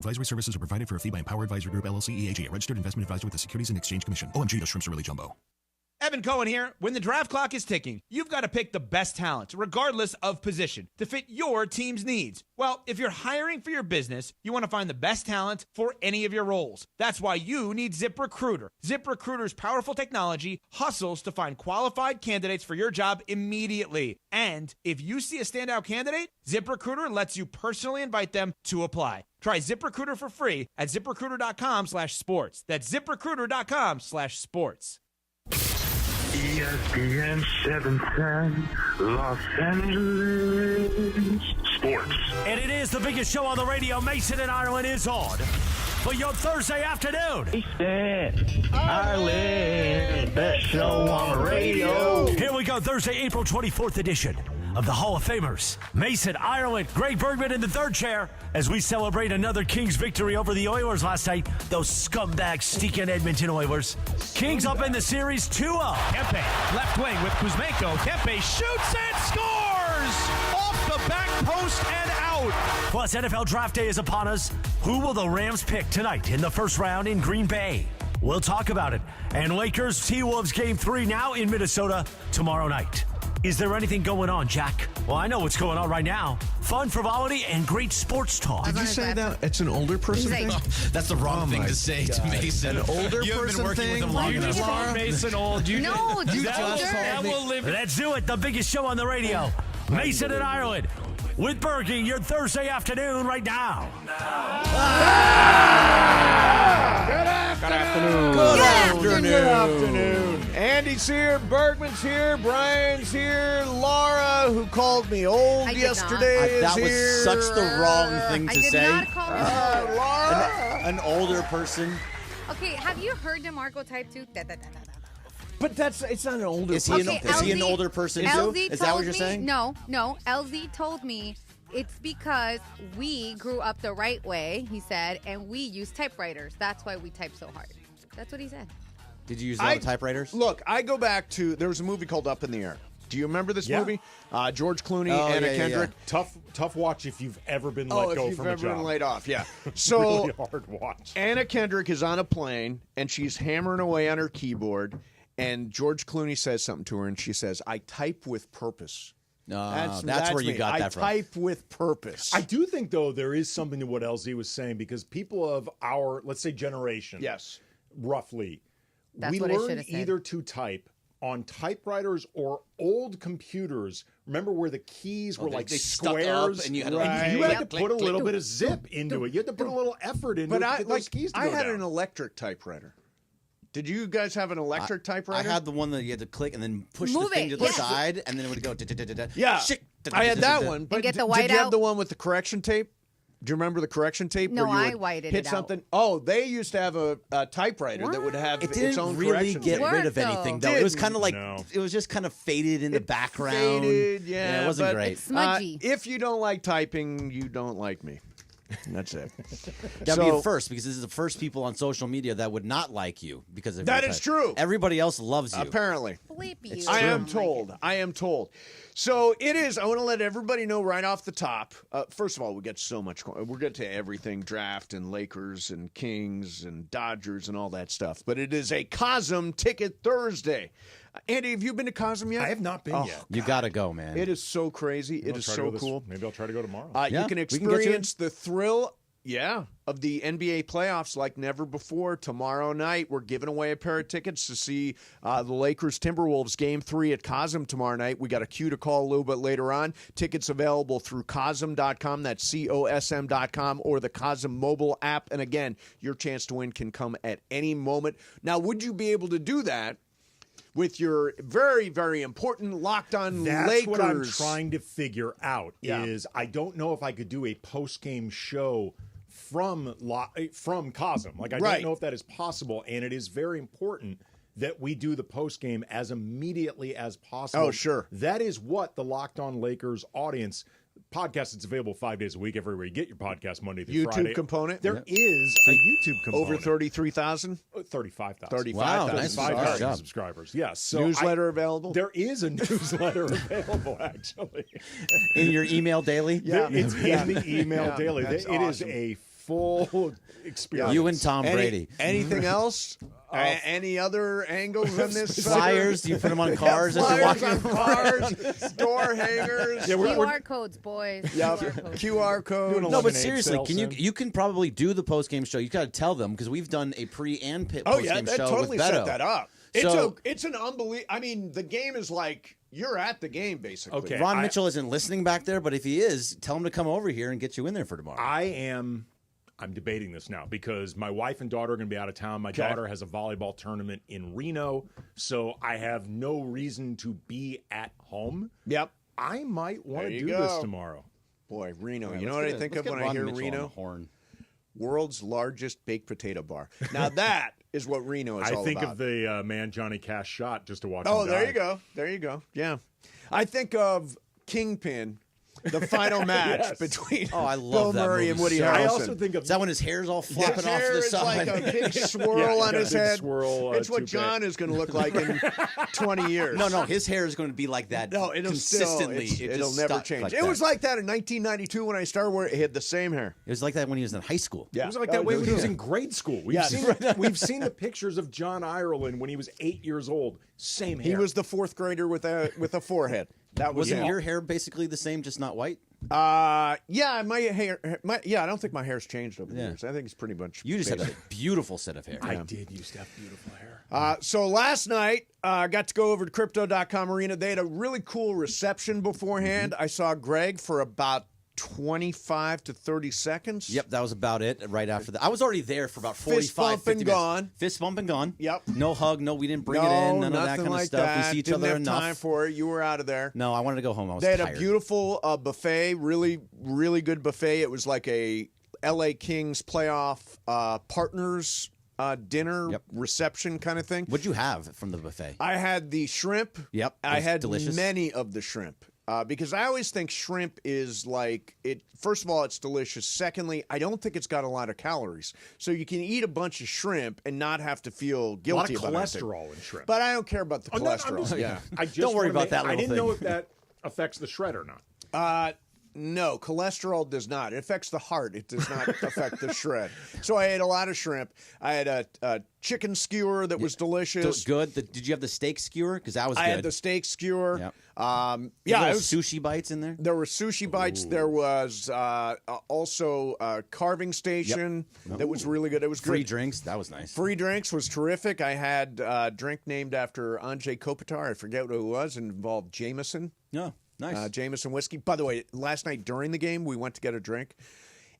Advisory services are provided for a fee by Empower Advisory Group, LLC, EAG, a registered investment advisor with the Securities and Exchange Commission. OMG, those shrimps are really jumbo. Evan Cohen here. When the draft clock is ticking, you've got to pick the best talent, regardless of position, to fit your team's needs. Well, if you're hiring for your business, you want to find the best talent for any of your roles. That's why you need ZipRecruiter. ZipRecruiter's powerful technology hustles to find qualified candidates for your job immediately. And if you see a standout candidate, ZipRecruiter lets you personally invite them to apply. Try ZipRecruiter for free at ZipRecruiter.com/sports. That's ZipRecruiter.com/sports. ESPN 710 Los Angeles Sports. And it is the biggest show on the radio. Mason and Ireland is on for your Thursday afternoon. Ireland, best show on the radio. Here we go, Thursday, April 24th edition of the Hall of Famers. Mason, Ireland, Greg Bergman in the third chair as we celebrate another Kings victory over the Oilers last night. Those scumbags stinking Edmonton Oilers. Kings up in the series 2-0. Kempe, left wing with Kuzmenko. Kempe shoots and scores! Off the back post and out. Plus, NFL Draft Day is upon us. Who will the Rams pick tonight in the first round in Green Bay? We'll talk about it. And Lakers T-Wolves Game 3 now in Minnesota tomorrow night. Is there anything going on, Jack? Well, I know what's going on right now. Fun, frivolity, and great sports talk. Did you say that it's an older person thing? That's the wrong thing to say to Mason. An older you person been thing? With him long enough. Call Mason old. No, dude, that will live. Let's do it. The biggest show on the radio. Mason and Ireland with Bergie, your Thursday afternoon right now. Good afternoon. Good afternoon. Andy's here, Bergman's here, Brian's here, Laura, who called me old I did yesterday, is That was here. such the wrong thing I to did say. not call him. Laura. An older person. Okay, have you heard DeMarco type 2? But it's not an older Is he, person. Okay, is he an LZ older person too? LZ Is that what told you're me, saying? No. LZ told me it's because we grew up the right way, he said, and we use typewriters. That's why we type so hard. That's what he said. Did you use a lot of typewriters? Look, I go back to, there was a movie called Up in the Air. Do you remember this movie? George Clooney, Anna Kendrick. Tough watch if you've ever been Oh, let go if from you've a ever job. been laid off, yeah. So really hard watch. Anna Kendrick is on a plane, and she's hammering away on her keyboard, and George Clooney says something to her, and she says, "I type with purpose." That's where you me. got that from. I type with purpose. I do think, though, there is something to what LZ was saying, because people of our, let's say, generation, Yes. roughly, That's we what I should learned have said. either to type on typewriters or old computers. Remember where the keys were like they stuck up squares, and you had to, and you click, had to click, put a click. little bit of zip into it. You had to put a little effort into But it to I get those keys to go had down. an electric typewriter. Did you guys have an electric I typewriter? had the one that you had to click and then push Move the thing it, to the yes. side, and then it would go. Da-da-da-da-da. Yeah, Shit. I had that one. But get the did white you have out? the one with the correction tape? Do you remember the correction tape? No, where you I would whited hit it out. something. Oh, they used to have a typewriter that would have It its didn't own really correction get tape. rid of Worked, anything, though. though. It was Didn't. kind of like No. it was just kind of faded in the background. Faded, yeah, it wasn't but great. It's smudgy. If you don't like typing, you don't like me. That's it. Gotta be So- a first, because this is the first people on social media that would not like you because of That your is type. true. Everybody else loves you. Apparently. Bleep you. I am told. I am told. So it is. I want to let everybody know right off the top. First of all, we get so much. We'll get to everything: draft and Lakers and Kings and Dodgers and all that stuff. But it is a Cosm Ticket Thursday. Andy, have you been to Cosm yet? I have not been yet. You gotta go, man. It is so crazy. It I'll is try to so go this- cool. Maybe I'll try to go tomorrow. Yeah, You can we can get you experience the thrill. Yeah, of the NBA playoffs like never before. Tomorrow night, we're giving away a pair of tickets to see the Lakers Timberwolves Game 3 at Cosm tomorrow night. We got a cue to call a little bit later on. Tickets available through Cosm.com, that's COSM.com, or the Cosm mobile app. And again, your chance to win can come at any moment. Now, would you be able to do that with your very, very important Locked On That's Lakers? what I'm trying to figure out. Yeah. Is I don't know if I could do a post-game show from Cosm. Like, I Right. don't know if that is possible, and it is very important that we do the post-game as immediately as possible. Oh, sure. That is what the Locked On Lakers audience podcast. It's available 5 days a week everywhere you get your podcast, Monday through YouTube Friday. component? There is a YouTube component. Over 33,000? 35,000. 35,000. Wow, nice. 35,000 Good job. subscribers. Yes. So Newsletter available? There is a newsletter available, actually. in your email daily. Yeah. It's in the email Yeah, daily. that's It is awesome. a full experience. You and Tom Brady. Anything else? Any other angles on this? Flyers? Do you put them on cars as you're Flyers walking? on cars, door hangers. Yeah, QR codes, boys. Yep. QR codes. QR code. No, but 11-8 seriously, sale can you soon. you can probably do the post game show? You got to tell them because we've done a pre and post Oh game yeah, that show totally with Beto. set that up. So- It's an unbelievable. I mean, the game is like you're at the game basically. Okay. Ron Mitchell isn't listening back there, but if he is, tell him to come over here and get you in there for tomorrow. I'm debating this now because my wife and daughter are going to be out of town. My daughter has a volleyball tournament in Reno, so I have no reason to be at home. Yep. I might want There to you do go. this tomorrow. Boy, Reno. Right, You know let's what I get think let's of when get I hear Ron Mitchell on the Reno? horn. World's largest baked potato bar. Now that is what Reno is I all think about. of the man Johnny Cash shot just to watch Oh, him there die. you go. There you go. Yeah. I think of Kingpin, the final match Yes. between Oh, I love Bill that Murray movie and Woody so I Harrelson. also think of Is that when his hair's all flopping His off hair the is side? like a big swirl Yeah, he's on got a his big head. swirl, it's what toupee. John is going to look like in 20 years. No, his hair is going to be like that No, it'll consistently. Still, It it'll just never stuck change. like It that. was like that in 1992 when I started wearing it. He had the same hair. It was like that when he was in high school. Yeah. It was like that way when he was in grade school. We've Yes. seen the pictures of John Ireland when he was 8 years old. Same hair. He was the fourth grader with a forehead. That was Wasn't it. your hair basically the same, just not white? Yeah, my hair. I don't think my hair's changed over the Yeah. years. I think it's pretty much. You just had a basic. beautiful set of hair. I did used to have beautiful hair. So last night, I got to go over to Crypto.com Arena. They had a really cool reception beforehand. I saw Greg for about 25 to 30 seconds. Yep, that was about it. Right after that, I was already there for about 45, Fist bump 50 and minutes. gone. Fist bump and gone. Yep. No hug. No, we didn't bring it No, in. None of that nothing kind like of stuff. that. We see each Didn't other have enough. time for it. You were out of there. No, I wanted to go home. I was They had tired. a beautiful buffet, really, really good buffet. It was like a LA Kings playoff partners dinner reception kind of thing. What'd you have from the buffet? I had the shrimp. Yep, it I was had delicious. many of the shrimp. Because I always think shrimp is like it. First of all, it's delicious. Secondly, I don't think it's got a lot of calories, so you can eat a bunch of shrimp and not have to feel guilty a lot of about cholesterol in shrimp. But I don't care about the No, I'm cholesterol. just- yeah. I just Don't worry wanna about that I little didn't know thing. if that affects the shred or not. No, cholesterol does not. It affects the heart. It does not affect the shred. So I ate a lot of shrimp. I had a chicken skewer that was delicious. Good. Did you have the steak skewer? Because that was good. I had the steak skewer. Yep. Yeah, Little it was, sushi bites in there. there were sushi bites. There was also a carving station that was really good. It was Free good. drinks. That was nice. Free drinks was terrific. I had a drink named after Andrzej Kopitar. I forget what it was. It involved Jameson. No, nice. Jameson whiskey. By the way, last night during the game, we went to get a drink,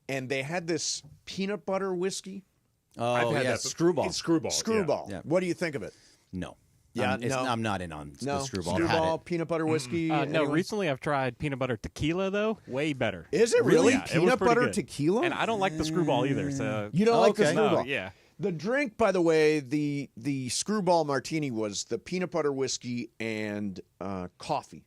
and they had this peanut butter whiskey. Oh, I've had yeah, that. Screwball. It's screwball. Screwball. Yeah. What do you think of it? No. Yeah, no. I'm not in on No, the screwball. I've had Screwball, it. peanut butter whiskey. No, anyone? recently I've tried peanut butter tequila though. Way better. Is it really Yeah, it was peanut pretty butter good. tequila? And I don't like the screwball either. So You don't like the okay. screwball? No, yeah. The drink, by the way, the screwball martini was the peanut butter whiskey and coffee.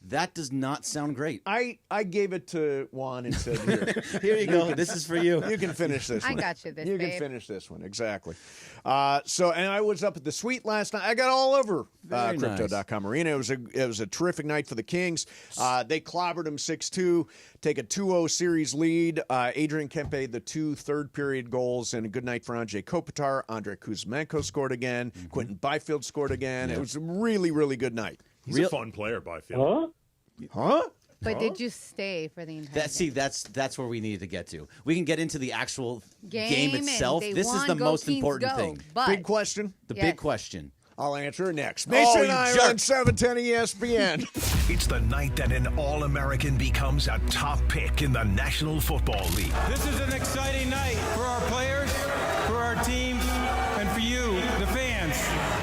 That does not sound great. I gave it to Juan and said, "Here, Here you go. This is for you. you can finish this I one. got you this, You can babe. finish this one exactly." And I was up at the suite last night. I got all over Very nice. Crypto.com Arena. It was a terrific night for the Kings. They clobbered them 6-2, take a 2-0 series lead. Adrian Kempe, the 2 third-period goals, and a good night for Andrzej Kopitar. Andrei Kuzmenko scored again. Quentin Byfield scored again. It was a really, really good night. He's a fun player, Byfield. Huh? But did you stay for the entire game? That's where we needed to get to. We can get into the actual game Game and itself. they This is won, the go most Kings, important go. thing. But Big question. The Yes. big question. I'll answer it next. Mason you Ireland, jerk. 710 ESPN. It's the night that an All-American becomes a top pick in the National Football League. This is an exciting night for our players, for our teams, and for you, the fans.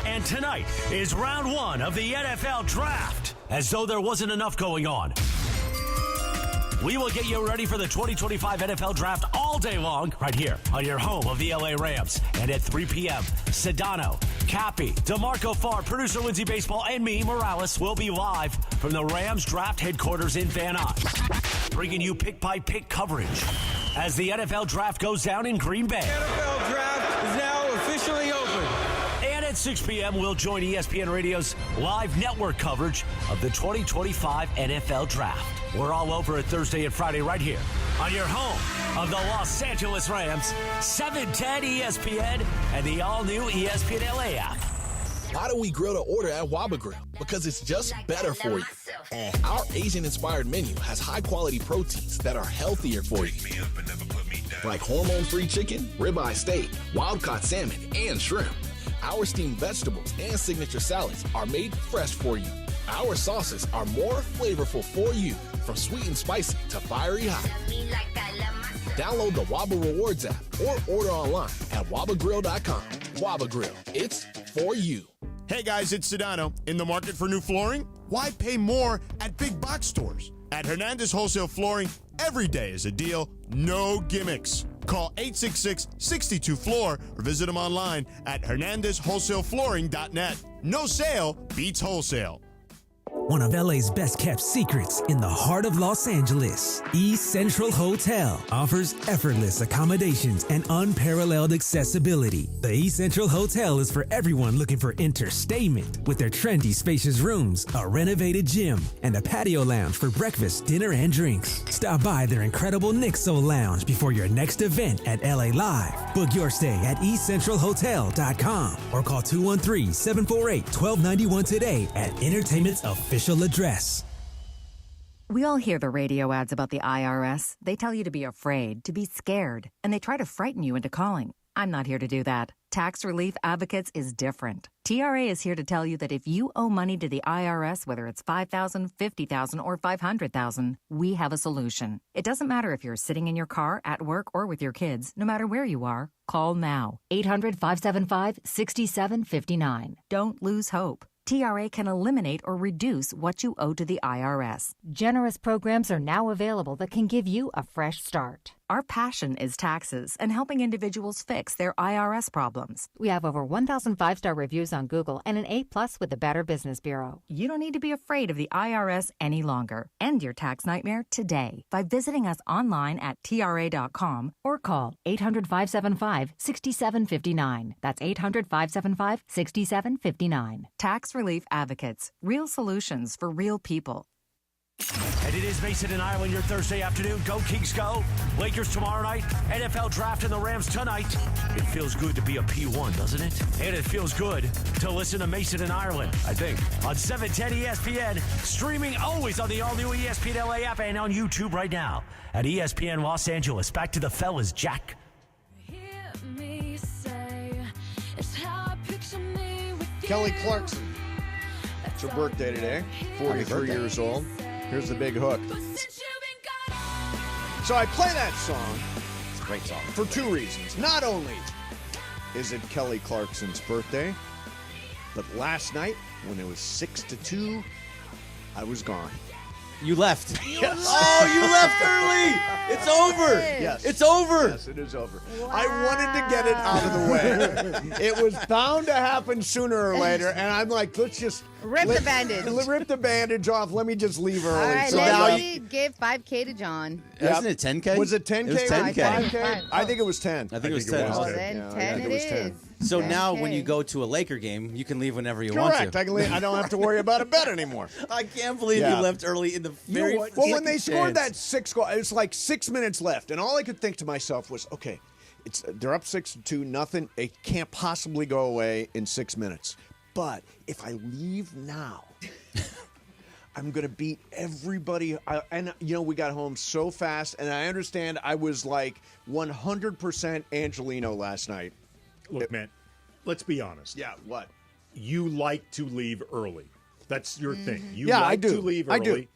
And tonight is round 1 of the NFL Draft. As though there wasn't enough going on, we will get you ready for the 2025 NFL Draft all day long, right here on your home of the LA Rams. And at 3 p.m., Sedano, Cappy, DeMarco Farr, producer Lindsay Baseball, and me, Morales, will be live from the Rams Draft headquarters in Van Nuys, bringing you pick-by-pick coverage as the NFL Draft goes down in Green Bay. NFL Draft is now officially open. And at 6 p.m., we'll join ESPN Radio's live network coverage of the 2025 NFL Draft. We're all over it Thursday and Friday right here on your home of the Los Angeles Rams, 710 ESPN, and the all-new ESPN LA app. Why do we grill to order at Waba Grill? Because it's just better for you. And our Asian-inspired menu has high-quality proteins that are healthier for you. Like hormone-free chicken, ribeye steak, wild-caught salmon, and shrimp. Our steamed vegetables and signature salads are made fresh for you. Our sauces are more flavorful for you, from sweet and spicy to fiery hot. Download the Waba Rewards app or order online at wabagrill.com. Waba Grill, it's for you. Hey guys, it's Sedano. In the market for new flooring? Why pay more at big box stores? At Hernandez Wholesale Flooring, every day is a deal, no gimmicks. Call 866-62-FLOOR or visit them online at hernandezwholesaleflooring.net. No sale beats wholesale. One of LA's best kept secrets in the heart of Los Angeles, East Central Hotel offers effortless accommodations and unparalleled accessibility. The East Central Hotel is for everyone looking for entertainment with their trendy, spacious rooms, a renovated gym, and a patio lounge for breakfast, dinner, and drinks. Stop by their incredible Nixo Lounge before your next event at LA Live. Book your stay at eastcentralhotel.com or call 213-748-1291 today at Entertainment's official address. We all hear the radio ads about the IRS. They tell you to be afraid, to be scared, and they try to frighten you into calling. I'm not here to do that. Tax Relief Advocates is different. TRA is here to tell you that if you owe money to the IRS, whether it's $5,000, $50,000, or $500,000, we have a solution. It doesn't matter if you're sitting in your car, at work, or with your kids. No matter where you are, call now. 800-575-6759. Don't lose hope. TRA can eliminate or reduce what you owe to the IRS. Generous programs are now available that can give you a fresh start. Our passion is taxes and helping individuals fix their IRS problems. We have over 1,000 5-star reviews on Google and an A+ with the Better Business Bureau. You don't need to be afraid of the IRS any longer. End your tax nightmare today by visiting us online at TRA.com or call 800-575-6759. That's 800-575-6759. Tax Relief Advocates. Real solutions for real people. And it is Mason and Ireland, your Thursday afternoon. Go Kings, go. Lakers tomorrow night. NFL draft and the Rams tonight. It feels good to be a P1, doesn't it? And it feels good to listen to Mason and Ireland, I think. On 710 ESPN, streaming always on the all-new ESPN LA app and on YouTube right now at ESPN Los Angeles. Back to the fellas, Jack. Kelly Clarkson. It's her birthday today. 43 years old. Here's the big hook. So I play that song. It's a great song. For two reasons. Not only is it Kelly Clarkson's birthday, but last night when it was 6-2, I was gone. You left. Yes. Oh, you left early. It's over. Yes. It's over. Yes, it is over. Wow. I wanted to get it out of the way. It was bound to happen sooner or later, and I'm like, let's rip the bandage. Rip the bandage off. Let me just leave early. All right, so let me give 5K to John. Wasn't it 10K? Was it 10K? It was 10K. 5K? I think it was 10. I think it was 10. Oh, then 10 it is. So 10K. now when you go to a Laker game, you can leave whenever you Correct. want to. I can leave. I don't have to worry about a bet anymore. I can't believe you left early in the very Well, when they scored that 6 goal, it was like 6 minutes left, and all I could think to myself was, okay, they're up 6-2, nothing. It can't possibly go away in 6 minutes. But if I leave now, I'm going to beat everybody. We got home so fast, and I understand I was like 100% Angelino last night. Look, man, let's be honest. Yeah, what? You like to leave early. That's your thing. You Yeah, like I do. to leave early. I do.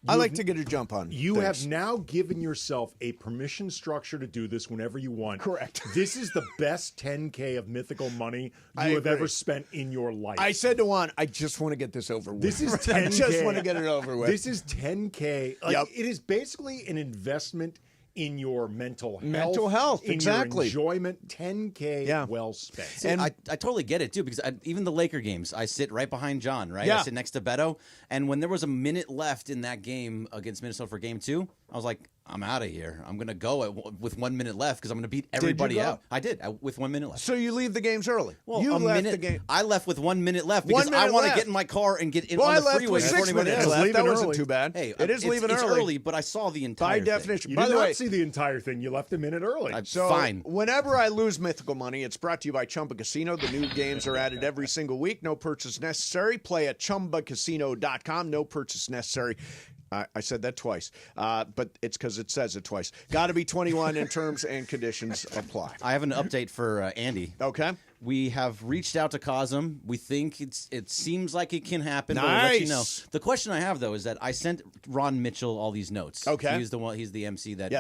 I like to get a jump on You things. have now given yourself a permission structure to do this whenever you want. Correct. This is the best 10K of mythical money I you have agree. ever spent in your life. I said to Juan, I just want to get this over with. This is 10K. I just want to get it over with. This is 10K. It is basically an investment in your mental health. Mental health, in exactly. Your enjoyment, 10K well spent. See, and I totally get it, too, because even the Laker games, I sit right behind John, right? Yeah. I sit next to Beto. And when there was a minute left in that game against Minnesota for game 2, I was like, I'm out of here. I'm going to go with 1 minute left because I'm going to beat everybody out. I did with 1 minute left. So you leave the games early. Well, you left the game. I left with 1 minute left because I want to get in my car and get in on the freeway before anybody else. That wasn't too bad. Hey, it is leaving early, but I saw the entire by definition. You By did the not way, see the entire thing. You left a minute early. Fine. Whenever I lose mythical money, it's brought to you by Chumba Casino. The new games are added every single week. No purchase necessary. Play at ChumbaCasino.com. No purchase necessary. I said that twice, but it's because it says it twice. Got to be 21 and terms and conditions apply. I have an update for Andy. Okay. We have reached out to Cosm. We think it seems like it can happen. Nice. But we'll let you know. The question I have, though, is that I sent Ron Mitchell all these notes. Okay. He's the one. He's the MC that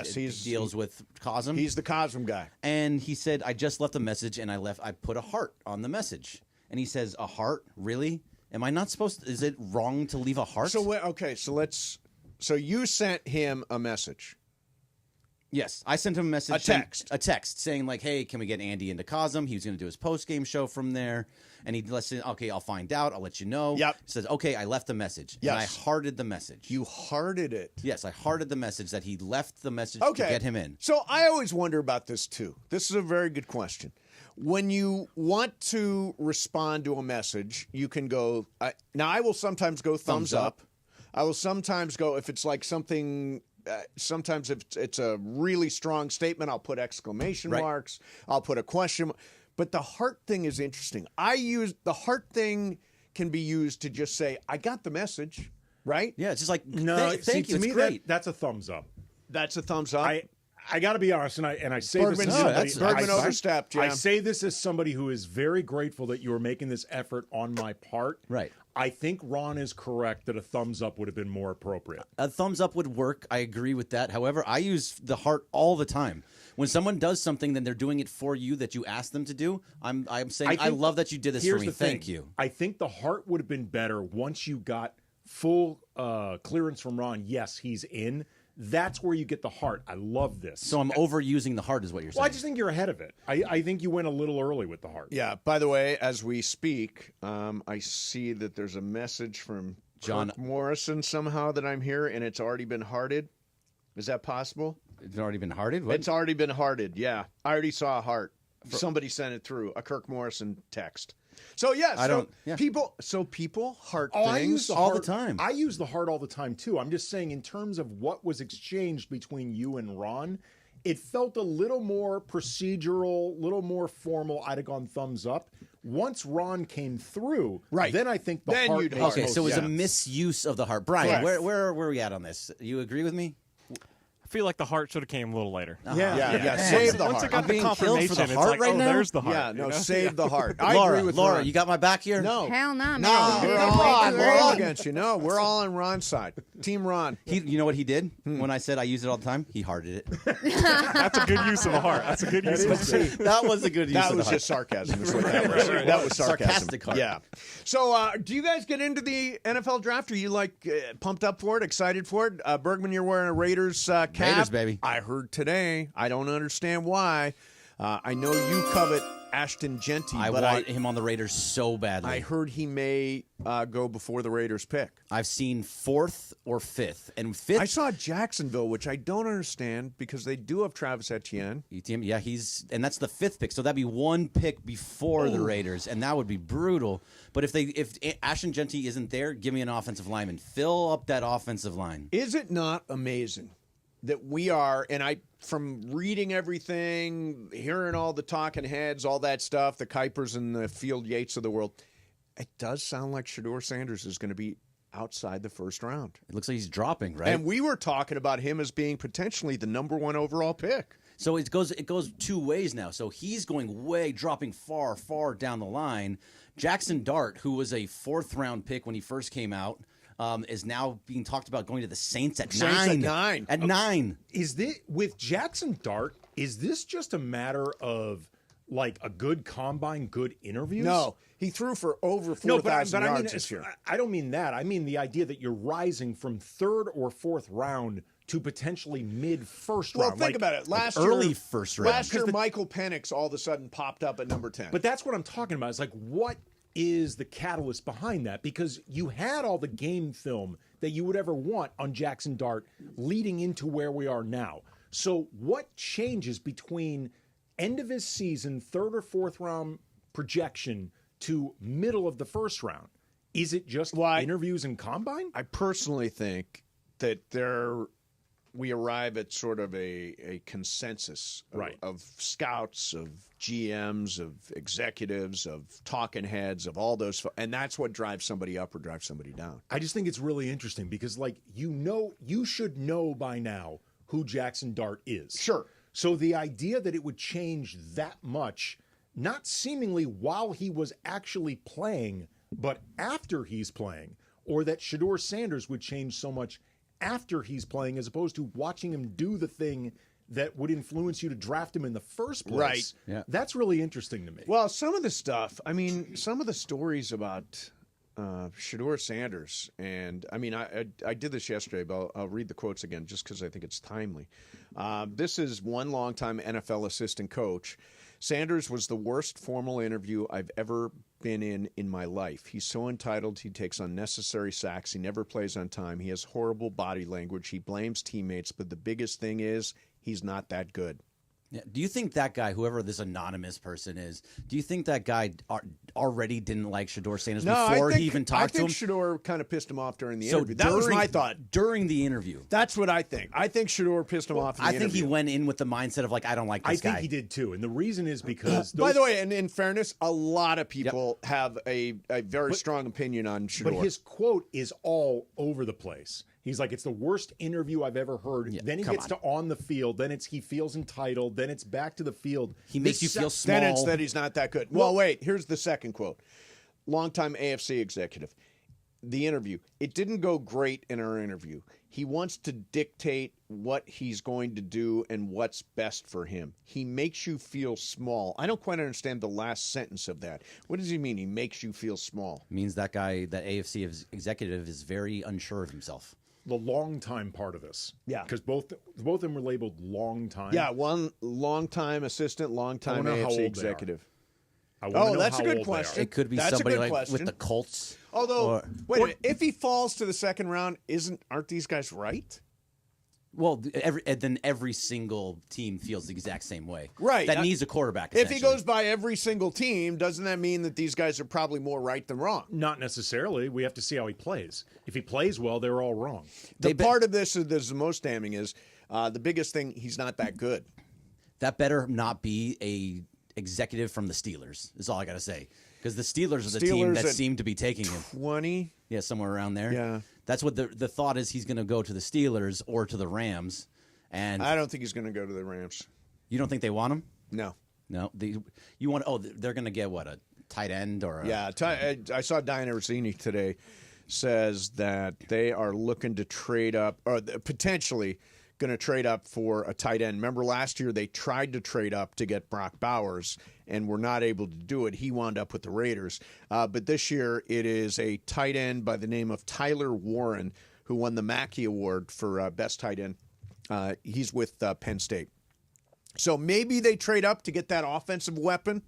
deals with Cosm. He's the Cosm guy. And he said, I just left a message, and I put a heart on the message. And he says, a heart? Really? Am I not supposed to? Is it wrong to leave a heart? So you sent him a message. Yes, I sent him a message. A text saying like, "Hey, can we get Andy into Cosm? He was going to do his post game show from there." And he listened. Okay, I'll find out. I'll let you know. Yep. He says, "Okay, I left the message." Yes. And I hearted the message. You hearted it. Yes, I hearted the message that he left the message to get him in. So I always wonder about this too. This is a very good question. When you want to respond to a message, you can go. Now, I will sometimes go thumbs up. I will sometimes go if it's like something. Sometimes if it's a really strong statement, I'll put exclamation marks. I'll put a question. But the heart thing is interesting. The heart thing can be used to just say, I got the message, right? Yeah, it's just like, thank you. It's me, great. That's a thumbs up. That's a thumbs up. I got to be honest, and I say Bergman, this. Bergman overstepped. Yeah. I say this as somebody who is very grateful that you are making this effort on my part. Right. I think Ron is correct that a thumbs up would have been more appropriate. A thumbs up would work. I agree with that. However, I use the heart all the time. When someone does something, then they're doing it for you that you asked them to do. I'm saying I love that you did this for me. Thank you. I think the heart would have been better once you got full clearance from Ron. Yes, he's in. That's where you get the heart. I love this. So I'm overusing the heart is what you're saying. Well, I just think you're ahead of it. I think you went a little early with the heart. Yeah. By the way, as we speak, I see that there's a message from John Kirk Morrison somehow that I'm here, and it's already been hearted. Is that possible? It's already been hearted? What? It's already been hearted, yeah. I already saw a heart. Somebody sent it through, a Kirk Morrison text. So, people heart things all the time. I use the heart all the time, too. I'm just saying in terms of what was exchanged between you and Ron, it felt a little more procedural, a little more formal. I'd have gone thumbs up. Once Ron came through, then I think the heart makes Okay, most so it was a sense. misuse of the heart. Brian, where are we at on this? You agree with me? I feel like the heart should have came a little later. Yeah. Save the heart. Once I got I'm the being killed for confirmation, the it's heart like, right now? there's the heart. Yeah, no, you know? save the heart. I Laura, agree with Laura, Ron. you got my back here? No. Hell no, man. No, You we're did all, way too we're all early. against you. No, we're all on Ron's side. Team Ron. You know what he did when I said I use it all the time? He hearted it. That's a good use of a heart. That's a good use of a heart. That was a good use That of the was heart. just sarcasm. Is what that was. That was sarcasm. Sarcastic heart. Yeah. So, do you guys get into the NFL draft? Are you pumped up for it? Excited for it? Bergman, you're wearing a Raiders cap. Raiders, baby. I heard today. I don't understand why. I know you covet Ashton Genty, I but want him on the Raiders so badly. I heard he may go before the Raiders pick. I've seen 4th or 5th. And 5th. I saw Jacksonville, which I don't understand because they do have Travis Etienne. Yeah, and that's the 5th pick. So that'd be one pick before the Raiders, and that would be brutal. But if Ashton Genty isn't there, give me an offensive lineman. Fill up that offensive line. Is it not amazing that we are, and from reading everything, hearing all the talking heads, all that stuff, the Kuipers and the Field Yates of the world, it does sound like Shedeur Sanders is going to be outside the first round. It looks like he's dropping, right? And we were talking about him as being potentially the number 1 overall pick. So it goes two ways now. So he's going dropping far, far down the line. Jackson Dart, who was a 4th round pick when he first came out, is now being talked about going to the Saints at 9. At 9. Is this with Jackson Dart? Is this just a matter of like a good combine, good interviews? No, he threw for over 4,000 yards this year. I don't mean that. I mean the idea that you're rising from 3rd or 4th round to potentially mid-first round. Well, think about it. Early first round. Last year, Michael Penix all of a sudden popped up at number 10. But that's what I'm talking about. It's like what is the catalyst behind that? Because you had all the game film that you would ever want on Jackson Dart leading into where we are now. So what changes between end of his season, third or fourth round projection to middle of the first round? Is it just interviews and combine? I personally think that we arrive at sort of a consensus of scouts, of GMs, of executives, of talking heads, of all those. And that's what drives somebody up or drives somebody down. I just think it's really interesting because, you should know by now who Jackson Dart is. Sure. So the idea that it would change that much, not seemingly while he was actually playing, but after he's playing, or that Shedeur Sanders would change so much after he's playing as opposed to watching him do the thing that would influence you to draft him in the first place. Right. Yeah. That's really interesting to me. Well, some of the stuff, some of the stories about Shedeur Sanders, and I did this yesterday, but I'll read the quotes again just because I think it's timely. This is one longtime NFL assistant coach. Sanders was the worst formal interview I've ever been in my life. He's so entitled, he takes unnecessary sacks, he never plays on time, he has horrible body language, he blames teammates, but the biggest thing is he's not that good. Yeah. Do you think that guy, whoever this anonymous person is, do you think that guy already didn't like Shedeur Sanders before he even talked to him? I think Shedeur kind of pissed him off during the interview. That was my thought. During the interview. That's what I think. I think Shedeur pissed him off in the interview. I think he went in with the mindset of, I don't like this guy. I think he did too. And the reason is because... By the way, and in fairness, a lot of people have a very strong opinion on Shedeur. But his quote is all over the place. He's like, it's the worst interview I've ever heard. Yeah, then he gets to on the field. Then he feels entitled. Then it's back to the field. He makes you feel small. Then it's that he's not that good. Well, wait, here's the second quote. Longtime AFC executive. The interview. It didn't go great in our interview. He wants to dictate what he's going to do and what's best for him. He makes you feel small. I don't quite understand the last sentence of that. What does he mean? He makes you feel small. It means that guy, that AFC executive, is very unsure of himself. The long time part of this. Yeah. Because both of them were labeled long time. Yeah, one long time assistant, long time AFC executive. That's a good question. It could be somebody with the Colts. Although, wait a minute, if he falls to the second round, aren't these guys right? Well, every single team feels the exact same way. Right. That needs a quarterback. If he goes by every single team, doesn't that mean that these guys are probably more right than wrong? Not necessarily. We have to see how he plays. If he plays well, they're all wrong. The part of this that's the most damning is the biggest thing, he's not that good. That better not be a executive from the Steelers, is all I got to say. Because the Steelers are the team that seem to be taking him. 20? Yeah, somewhere around there. Yeah. That's what the thought is. He's going to go to the Steelers or to the Rams. And I don't think he's going to go to the Rams. You don't think they want him? No. No. They're going to get, what, a tight end? Or Yeah, I saw Diana Rossini today says that they are looking to trade up, or potentially going to trade up for a tight end. Remember last year they tried to trade up to get Brock Bowers and were not able to do it. He wound up with the Raiders. But this year it is a tight end by the name of Tyler Warren who won the Mackey Award for best tight end. He's with Penn State. So maybe they trade up to get that offensive weapon.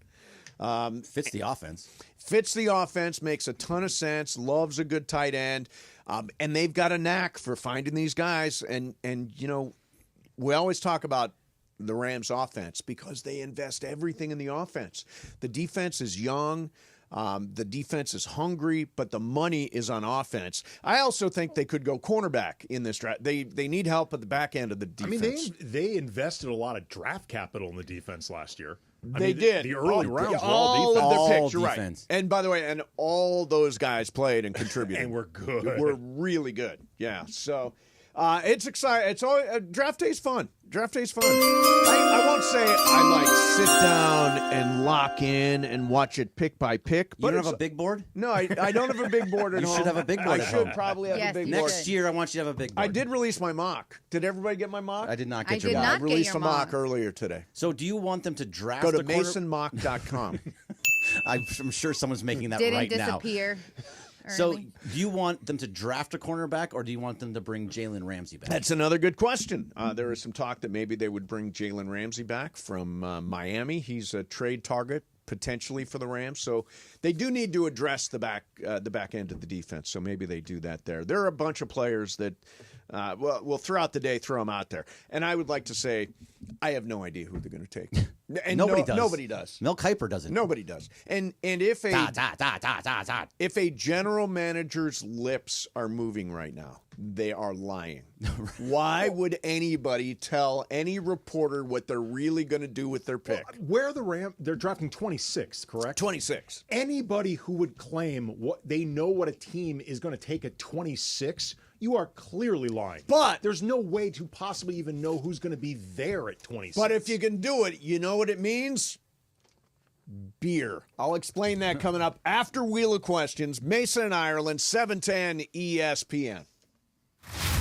Fits the offense. Fits the offense, makes a ton of sense, loves a good tight end. And they've got a knack for finding these guys. And we always talk about the Rams offense because they invest everything in the offense. The defense is young. The defense is hungry, but the money is on offense. I also think they could go cornerback in this draft. They need help at the back end of the defense. They invested a lot of draft capital in the defense last year. They did. The early rounds were all defense. of their picks, you're right. And by the way, and all those guys played and contributed. And we're good. We're really good. Yeah. So it's exciting. It's all draft day's fun. Draft day's fun. I won't say I sit down and lock in and watch it pick by pick. But you don't have a big board? No, I don't have a big board at home. You should have a big board at home. I should probably have a big board. Next year, I want you to have a big board. I did release my mock. Did everybody get my mock? I did not get your mock. I released a mock earlier today. So do you want them to draft Go to masonmock.com. I'm sure someone's making that right now. Didn't disappear. So do you want them to draft a cornerback or do you want them to bring Jalen Ramsey back? That's another good question. There is some talk that maybe they would bring Jalen Ramsey back from Miami. He's a trade target potentially for the Rams. So they do need to address the back end of the defense. So maybe they do that there. There are a bunch of players that, well, throughout the day, throw them out there. And I would like to say, I have no idea who they're going to take. And Nobody does. Nobody does. Mel Kiper doesn't. Nobody does. And if a general manager's lips are moving right now, they are lying. Why would anybody tell any reporter what they're really going to do with their pick? Where are the Rams? They're drafting 26, correct? 26. Anybody who would claim what they know what a team is going to take at 26, you are clearly lying. But there's no way to possibly even know who's going to be there at 26. But if you can do it, you know what it means? Beer. I'll explain that coming up after Wheel of Questions. Mason and Ireland, 710 ESPN.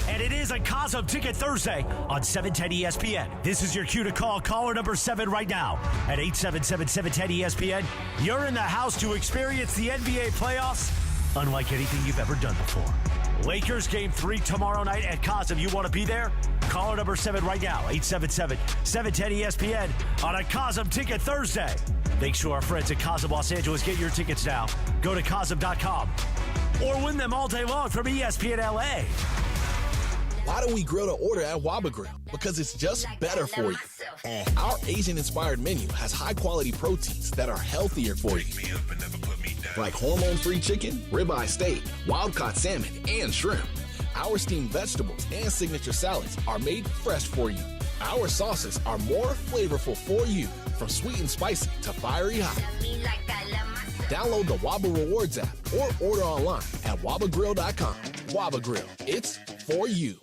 And it is a Cosm Ticket Thursday on 710 ESPN. This is your cue to call caller number 7 right now at 877-710-ESPN. You're in the house to experience the NBA playoffs unlike anything you've ever done before. Lakers Game 3 tomorrow night at Cosm. You want to be there? Caller number 7 right now, 877-710-ESPN on a Cosm Ticket Thursday. Thanks to our friends at Cosm Los Angeles. Get your tickets now. Go to Cosm.com or win them all day long from ESPN LA. Why do we grill to order at Waba Grill? Because it's just better for you. And our Asian-inspired menu has high-quality proteins that are healthier for you. Like hormone-free chicken, ribeye steak, wild-caught salmon, and shrimp. Our steamed vegetables and signature salads are made fresh for you. Our sauces are more flavorful for you, from sweet and spicy to fiery hot. Download the Waba Rewards app or order online at wabagrill.com. Waba Grill, it's for you.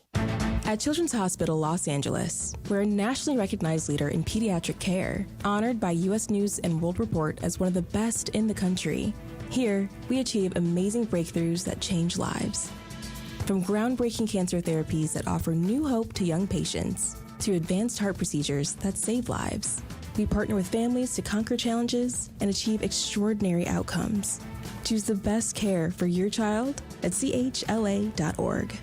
At Children's Hospital Los Angeles, we're a nationally recognized leader in pediatric care, honored by U.S. News and World Report as one of the best in the country. Here, we achieve amazing breakthroughs that change lives. From groundbreaking cancer therapies that offer new hope to young patients, to advanced heart procedures that save lives, we partner with families to conquer challenges and achieve extraordinary outcomes. Choose the best care for your child at chla.org.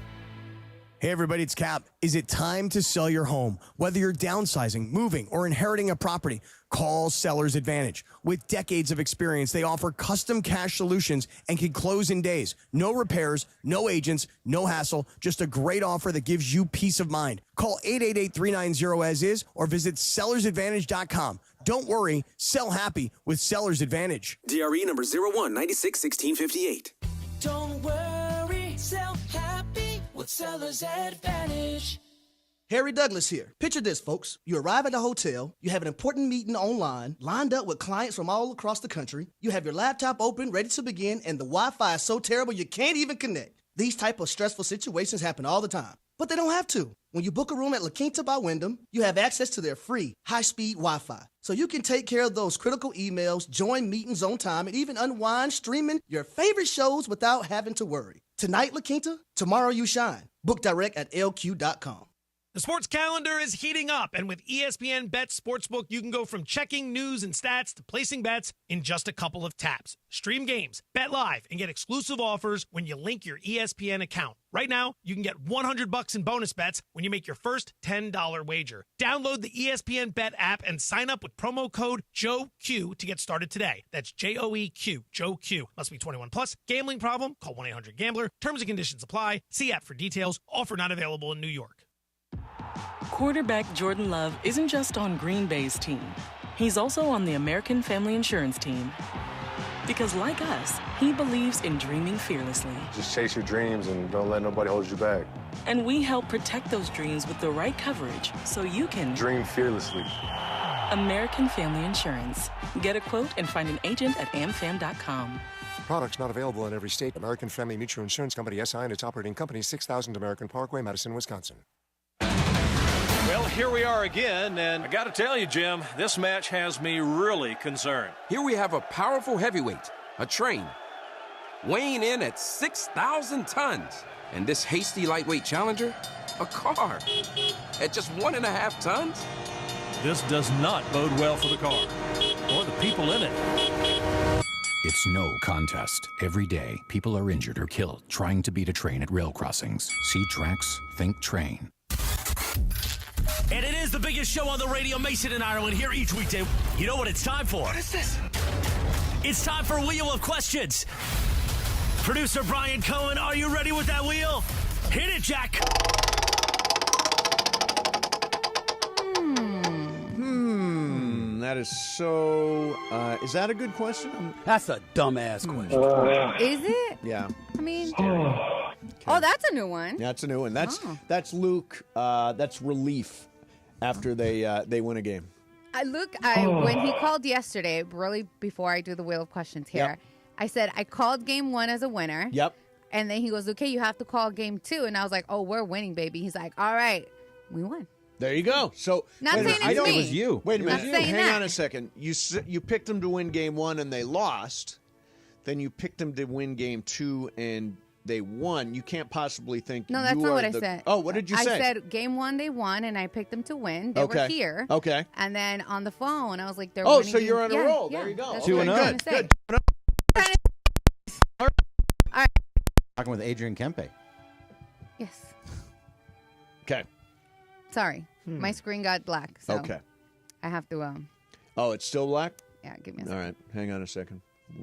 Hey everybody, it's Cap. Is it time to sell your home? Whether you're downsizing, moving, or inheriting a property, call Seller's Advantage. With decades of experience, they offer custom cash solutions and can close in days. No repairs, no agents, no hassle, just a great offer that gives you peace of mind. Call 888-390-AS-IS or visit sellersadvantage.com. Don't worry, sell happy with Seller's Advantage. DRE number 01961658. Don't worry, sell happy with Seller's Advantage. Harry Douglas here. Picture this, folks. You arrive at the hotel, you have an important meeting online, lined up with clients from all across the country, you have your laptop open, ready to begin, and the Wi-Fi is so terrible you can't even connect. These type of stressful situations happen all the time, but they don't have to. When you book a room at La Quinta by Wyndham, you have access to their free, high-speed Wi-Fi, so you can take care of those critical emails, join meetings on time, and even unwind streaming your favorite shows without having to worry. Tonight, La Quinta, tomorrow you shine. Book direct at lq.com. The sports calendar is heating up, and with ESPN Bet Sportsbook, you can go from checking news and stats to placing bets in just a couple of taps. Stream games, bet live, and get exclusive offers when you link your ESPN account. Right now, you can get $100 in bonus bets when you make your first $10 wager. Download the ESPN Bet app and sign up with promo code JOEQ to get started today. That's JOEQ, JOEQ. Must be 21 plus. Gambling problem? Call 1-800-GAMBLER. Terms and conditions apply. See app for details. Offer not available in New York. Quarterback Jordan Love isn't just on Green Bay's team. He's also on the American Family Insurance team. Because like us, he believes in dreaming fearlessly. Just chase your dreams and don't let nobody hold you back. And we help protect those dreams with the right coverage so you can dream fearlessly. American Family Insurance. Get a quote and find an agent at amfam.com. Products not available in every state. American Family Mutual Insurance Company, SI, and its operating company, 6000 American Parkway, Madison, Wisconsin. Well, here we are again, and I got to tell you, Jim, this match has me really concerned. Here we have a powerful heavyweight, a train, weighing in at 6,000 tons. And this hasty lightweight challenger, a car, at just 1.5 tons? This does not bode well for the car, or the people in it. It's no contest. Every day, people are injured or killed trying to beat a train at rail crossings. See tracks, think train. And it is the biggest show on the radio, Mason and Ireland, here each weekday. You know what it's time for? What is this? It's time for Wheel of Questions. Producer Brian Cohen, are you ready with that wheel? Hit it, Jack. That is so... is that a good question? That's a dumbass question. Is it? Yeah. I mean... Oh, that's a new one. That's a new one. That's Luke. That's relief after they win a game. Luke, when he called yesterday, really before I do the Wheel of Questions here, Yep. I said, I called game 1 as a winner. Yep. And then he goes, okay, you have to call game 2. And I was like, oh, we're winning, baby. He's like, all right, we won. There you go. So Not saying it's me. It was you. Wait a minute. Not saying Hang that. on a second. You picked them to win game 1 and they lost. Then you picked them to win game 2 and they won. You can't possibly think. No, that's you not are what I the- said. Oh, what did you say? I said game 1 they won, and I picked them to win. They were here. Okay. And then on the phone, I was like, they're Oh, winning. so you're on a Yeah, roll. yeah, There you go. that's 2-0. what I'm trying to say. Good. Talking with Adrian Kempe. Yes. Okay. Sorry. My screen got black. So Okay. I have to, Oh, it's still black? yeah, give me a All second. right. Hang on a second.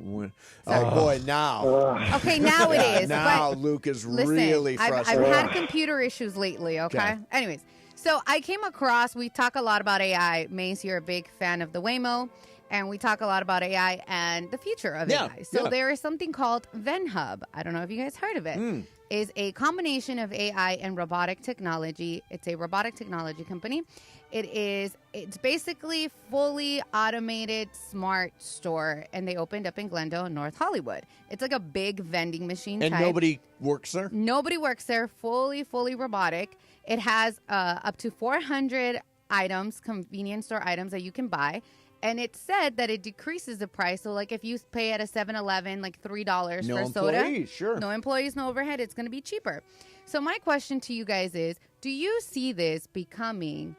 Oh, Sorry. boy, now. Okay, now it Yeah, is. now but Luke is listen, really I've frustrated. had computer issues lately, okay? Anyways, so I came across, we talk a lot about AI. Mace, you're a big fan of the Waymo, and we talk a lot about AI and the future of AI. So there is something called VenHub. I don't know if you guys heard of it. Is a combination of AI and robotic technology. It's a robotic technology company. It's basically fully automated smart store, and they opened up in Glendale, North Hollywood. It's like a big vending machine And type. nobody works there? Nobody works there. Fully robotic. It has up to 400 items, convenience store items that you can buy. And it said that it decreases the price. So, like, if you pay at a 7-Eleven, like $3 No for soda. employees, sure. No employees, no overhead. It's going to be cheaper. So, my question to you guys is, do you see this becoming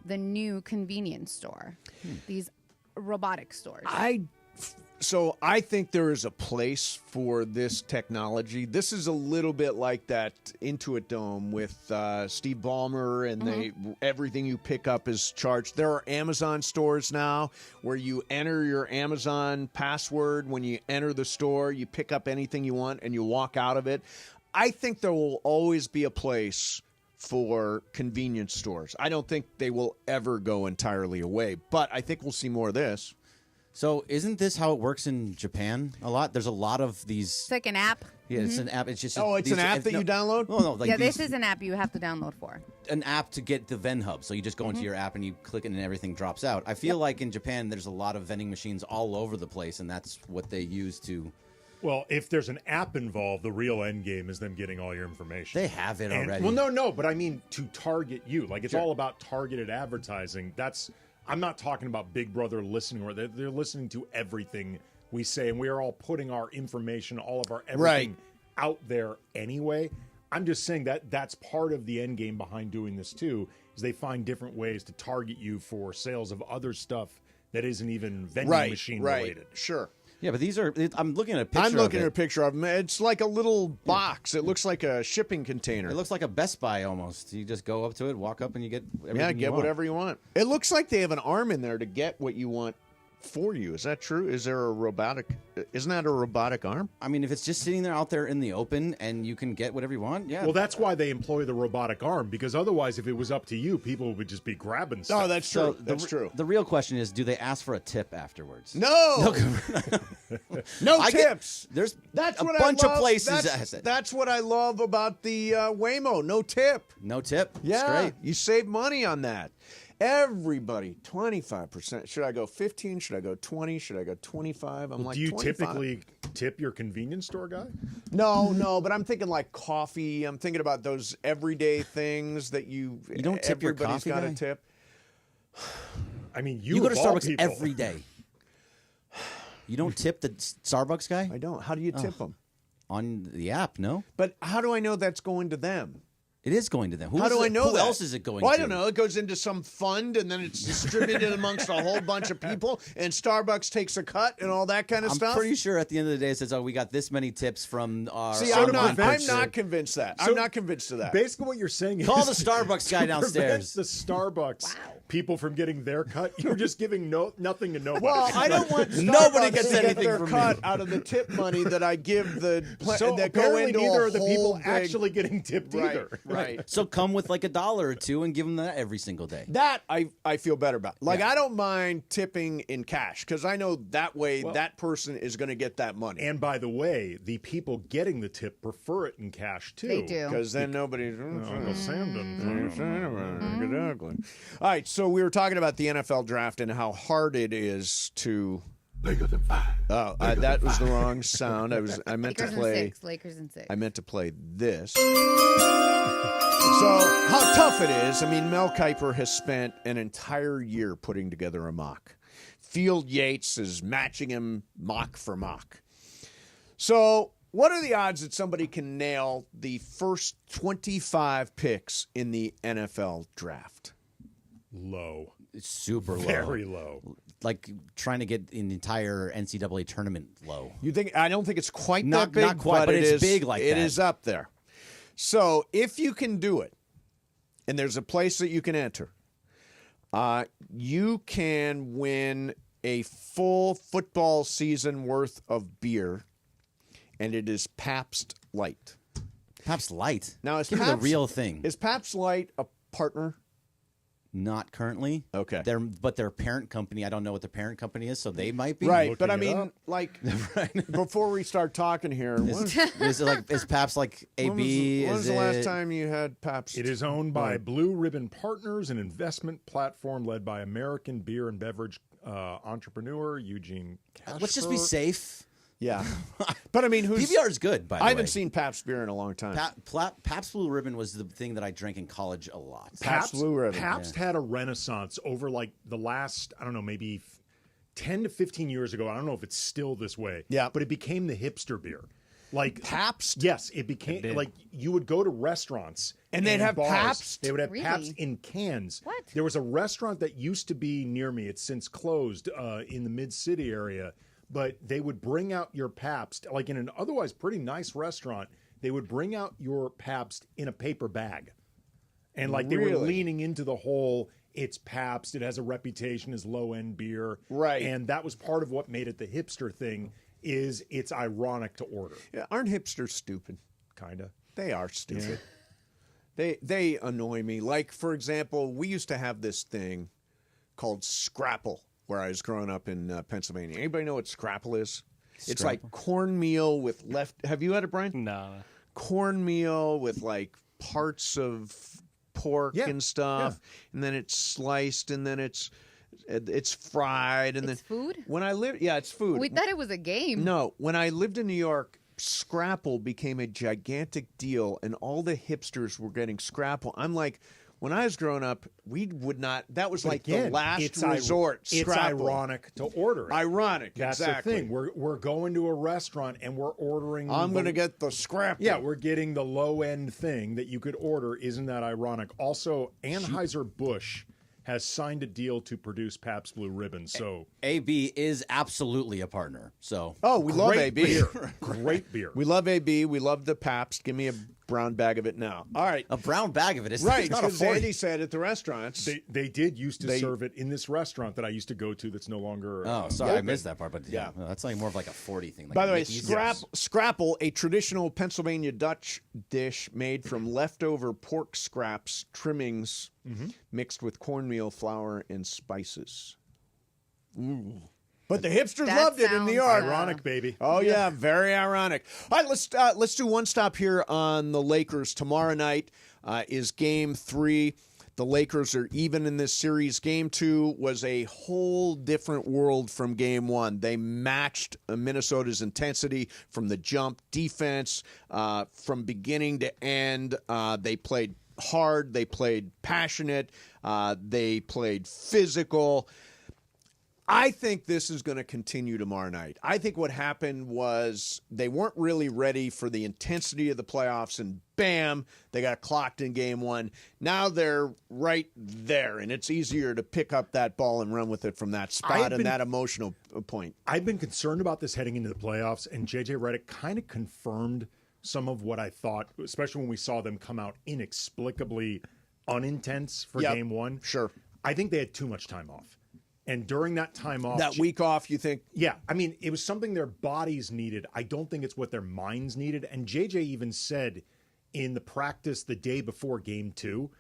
the new convenience store? These robotic stores. I think there is a place for this technology. This is a little bit like that Intuit Dome with Steve Ballmer, and everything you pick up is charged. There are Amazon stores now where you enter your Amazon password. When you enter the store, you pick up anything you want and you walk out of it. I think there will always be a place for convenience stores. I don't think they will ever go entirely away, but I think we'll see more of this. So isn't this how it works in Japan a lot? There's a lot of these. It's like an app. Yeah, it's an app. It's just. It's an app that you download? No, like This is an app you have to download for. an app to get the VenHub. So you just go into your app and you click it and everything drops out. I feel like in Japan there's a lot of vending machines all over the place, and that's what they use to. Well, if there's an app involved, the real end game is them getting all your information. They have it already. Well, no, but I mean to target you. Like it's all about targeted advertising. I'm not talking about Big Brother listening, or they're listening to everything we say, and we are all putting our information, all of our everything out there anyway. I'm just saying that that's part of the end game behind doing this too, is they find different ways to target you for sales of other stuff that isn't even vending machine related. Sure. Yeah, but these are. I'm looking at a picture. I'm looking of at a it. picture of them. It's like a little box. It looks like a shipping container. It looks like a Best Buy almost. You just go up to it, walk up, and you get everything get whatever you want. It looks like they have an arm in there to get what you want for you. Is that true? Is there a robotic? Isn't that a robotic arm? I mean, if it's just sitting there out there in the open and you can get whatever you want, yeah. Well, that's why they employ the robotic arm, because otherwise, if it was up to you, people would just be grabbing stuff. Oh, that's true. That's true. The real question is, do they ask for a tip afterwards? No. No tips. There's That's a what bunch I love. of places that has it. That's what I love about the Waymo. No tip. No tip. Yeah, It's great. you save money on that. Everybody, 25%. Should I go 15? Should I go 20? Should I go 25? I'm like, do you 25. typically tip your convenience store guy? No, but I'm thinking like coffee. I'm thinking about those everyday things that you don't tip your everybody's coffee got guy? to tip. I mean, You go to of all Starbucks people. every day. You don't tip the Starbucks guy? I don't. How do you tip them? On the app, no? But how do I know that's going to them? It is going to them. How do I know Who that? else is it going to? I don't know. It goes into some fund, and then it's distributed amongst a whole bunch of people, and Starbucks takes a cut and all that kind of stuff. I'm pretty sure at the end of the day it says, we got this many tips from our... See, I'm not convinced that. I'm not convinced of that. Basically what you're saying is... Call the Starbucks guy downstairs. The Starbucks people from getting their cut, you're just giving nothing to nobody. Well, I don't want Nobody gets to get anything their from cut me. out of the tip money that I give the So that go apparently into neither a are the whole people big- actually getting tipped either. Right. So come with like $1 or $2 and give them that every single day. That I feel better about. Like, I don't mind tipping in cash because I know that way that person is going to get that money. And by the way, the people getting the tip prefer it in cash too. They do. Because then nobody's... Uncle Sam doesn't. Exactly. All right, so we were talking about the NFL draft and how hard it is to... Bigger than 5. Oh, that was the wrong sound. I meant to play... Lakers in 6. I meant to play this. So, how tough it is. I mean, Mel Kiper has spent an entire year putting together a mock. Field Yates is matching him mock for mock. So, what are the odds that somebody can nail the first 25 picks in the NFL draft? Low. It's super low. Very low. Like trying to get an entire NCAA tournament low. You think? I don't think it's quite Not- that big. not quite, but it it's is big like it that. is up there. So if you can do it, and there's a place that you can enter, you can win a full football season worth of beer, and it is Pabst Light. Pabst Light. Now, is Give me the Pabst real thing. Is Pabst Light a partner? Not currently. Okay. But their parent company, I don't know what the parent company is, so they might be. Right, but I Looking it mean, up. like, before we start talking here, Is Pabst like AB? when was the last time you had Pabst? It is owned by Blue Ribbon Partners, an investment platform led by American beer and beverage entrepreneur Eugene Cashper. Let's just be safe. Yeah. But I mean, PBR is good, by the way. I haven't seen Pabst beer in a long time. Pabst Blue Ribbon was the thing that I drank in college a lot. Pabst Blue Ribbon. Pabst had a renaissance over like the last, I don't know, maybe 10 to 15 years ago. I don't know if it's still this way. Yeah. But it became the hipster beer. Like Pabst? Yes, it became like you would go to restaurants And they'd have bars. Pabst? They would have Really? Pabst in cans. What? There was a restaurant that used to be near me. It's since closed in the Mid-City area. But they would bring out your Pabst, like in an otherwise pretty nice restaurant, they would bring out your Pabst in a paper bag. And like they were Really? leaning into the whole, it's Pabst, it has a reputation as low-end beer. Right. And that was part of what made it the hipster thing, is it's ironic to order. Yeah, aren't hipsters stupid? Kind of. They are stupid. They annoy me. Like, for example, we used to have this thing called Scrapple where I was growing up in Pennsylvania. Anybody know what Scrapple is? It's like cornmeal with Have you had it, Brian? No. Cornmeal with like parts of pork and stuff, and then it's sliced, and then it's fried, and It's then food? When I lived, it's food. We thought it was a game. No, when I lived in New York, Scrapple became a gigantic deal, and all the hipsters were getting Scrapple. I'm like, when I was growing up, we would not. That was But like again, the last it's resort. It's Scrapple. ironic to order it. Ironic, That's exactly. the thing. We're going to a restaurant and we're ordering. I'm going to get the Scrapple. Yeah, we're getting the low end thing that you could order. Isn't that ironic? Also, Anheuser-Busch has signed a deal to produce Pabst Blue Ribbon. So AB is absolutely a partner. So we love great AB. beer. Great beer. We love AB. We love the Pabst. Give me a brown bag of it now. All right. A brown bag of it. It's Right, not a because 40. Andy said at the restaurants. They did used to serve it in this restaurant that I used to go to that's no longer. Oh, sorry, I open. missed that part. But yeah, that's like more of like a 40 thing. Like By the way, Mickey's. Scrapple, a traditional Pennsylvania Dutch dish made from leftover pork scraps, trimmings, mixed with cornmeal, flour, and spices. Ooh. But the hipsters That loved it in New sounds, York. Ironic, baby. Oh yeah, very ironic. All right, let's do one stop here on the Lakers. Tomorrow night is Game 3. The Lakers are even in this series. Game 2 was a whole different world from Game 1. They matched Minnesota's intensity from the jump, defense from beginning to end. They played hard. They played passionate. They played physical. I think this is going to continue tomorrow night. I think what happened was they weren't really ready for the intensity of the playoffs, and bam, they got clocked in game one. Now they're right there, and it's easier to pick up that ball and run with it from that spot and that emotional point. I've been concerned about this heading into the playoffs, and J.J. Redick kind of confirmed some of what I thought, especially when we saw them come out inexplicably unintense for game one. Sure. I think they had too much time off. And during that time off... That week off, you think? Yeah. I mean, it was something their bodies needed. I don't think it's what their minds needed. And JJ even said in the practice the day before game two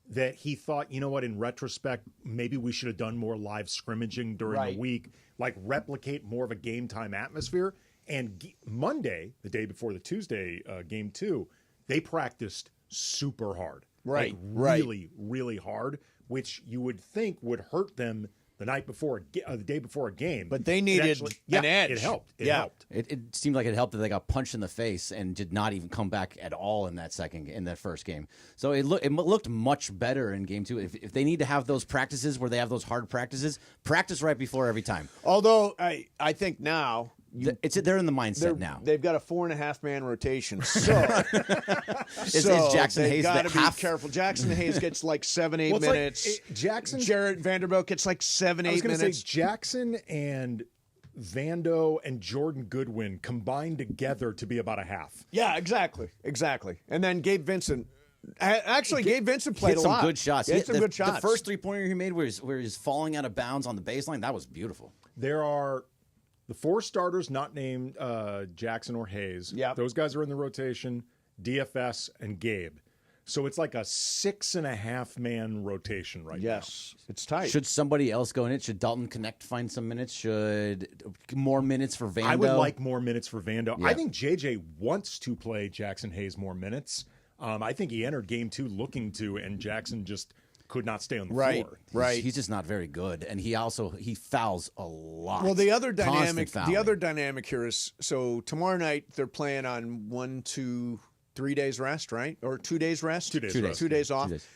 that he thought, you know what, in retrospect, maybe we should have done more live scrimmaging during the week, like replicate more of a game time atmosphere. And Monday, the day before the Tuesday game two, they practiced super hard. Right. Like really, really hard, which you would think would hurt them the night before, the day before a game. But they needed an edge. It helped. It helped. It seemed like it helped that they got punched in the face and did not even come back at all in that first game. So it looked much better in game two. If they need to have those practices where they have those hard practices, practice right before every time. Although I think now... they're in the mindset now. They've got a 4.5-man rotation. So, is Jackson Hayes got to be careful. Jackson Hayes gets like 7-8 minutes. Jarrett Vanderbilt gets like 7-8 minutes. I was going to say Jackson and Vando and Jordan Goodwin combined together to be about a half. Yeah, exactly. And then Gabe Vincent. Actually, Gabe Vincent played hit a some lot. good shots. He hit some good shots. The first three-pointer he made where he's falling out of bounds on the baseline, that was beautiful. There are the 4 starters not named Jackson or Hayes. Yeah, those guys are in the rotation. DFS and Gabe. So it's like a 6.5-man rotation right now. Yes, it's tight. Should somebody else go in it? Should Dalton Connect find some minutes? Should more minutes for Vando? I would like more minutes for Vando. Yeah. I think JJ wants to play Jackson Hayes more minutes. I think he entered game 2 looking to, and Jackson just could not stay on the floor. Right. He's just not very good, and he fouls a lot. Well, the other dynamic here is, so tomorrow night they're playing on 1, 2, 3 days rest, right? Or 2 days rest? 2 days rest. 2 days off. 2 days.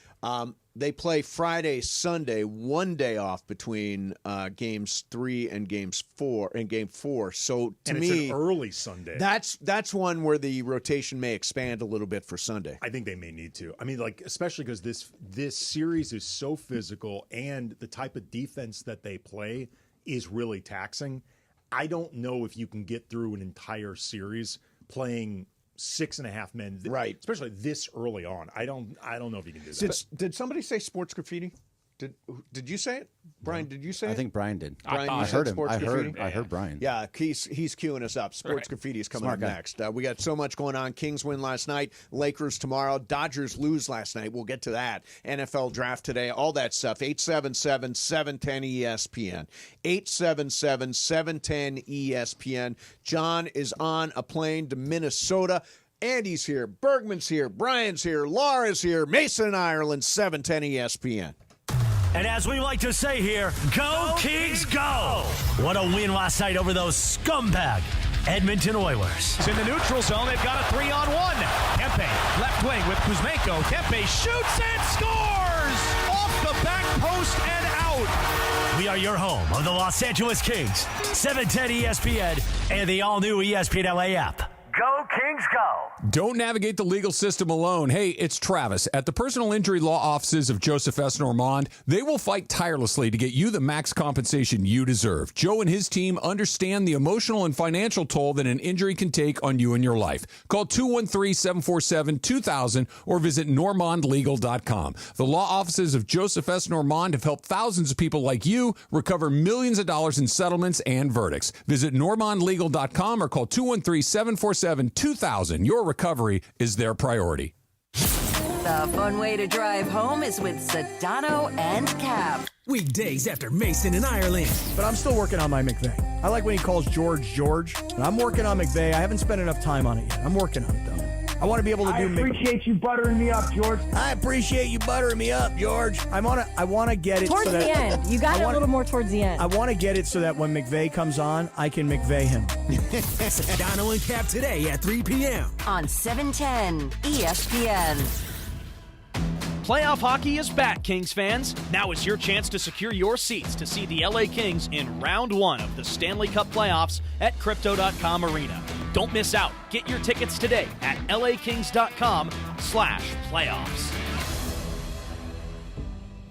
They play Friday, Sunday, 1 day off between games 3 and game 4. So to me, it's an early Sunday. That's one where the rotation may expand a little bit for Sunday. I think they may need to. I mean, like, especially because this series is so physical, and the type of defense that they play is really taxing. I don't know if you can get through an entire series playing 6.5 men, right? Especially this early on. I don't know if you can do that. Did somebody say sports graffiti? Did you say it, Brian? Did you say it? I think Brian did. Brian, I heard him. Graffiti? I heard Brian. Yeah, he's queuing us up. Sports graffiti is coming up next. We got so much going on. Kings win last night. Lakers tomorrow. Dodgers lose last night. We'll get to that. NFL draft today. All that stuff. 877-710-ESPN. 877-710-ESPN. John is on a plane to Minnesota. Andy's here. Bergman's here. Brian's here. Laura's here. Mason in Ireland. 710 ESPN. And as we like to say here, go Kings, go! What a win last night over those scumbag Edmonton Oilers. It's in the neutral zone. They've got a 3-on-1. Kempe, left wing with Kuzmenko. Kempe shoots and scores! Off the back post and out. We are your home of the Los Angeles Kings. 710 ESPN and the all-new ESPN LA app. Go Kings, go! Don't navigate the legal system alone. Hey, it's Travis. At the personal injury law offices of Joseph S. Normand, they will fight tirelessly to get you the max compensation you deserve. Joe and his team understand the emotional and financial toll that an injury can take on you and your life. Call 213-747-2000 or visit normandlegal.com. The law offices of Joseph S. Normand have helped thousands of people like you recover millions of dollars in settlements and verdicts. Visit normandlegal.com or call 213-747-2000. Your recovery is their priority. The fun way to drive home is with Sedano and Cap. Weekdays after Mason in Ireland. But I'm still working on my McVeigh. I like when he calls George. And I'm working on McVeigh. I haven't spent enough time on it yet. I'm working on it, though. I want to be able to do. I appreciate you buttering me up, George. I appreciate you buttering me up, George. I want to get it towards so the end. You got it a little more towards the end. I want to get it so that when McVeigh comes on, I can McVeigh him. Sedano and Cap today at 3 p.m. on 710 ESPN. Playoff hockey is back, Kings fans. Now is your chance to secure your seats to see the LA Kings in round 1 of the Stanley Cup playoffs at Crypto.com Arena. Don't miss out. Get your tickets today at lakings.com/playoffs.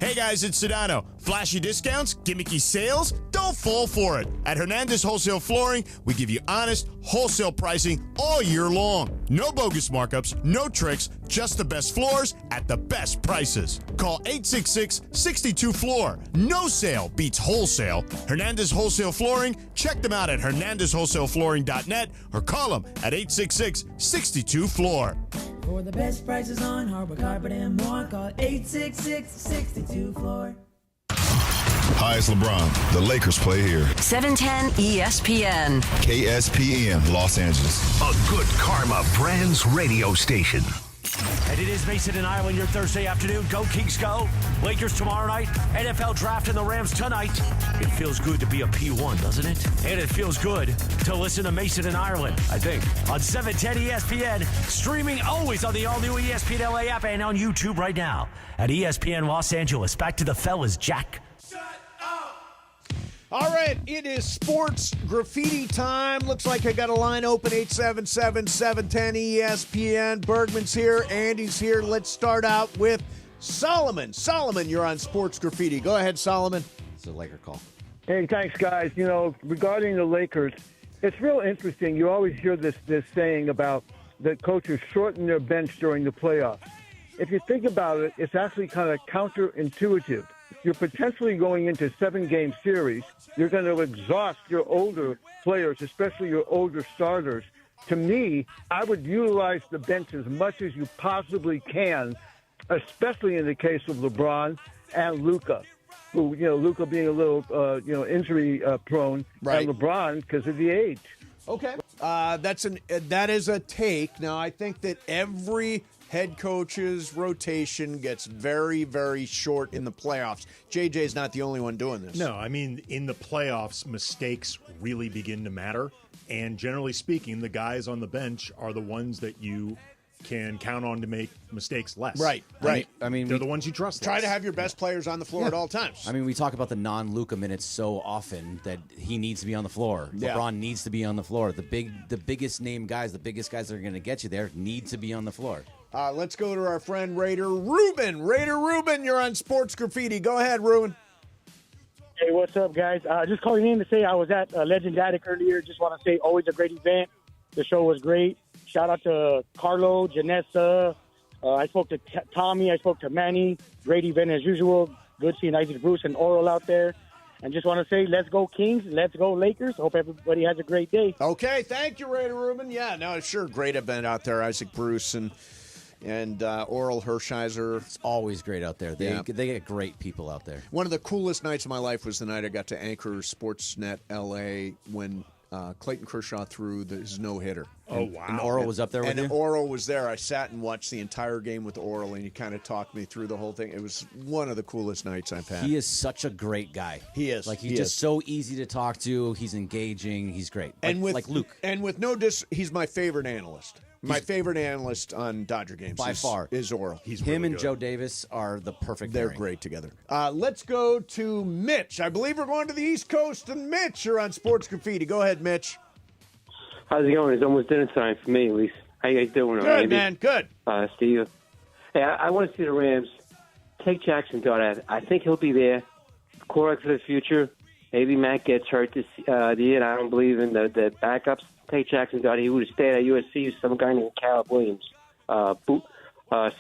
Hey guys, it's Sedano. Flashy discounts, gimmicky sales? Don't fall for it. At Hernandez Wholesale Flooring, we give you honest, wholesale pricing all year long. No bogus markups, no tricks, just the best floors at the best prices. Call 866-62-FLOOR. No sale beats wholesale. Hernandez Wholesale Flooring, check them out at hernandezwholesaleflooring.net or call them at 866-62-FLOOR. For the best prices on hardwood, carpet, and more, call 866-62-FLOOR. Hi, it's LeBron. The Lakers play here. 710 ESPN. KSPN, Los Angeles. A good karma brands radio station. And it is Mason and Ireland, your Thursday afternoon. Go Kings, go. Lakers tomorrow night. NFL draft and the Rams tonight. It feels good to be a P1, doesn't it? And it feels good to listen to Mason and Ireland, I think. On 710 ESPN, streaming always on the all-new ESPN LA app and on YouTube right now at ESPN Los Angeles. Back to the fellas, Jack. All right, it is sports graffiti time. Looks like I got a line open, 877-710 ESPN. Bergman's here, Andy's here. Let's start out with Solomon. Solomon, you're on sports graffiti. Go ahead, Solomon. It's a Laker call. Hey, thanks, guys. You know, regarding the Lakers, it's real interesting. You always hear this saying about the coaches shorten their bench during the playoffs. If you think about it, it's actually kind of counterintuitive. You're potentially going into 7-game series. You're going to exhaust your older players, especially your older starters. To me, I would utilize the bench as much as you possibly can, especially in the case of LeBron and Luka, who, Luka being a little, injury prone, right, and LeBron because of the age. Okay. That is a take. Now, I think that every head coach's rotation gets very, very short in the playoffs. JJ's not the only one doing this. No, I mean, in the playoffs, mistakes really begin to matter. And generally speaking, the guys on the bench are the ones that you can count on to make mistakes less. Right. I mean, they're the ones you trust Try less. to have your best players on the floor at all times. I mean, we talk about the non-Luka minutes so often that he needs to be on the floor. Yeah. LeBron needs to be on the floor. The biggest name guys, the biggest guys that are going to get you there need to be on the floor. Let's go to our friend Raider Rubin. Raider Rubin, you're on Sports Graffiti. Go ahead, Rubin. Hey, what's up, guys? Just calling in to say I was at Legend Attic earlier. Just want to say, always a great event. The show was great. Shout out to Carlo, Janessa. I spoke to Tommy. I spoke to Manny. Great event as usual. Good seeing Isaac Bruce and Oral out there. And just want to say, let's go Kings. Let's go Lakers. Hope everybody has a great day. Okay, thank you, Raider Rubin. Yeah, no, sure, great event out there. Isaac Bruce and Oral Hershiser. It's always great out there. They get great people out there. One of the coolest nights of my life was the night I got to anchor Sportsnet LA when Clayton Kershaw threw his no-hitter. Oh, wow. And Oral was up there with you? And Oral was there. I sat and watched the entire game with Oral, and he kind of talked me through the whole thing. It was one of the coolest nights I've had. He is such a great guy. He is. Like, he's just so easy to talk to. He's engaging. He's great. Like Luke. And with no he's my favorite analyst. My favorite analyst on Dodger games by far is Oral. He's him and Joe Davis are the perfect. They're pairing. great together. Let's go to Mitch. I believe we're going to the East Coast, and Mitch, you're on Sports Graffiti. Go ahead, Mitch. How's it going? It's almost dinner time for me, at least. How you guys doing? Good, Andy? man. Good. Steve. Hey, I want to see the Rams take Jackson Dart. I think he'll be there. Quarterback for the future. Maybe Matt gets hurt this year. I don't believe in the backups. Take Jackson Dart. He would have stayed at USC with some guy named Caleb Williams. Send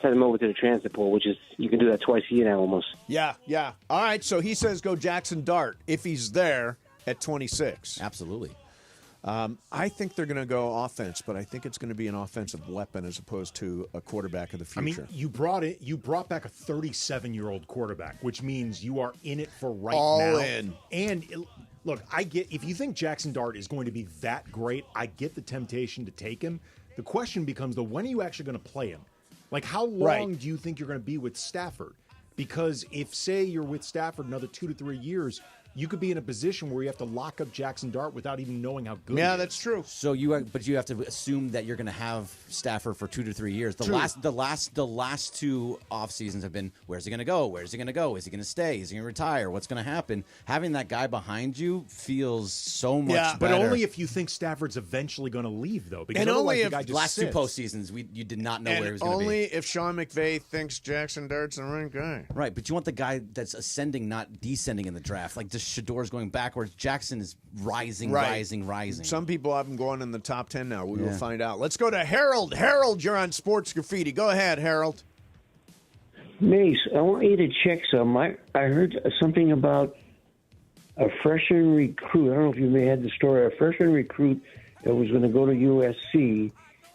him over to the transfer pool, which is, you can do that twice a year now almost. Yeah. All right, so he says go Jackson Dart if he's there at 26. Absolutely. I think they're going to go offense, but I think it's going to be an offensive weapon as opposed to a quarterback of the future. I mean, you brought back a 37-year-old quarterback, which means you are in it for now. All in. And look, I get, if you think Jackson Dart is going to be that great, I get the temptation to take him. The question becomes, though, when are you actually going to play him? Like, how long do you think you're going to be with Stafford? Because if, say, you're with Stafford another 2 to 3 years, you could be in a position where you have to lock up Jackson Dart without even knowing how good. Yeah, he that's is. true. So you have to assume that you're going to have Stafford for 2 to 3 years. The last 2 off seasons have been, where's he going to go? Where's he going to go? Is he going to stay? Is he going to retire? What's going to happen? Having that guy behind you feels so much better. But only if you think Stafford's eventually going to leave, though. Because and only if the guy just last sits. 2 postseasons, you did not know where he was going to be. Only if Sean McVay thinks Jackson Dart's the right guy. Right, but you want the guy that's ascending, not descending in the draft. Like just Shador's going backwards. Jackson is rising. Some people have him going in the top 10 now. We will find out. Let's go to Harold. Harold, you're on Sports Graffiti. Go ahead, Harold. Mace, I want you to check some. I heard something about a freshman recruit. I don't know if you may have the story. A freshman recruit that was going to go to USC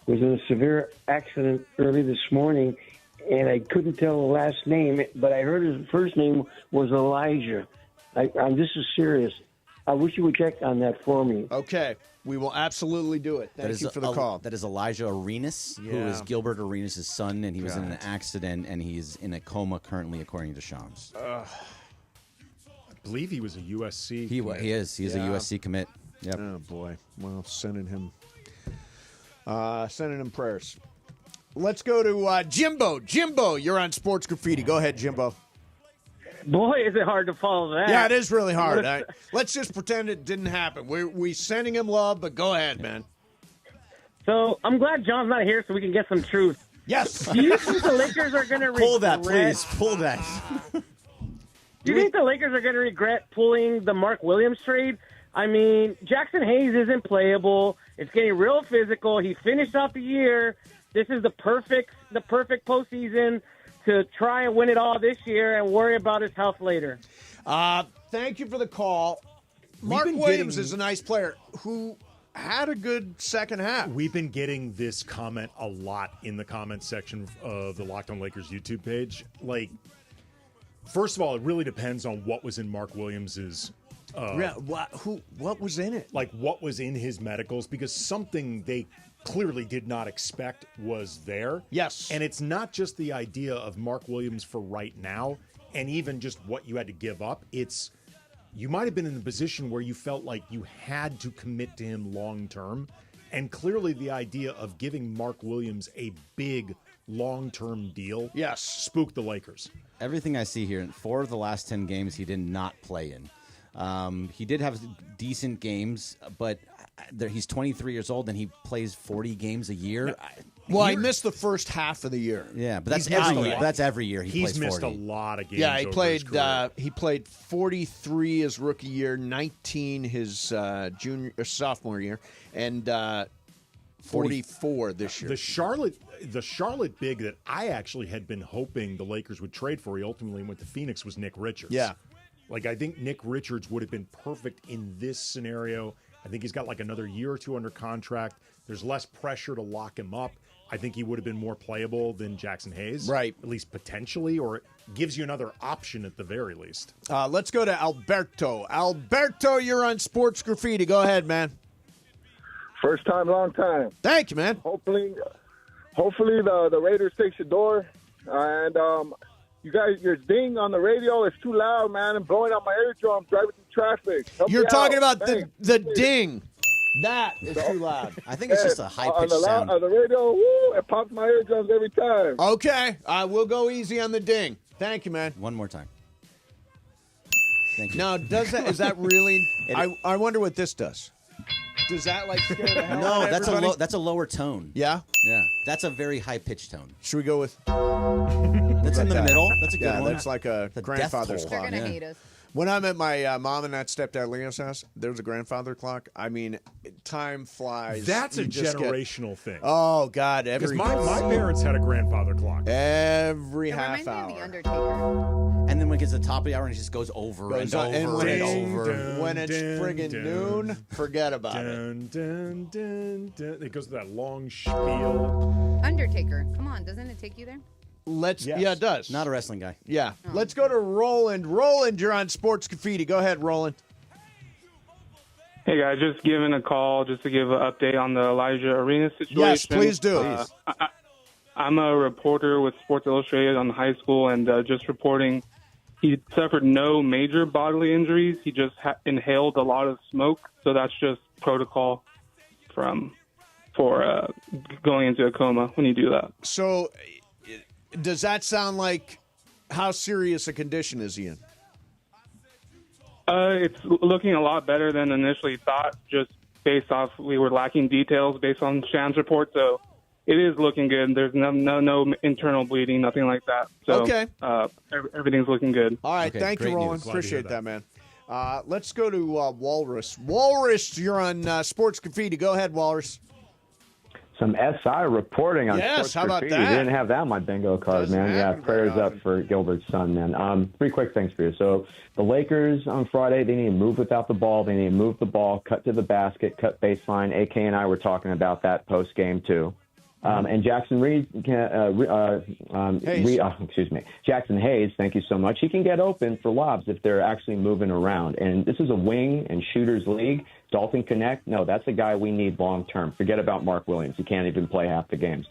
was in a severe accident early this morning, and I couldn't tell the last name, but I heard his first name was Elijah. This is serious. I wish you would check on that for me. Okay. We will absolutely do it. Thank you for the call. That is Elijah Arenas, who is Gilbert Arenas' son, and he was in an accident, and he's in a coma currently, according to Shams. I believe he was a USC. He is. He is a USC commit. Yep. Oh boy. Well, sending him prayers. Let's go to Jimbo. Jimbo, you're on Sports Graffiti. Go ahead, Jimbo. Boy, is it hard to follow that. Yeah, it is really hard. Let's just pretend it didn't happen. We're sending him love, but go ahead, man. So I'm glad John's not here so we can get some truth. Yes. Do you think the Lakers are going to regret... Pull that, please. Pull that. Do you think the Lakers are going to regret pulling the Mark Williams trade? I mean, Jackson Hayes isn't playable. It's getting real physical. He finished off the year. This is the perfect postseason to try and win it all this year and worry about his health later. Thank you for the call. Mark Williams is a nice player who had a good second half. We've been getting this comment a lot in the comment section of the Locked On Lakers YouTube page. Like, first of all, it really depends on what was in Mark Williams's. What was in it? Like, what was in his medicals? Because something they clearly did not expect was there. Yes. And it's not just the idea of Mark Williams for right now and even just what you had to give up. It's you might have been in the position where you felt like you had to commit to him long term. And clearly the idea of giving Mark Williams a big long-term deal spooked the Lakers. Everything I see here, in 4 of the last 10 games he did not play in. He did have decent games, but he's 23 years old and he plays 40 games a year. Well, I missed the first half of the year. Yeah, but that's every year. That's every year he plays 40. He's missed a lot of games. Yeah, over he played 43 his rookie year, 19 his sophomore year, and 44 this year. The Charlotte big that I actually had been hoping the Lakers would trade for, he ultimately went to Phoenix, was Nick Richards. Yeah. Like, I think Nick Richards would have been perfect in this scenario. I think he's got like another year or two under contract. There's less pressure to lock him up. I think he would have been more playable than Jackson Hayes. Right. At least potentially, or it gives you another option at the very least. Let's go to Alberto. Alberto, you're on Sports Graffiti. Go ahead, man. First time, long time. Thank you, man. Hopefully the Raiders take Shador. And you guys, your ding on the radio is too loud, man. I'm blowing out my eardrum driving through traffic. Help You're me talking out. about the ding. That is too loud. I think it's just a high-pitched sound. On the radio, woo, it pops my eardrums every time. Okay, we'll go easy on the ding. Thank you, man. One more time. Thank you. Now, is that really? I wonder what this does. Does that like scare the hell out of everybody? That's a lower tone. Yeah? Yeah. That's a very high-pitched tone. Should we go with? That's in the middle. That's a good one. That's like a grandfather's clock. They're going to hate us. When I'm at my mom and stepdad Leo's house, there's a grandfather clock. I mean, time flies. That's a generational thing. Oh, God. Because my parents had a grandfather clock. Every half hour. Reminds me of The Undertaker. And then when it gets to the top of the hour, it just goes over and over and over. When it's friggin' noon, forget about it. It goes to that long spiel. Undertaker. Come on, doesn't it take you there? Yeah, it does. Not a wrestling guy. Yeah. Let's go to Roland. Roland, you're on Sports Graffiti. Go ahead, Roland. Hey, guys, just giving a call just to give an update on the Elijah Arenas situation. Yes, please do. I'm a reporter with Sports Illustrated on the high school, and just reporting He suffered no major bodily injuries. He just inhaled a lot of smoke, so that's just protocol for going into a coma when you do that. So, does that sound like how serious a condition is he in? It's looking a lot better than initially thought, just based off we were lacking details based on Shan's report. So it is looking good. There's no internal bleeding, nothing like that. So okay. Everything's looking good. All right. Okay, thank you, Roland. Appreciate that, man. Let's go to Walrus. Walrus, you're on Sports Graffiti. Go ahead, Walrus. Some SI reporting on Sports how about Graffiti. that? You didn't have that on my bingo card, man. Yeah, prayers up for Gilbert's son, man. 3 quick things for you. So the Lakers on Friday, they need to move without the ball. They need to move the ball, cut to the basket, cut baseline. AK and I were talking about that post-game, too. And Jackson Jackson Hayes, thank you so much. He can get open for lobs if they're actually moving around. And this is a wing and shooters league. Dalton Connect, no, that's a guy we need long term. Forget about Mark Williams. He can't even play half the games.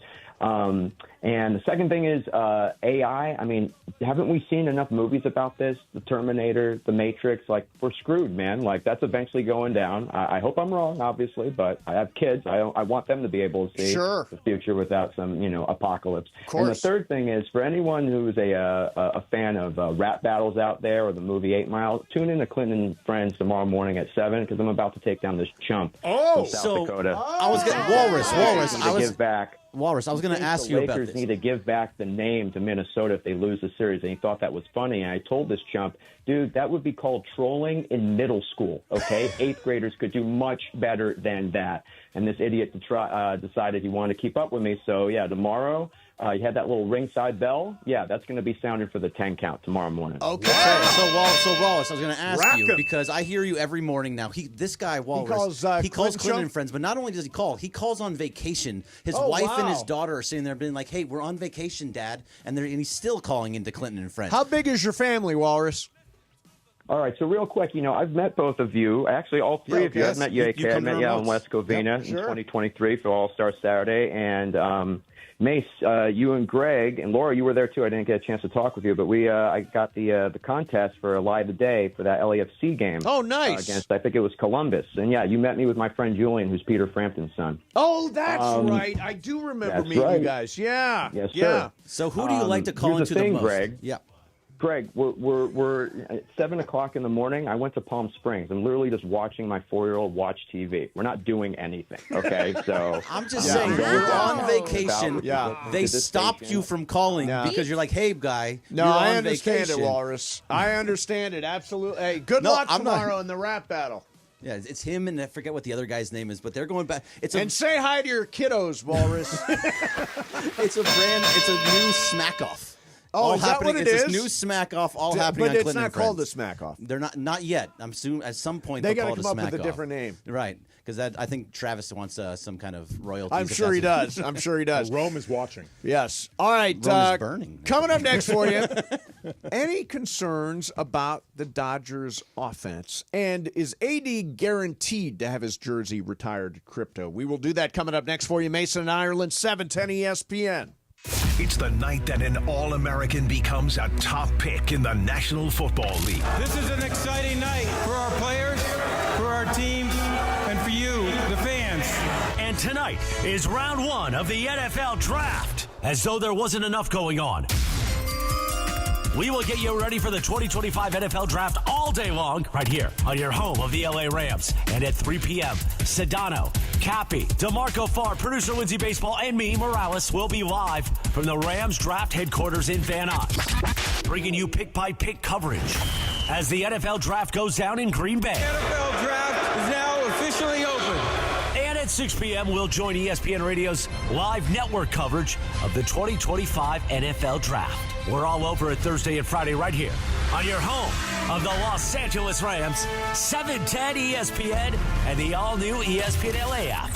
And the second thing is AI. I mean, haven't we seen enough movies about this? The Terminator, The Matrix. Like, we're screwed, man. Like, that's eventually going down. I hope I'm wrong, obviously, but I have kids. I want them to be able to see the future without some, apocalypse. And the third thing is, for anyone who's a fan of rap battles out there or the movie 8 Mile, tune in to Clinton and Friends tomorrow morning at 7 because I'm about to take down this chump from South Dakota. I was getting Walrus. Give back. Walrus, I was going to ask you about this. The Lakers need to give back the name to Minnesota if they lose the series, and he thought that was funny. And I told this chump, dude, that would be called trolling in middle school, okay? 8th graders could do much better than that. And this idiot decided he wanted to keep up with me. So, yeah, tomorrow you had that little ringside bell. Yeah, that's going to be sounding for the 10 count tomorrow morning. Okay. So Wallace, I was going to ask you, because I hear you every morning now. This guy, Walrus, he calls Clinton and Friends, but not only does he calls on vacation. His wife and his daughter are sitting there being like, hey, we're on vacation, Dad. And he's still calling into Clinton and Friends. How big is your family, Walrus? All right, so real quick, I've met both of you. Actually, all three of you. I've met you, AK. I met you out in West Covina in 2023 for All-Star Saturday. And Mace, you and Greg and Laura, you were there too. I didn't get a chance to talk with you, but I got the contest for Live Today for that LAFC game. Oh, nice. Against, I think it was Columbus. And yeah, you met me with my friend Julian, who's Peter Frampton's son. Oh, that's right. I do remember meeting you guys. Yeah. Yes, sir. So who do you like to call into the most? Greg. Yeah. Greg, we're at 7 o'clock in the morning. I went to Palm Springs. I'm literally just watching my 4-year-old watch TV. We're not doing anything, okay? So I'm just saying, you're on vacation. They stopped you from calling because you're like, hey, guy, no, you're I on understand vacation. it, Walrus. I understand it, absolutely. Hey, good luck tomorrow in the rap battle. Yeah, it's him, and I forget what the other guy's name is, but they're going back. And say hi to your kiddos, Walrus. It's a new smack-off. Oh, is that what it is? It's this new smack-off all happening on But it's Clinton not and Friends. called the smack-off. They're not yet. I'm assuming at some point They they'll got call to it come a up with a smack-off. different name. Right, because I think Travis wants some kind of royalties. I'm sure he does. I'm sure he does. Rome is watching. Yes. All right. Rome is burning. Coming up next for you, any concerns about the Dodgers offense? And is AD guaranteed to have his jersey retired to crypto? We will do that coming up next for you. Mason and Ireland, 710 ESPN. It's the night that an All-American becomes a top pick in the National Football League. This is an exciting night for our players, for our teams, and for you, the fans. And tonight is round 1 of the NFL Draft. As though there wasn't enough going on, we will get you ready for the 2025 NFL Draft all day long right here on your home of the LA Rams. And at 3 p.m., Sedano, Cappy, DeMarco Farr, producer Lindsay Baseball, and me, Morales, will be live from the Rams Draft headquarters in Van Nuys, bringing you pick-by-pick coverage as the NFL Draft goes down in Green Bay. NFL Draft is now officially open. And at 6 p.m., we'll join ESPN Radio's live network coverage of the 2025 NFL Draft. We're all over it Thursday and Friday right here on your home of the Los Angeles Rams, 710 ESPN, and the all-new ESPN LA app.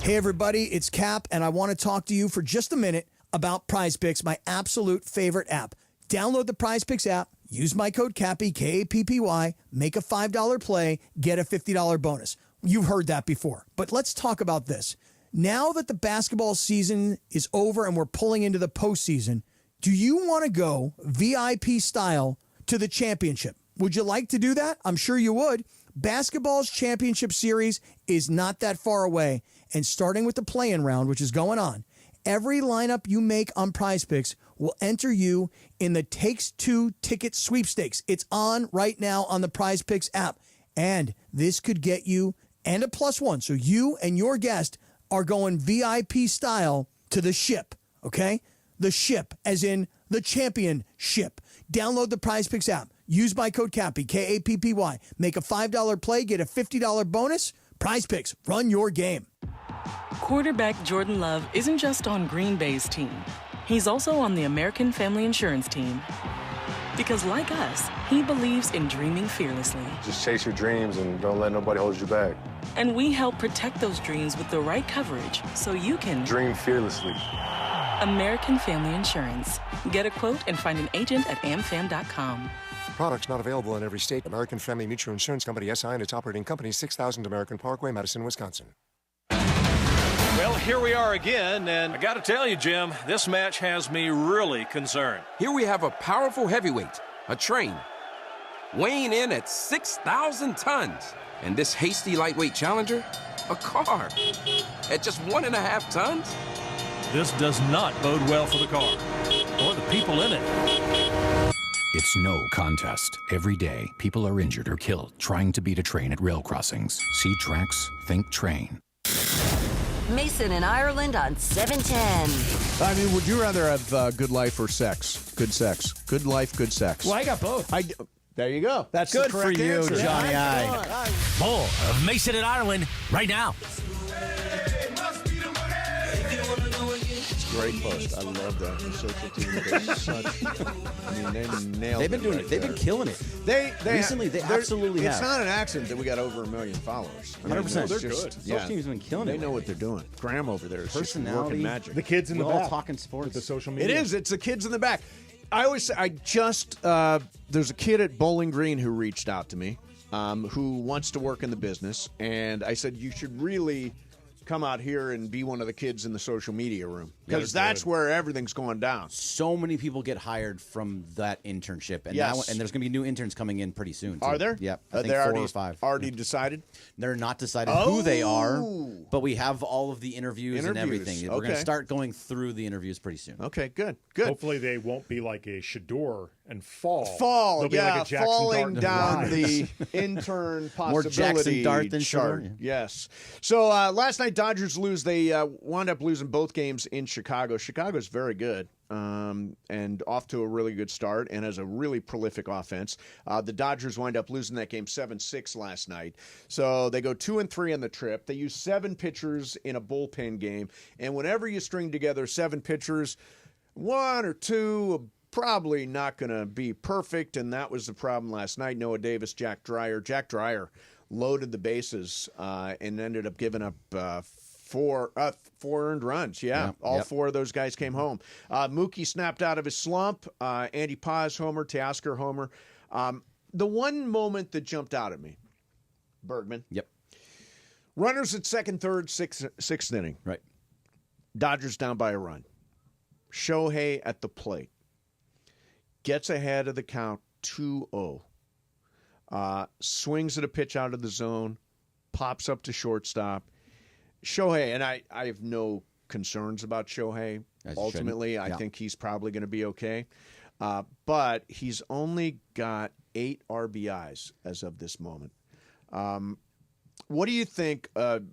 Hey, everybody, it's Cap, and I want to talk to you for just a minute about Prize Picks, my absolute favorite app. Download the Prize Picks app, use my code CAPPY, K-A-P-P-Y, make a $5 play, get a $50 bonus. You've heard that before, but let's talk about this. Now that the basketball season is over and we're pulling into the postseason, do you want to go VIP style to the championship. Would you like to do that? I'm sure you would. Basketball's championship series is not that far away, and starting with the play-in round, which is going on, every lineup you make on Prize Picks will enter you in the Takes-Two ticket sweepstakes. It's on right now on the Prize Picks app, and this could get you and a +1. So you and your guest are going VIP style to the ship, okay? The ship, as in the championship. Download the Prize Picks app. Use my code CAPPY, K-A-P-P-Y. Make a $5 play, get a $50 bonus. Prize Picks, run your game. Quarterback Jordan Love isn't just on Green Bay's team. He's also on the American Family Insurance team. Because like us, he believes in dreaming fearlessly. Just chase your dreams and don't let nobody hold you back. And we help protect those dreams with the right coverage so you can dream fearlessly. American Family Insurance. Get a quote and find an agent at amfam.com. Products not available in every state. American Family Mutual Insurance Company, SI, and its operating company, 6000 American Parkway, Madison, Wisconsin. Well, here we are again, and I got to tell you, Jim, this match has me really concerned. Here we have a powerful heavyweight, a train, weighing in at 6,000 tons. And this hasty lightweight challenger, a car, at just 1.5 tons? This does not bode well for the car, or the people in it. It's no contest. Every day, people are injured or killed trying to beat a train at rail crossings. See tracks, think train. Mason in Ireland on 710. I mean, would you rather have good life or sex? Good sex. Good life, good sex. Well, I got both. There you go. That's good the correct for you, answer. Johnny I. More of Mason in Ireland right now. Great post. I love that. The social team does such. I mean, they nailed They've been it doing right it. They've there. been killing it. Recently, they absolutely It's have. not an accident that we got over 1 million followers. 100%. They're good. Social team's been killing it. They know what they're doing. Graham over there is just working magic. The kids in the We're all back. talking sports. With the social It media. is. It's the kids in the back. I always say, there's a kid at Bowling Green who reached out to me who wants to work in the business. And I said, you should really come out here and be one of the kids in the social media room because that's where everything's going down. So many people get hired from that internship, and now, and there's going to be new interns coming in pretty soon. Too. Are there? Yep, I Are think they 4 or 5. Already decided? They're not decided who they are, but we have all of the interviews and everything. We're going to start going through the interviews pretty soon. Okay, good. Hopefully they won't be like a Shador and fall. They'll be like a Jackson falling Dart down rise. the intern possibility More Jackson Dart than chart. Shador, Yes. So last night, Dodgers lose. They wound up losing both games in Chicago. Chicago's very good. And off to a really good start and has a really prolific offense. The Dodgers wind up losing that game 7-6 last night. So they go 2-3 on the trip. They use 7 pitchers in a bullpen game. And whenever you string together 7 pitchers, 1 or 2 are probably not going to be perfect. And that was the problem last night. Noah Davis, Jack Dreyer. Jack Dreyer loaded the bases and ended up giving up 4 earned runs. All 4 of those guys came home. Mookie snapped out of his slump. Andy Paz homer, Teoscar homer. The one moment that jumped out at me, Bergman. Yep. Runners at second, third, sixth inning. Right. Dodgers down by a run. Shohei at the plate. Gets ahead of the count 2-0. Swings at a pitch out of the zone. Pops up to shortstop. Shohei, and I have no concerns about Shohei. Ultimately, I think he's probably going to be okay. But he's only got 8 RBIs as of this moment. What do you think,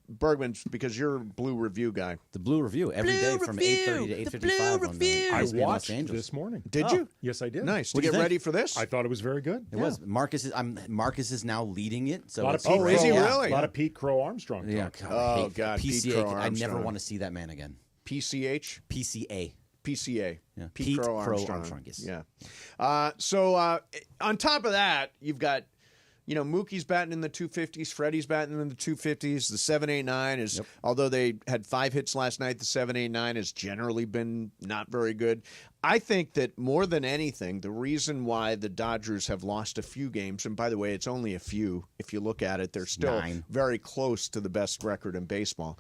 Bergman, because you're a Blue Review guy? The Blue Review, every day from 8:30 to 8:55 on I watched Los Angeles. this morning. Did you? Yes, I did. Nice. What To do get you think? ready for this? I thought it was very good. It was. Marcus is now leading it. So A lot of it's- Pete Crow. is he really? A lot of Pete Crow Armstrong. Yeah. talk. Oh, God, Pete PCA. Crow I never Armstrong. want to see that man again. PCH? PCA. PCA. Yeah. Pete Crow Crow Armstrong. yes. Yeah. So on top of that, you've got, Mookie's batting in the 250s. Freddie's batting in the 250s. The 7.89 is, although they had 5 hits last night, the 7.89 has generally been not very good. I think that more than anything, the reason why the Dodgers have lost a few games, and by the way, it's only a few. If you look at it, they're still 9. very close to the best record in baseball.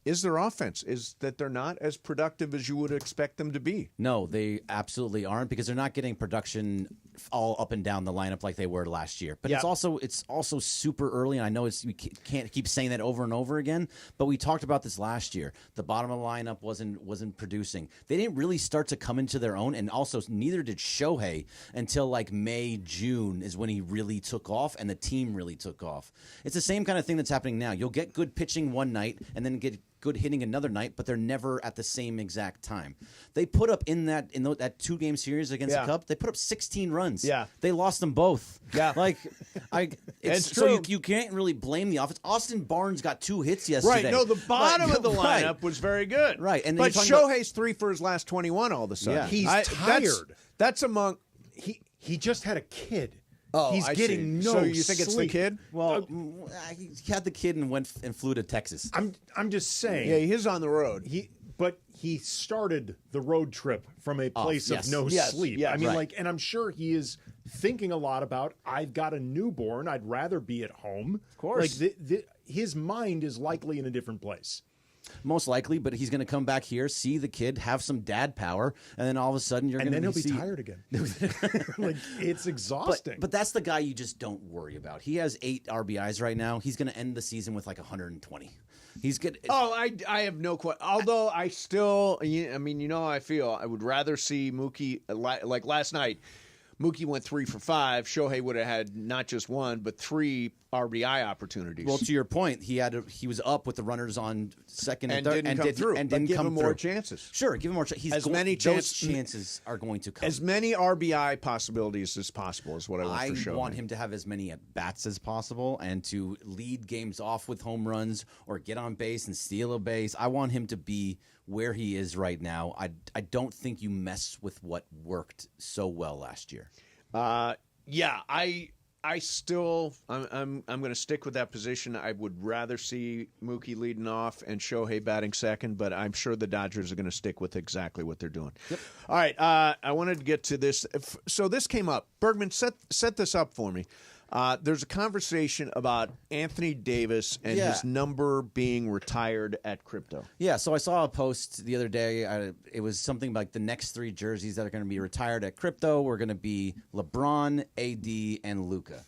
is their offense, is that they're not as productive as you would expect them to be. No, they absolutely aren't, because they're not getting production all up and down the lineup like they were last year. But it's also super early, and I know we can't keep saying that over and over again, but we talked about this last year. The bottom of the lineup wasn't producing. They didn't really start to come into their own, and also neither did Shohei until like May, June is when he really took off and the team really took off. It's the same kind of thing that's happening now. You'll get good pitching one night and then get good hitting another night, but they're never at the same exact time. They put up in that 2-game series against the Cubs, they put up 16 runs. Yeah. They lost them both. Yeah. It's true. So you can't really blame the offense. Austin Barnes got 2 hits yesterday. Right. No, the bottom of the lineup was very good. Right. And but Shohei's 3 for his last 21 all of a sudden. Yeah. He's tired. That's among... He just had a kid. Oh, he's getting no So you think it's the sleep. kid? Well, he had the kid and flew to Texas. I'm just saying. Yeah, he's on the road. But he started the road trip from a place of no sleep. Yes, I mean, and I'm sure he is thinking a lot about, I've got a newborn. I'd rather be at home. Of course. His mind is likely in a different place. Most likely, but he's going to come back here, see the kid, have some dad power, and then all of a sudden you're going to he'll be tired again. It's exhausting. But that's the guy you just don't worry about. He has 8 RBIs right now. He's going to end the season with like 120. He's good. Oh, I have no question. Although I still, I mean, you know how I feel. I would rather see Mookie, like last night, Mookie went 3 for 5. Shohei would have had not just 1, but 3 RBI opportunities. Well, to your point, he was up with the runners on second and third, didn't come through. And didn't give come him through. more chances. Sure, give him more chances. Those chances are going to come. As many RBI possibilities as possible is what I want for Shohei. I want him to have as many at-bats as possible and to lead games off with home runs or get on base and steal a base. I want him to be where he is right now. I don't think you mess with what worked so well last year. I still I'm going to stick with that position. I would rather see Mookie leading off and Shohei batting second, but I'm sure the Dodgers are going to stick with exactly what they're doing. Yep. All right, I wanted to get to this. So this came up. Bergman, set this up for me. There's a conversation about Anthony Davis and his number being retired at crypto. Yeah, so I saw a post the other day. It was something like the next 3 jerseys that are going to be retired at crypto were going to be LeBron, AD, and Luka.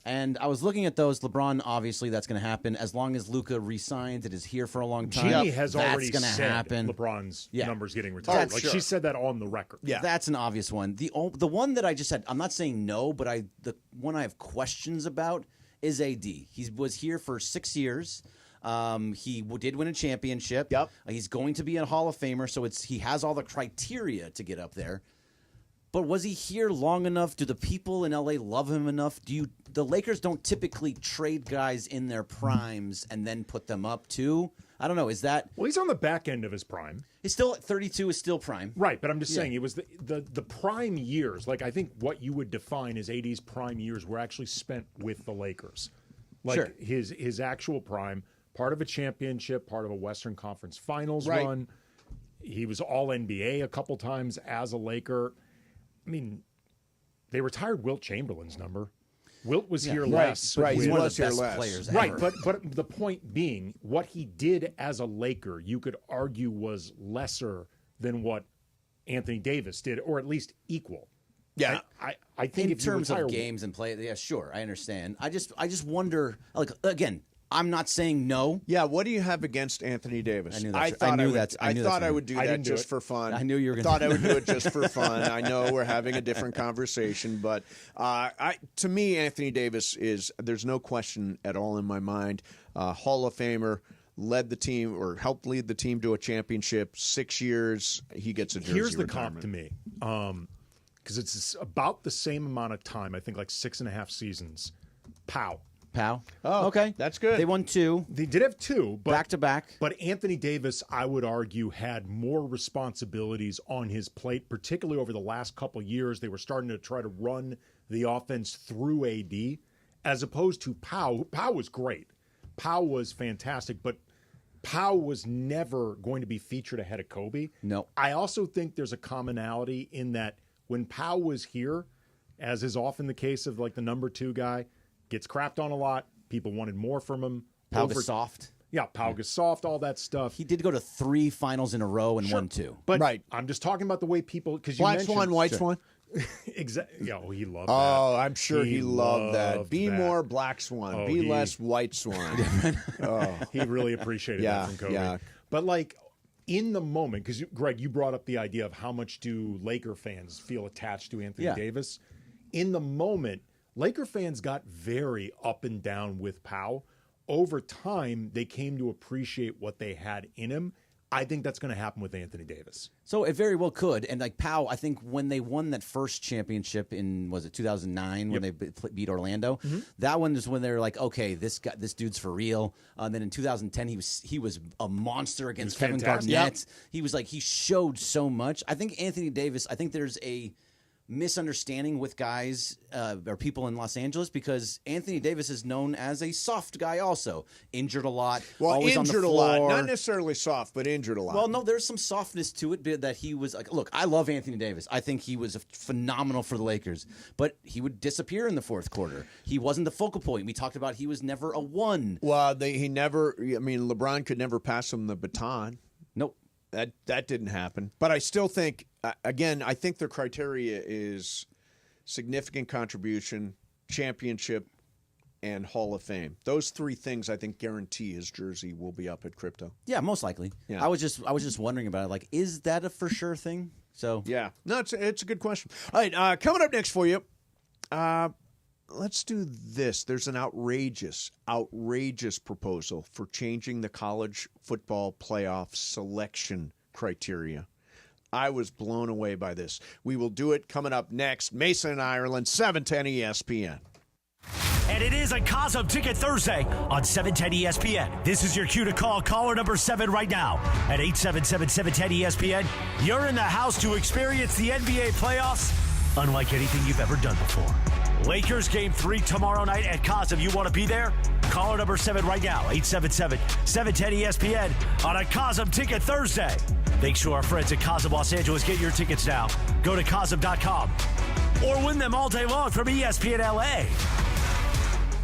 And I was looking at those. LeBron, obviously, that's going to happen as long as Luka re-signs. It is here for a long time. Jeannie has already gonna said happen. LeBron's numbers getting retired. She said that on the record. Yeah, that's an obvious one. The one that I just said, I'm not saying no, but the one I have questions about is AD. He was here for 6 years. He did win a championship. Yep. He's going to be a Hall of Famer, so he has all the criteria to get up there. But was he here long enough? Do the people in LA love him enough? The Lakers don't typically trade guys in their primes and then put them up too? I don't know. Is that... Well, he's on the back end of his prime. He's still at 32 is still prime. Right, but I'm just saying it was the prime years. Like, I think what you would define as AD's prime years were actually spent with the Lakers. Like, sure. his actual prime, part of a championship, part of a Western Conference Finals run. He was All-NBA a couple times as a Laker. I mean, they retired Wilt Chamberlain's number. Wilt was here less. Right, He's he one was of the here best less. players Right, ever. but the point being, what he did as a Laker, you could argue was lesser than what Anthony Davis did, or at least equal. Yeah, I think in if you terms retire, of games and play, yeah, sure, I understand. I just wonder, like, again, I'm not saying no. Yeah, what do you have against Anthony Davis? I knew that. I thought I would do that just for fun. I knew you were going to. Thought I would do it just for fun. I know we're having a different conversation, but to me, Anthony Davis is. There's no question at all in my mind. Hall of Famer, led the team or helped lead the team to a championship. 6 years, he gets a jersey. Here's the retirement. comp to me, because it's about the same amount of time. I think like 6.5 seasons. Powell. Oh, okay. That's good. They won 2. They did have 2. But, back to back. But Anthony Davis, I would argue, had more responsibilities on his plate, particularly over the last couple of years. They were starting to try to run the offense through AD, as opposed to Powell. Powell was great. Powell was fantastic, but Powell was never going to be featured ahead of Kobe. No. I also think there's a commonality in that when Powell was here, as is often the case of like the number 2 guy, gets crapped on a lot. People wanted more from him. Powell was soft. Yeah, Pau Gasol, all that stuff. He did go to 3 finals in a row and won 2. But I'm just talking about the way people, because you Black mentioned Swan, White Swan. Exactly. Yeah, he loved that. Oh, I'm sure he loved that. Be more Black Swan. Be less White Swan. He really appreciated that from Kobe. Yeah. But like in the moment, because Greg, you brought up the idea of how much do Laker fans feel attached to Anthony Davis. In the moment, Laker fans got very up and down with Pau. Over time, they came to appreciate what they had in him. I think that's going to happen with Anthony Davis. So it very well could. And like Pau, I think when they won that first championship in, was it 2009 when they beat Orlando? That one is when they were like, okay, this dude's for real. Then in 2010, he was a monster against Kevin Garnett. He was like, he showed so much. I think Anthony Davis, I think there's a misunderstanding with guys or people in Los Angeles because Anthony Davis is known as a soft guy also. Injured a lot, always injured on the a floor. lot. Not necessarily soft, but injured a lot. Well, no, there's some softness to it that he was like, look, I love Anthony Davis. I think he was phenomenal for the Lakers, but he would disappear in the fourth quarter. He wasn't the focal point. We talked about he was never a one. Well, LeBron could never pass him the baton. Nope. That didn't happen. But I still think, again, I think their criteria is significant contribution, championship, and Hall of Fame. Those 3 things, I think, guarantee his jersey will be up at crypto. Yeah, most likely. Yeah. I was just wondering about it. Like, is that a for sure thing? So yeah, no, it's a good question. All right, coming up next for you. Let's do this. There's an outrageous proposal for changing the college football playoff selection criteria. I was blown away by this. We will do it coming up next. Mason and Ireland, 710 ESPN. And it is a Cosm Ticket Thursday on 710 ESPN. This is your cue to call caller number 7 right now at 877-710-ESPN. You're in the house to experience the NBA playoffs unlike anything you've ever done before. Lakers Game 3 tomorrow night at Cosm. You want to be there? Caller number 7 right now, 877-710-ESPN on a Cosm Ticket Thursday. Thanks to our friends at Cosm Los Angeles. Get your tickets now. Go to Cosm.com or win them all day long from ESPN LA.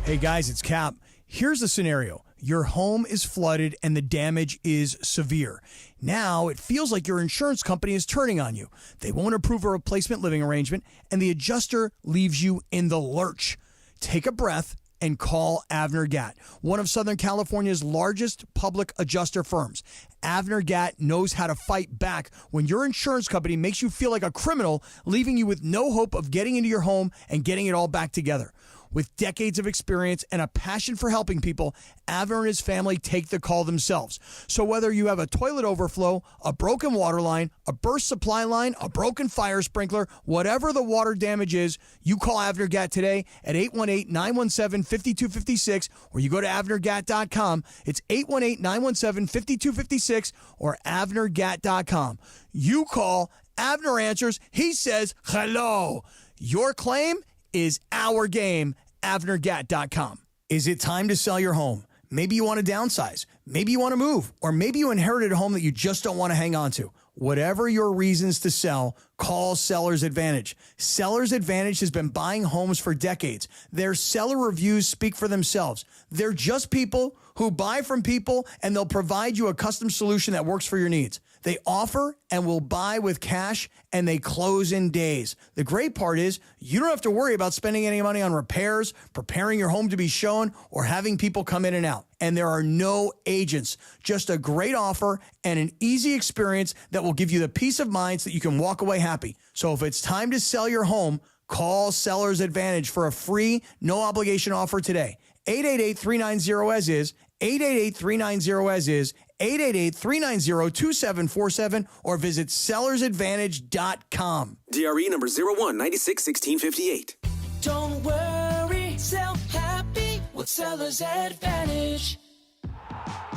Hey guys, it's Cap. Here's the scenario. Your home is flooded and the damage is severe. Now it feels like your insurance company is turning on you. They won't approve a replacement living arrangement and the adjuster leaves you in the lurch. Take a breath and call Avner Gatt, one of Southern California's largest public adjuster firms. Avner Gatt knows how to fight back when your insurance company makes you feel like a criminal, leaving you with no hope of getting into your home and getting it all back together. With decades of experience and a passion for helping people, Avner and his family take the call themselves. So whether you have a toilet overflow, a broken water line, a burst supply line, a broken fire sprinkler, whatever the water damage is, you call Avner Gatt today at 818-917-5256 or you go to avnergatt.com. It's 818-917-5256 or avnergatt.com. You call, Avner answers, he says hello. Your claim is our game, avnergatt.com. Is it time to sell your home? Maybe you want to downsize. Maybe you want to move. Or maybe you inherited a home that you just don't want to hang on to. Whatever your reasons to sell, call Seller's Advantage. Seller's Advantage has been buying homes for decades. Their seller reviews speak for themselves. They're just people who buy from people, and they'll provide you a custom solution that works for your needs. They offer and will buy with cash, and they close in days. The great part is you don't have to worry about spending any money on repairs, preparing your home to be shown, or having people come in and out. And there are no agents, just a great offer and an easy experience that will give you the peace of mind so that you can walk away happy. So if it's time to sell your home, call Seller's Advantage for a free, no-obligation offer today. 888-390-AS-IS, 888-390-AS-IS, 888-390-2747, or visit sellersadvantage.com. DRE number 01961658. Don't worry, sell happy with Seller's Advantage.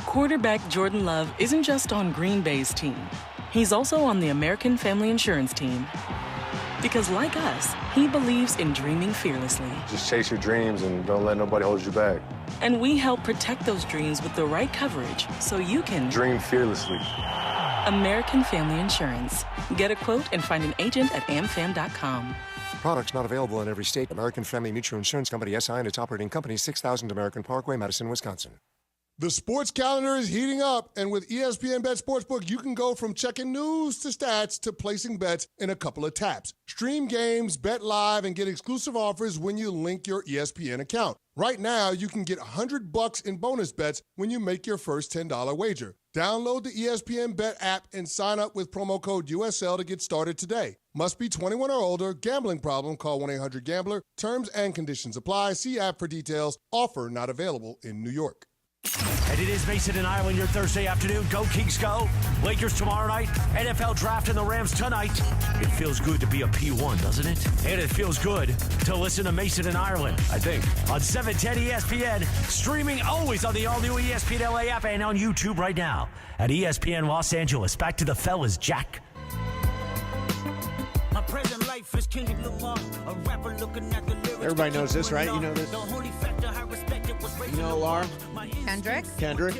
Quarterback Jordan Love isn't just on Green Bay's team. He's also on the American Family Insurance team. Because like us, he believes in dreaming fearlessly. Just chase your dreams and don't let nobody hold you back. And we help protect those dreams with the right coverage so you can dream fearlessly. American Family Insurance. Get a quote and find an agent at amfam.com. Products not available in every state. American Family Mutual Insurance Company, SI, and its operating company, 6000 American Parkway, Madison, Wisconsin. The sports calendar is heating up, and with ESPN Bet Sportsbook, you can go from checking news to stats to placing bets in a couple of taps. Stream games, bet live, and get exclusive offers when you link your ESPN account. Right now, you can get $100 in bonus bets when you make your first $10 wager. Download the ESPN Bet app and sign up with promo code USL to get started today. Must be 21 or older. Gambling problem? Call 1-800-GAMBLER. Terms and conditions apply. See app for details. Offer not available in New York. And it is Mason and Ireland your Thursday afternoon. Go Kings go. Lakers tomorrow night. NFL draft and the Rams tonight. It feels good to be a P1, doesn't it? And it feels good to listen to Mason and Ireland, I think. On 710 ESPN. Streaming always on the all-new ESPN LA app and on YouTube right now at ESPN Los Angeles. Back to the fellas, Jack. My present life is Kendrick Lamar, a rapper looking at the lyrics. Everybody knows this, right? You know this? You know, Laura? Kendrick.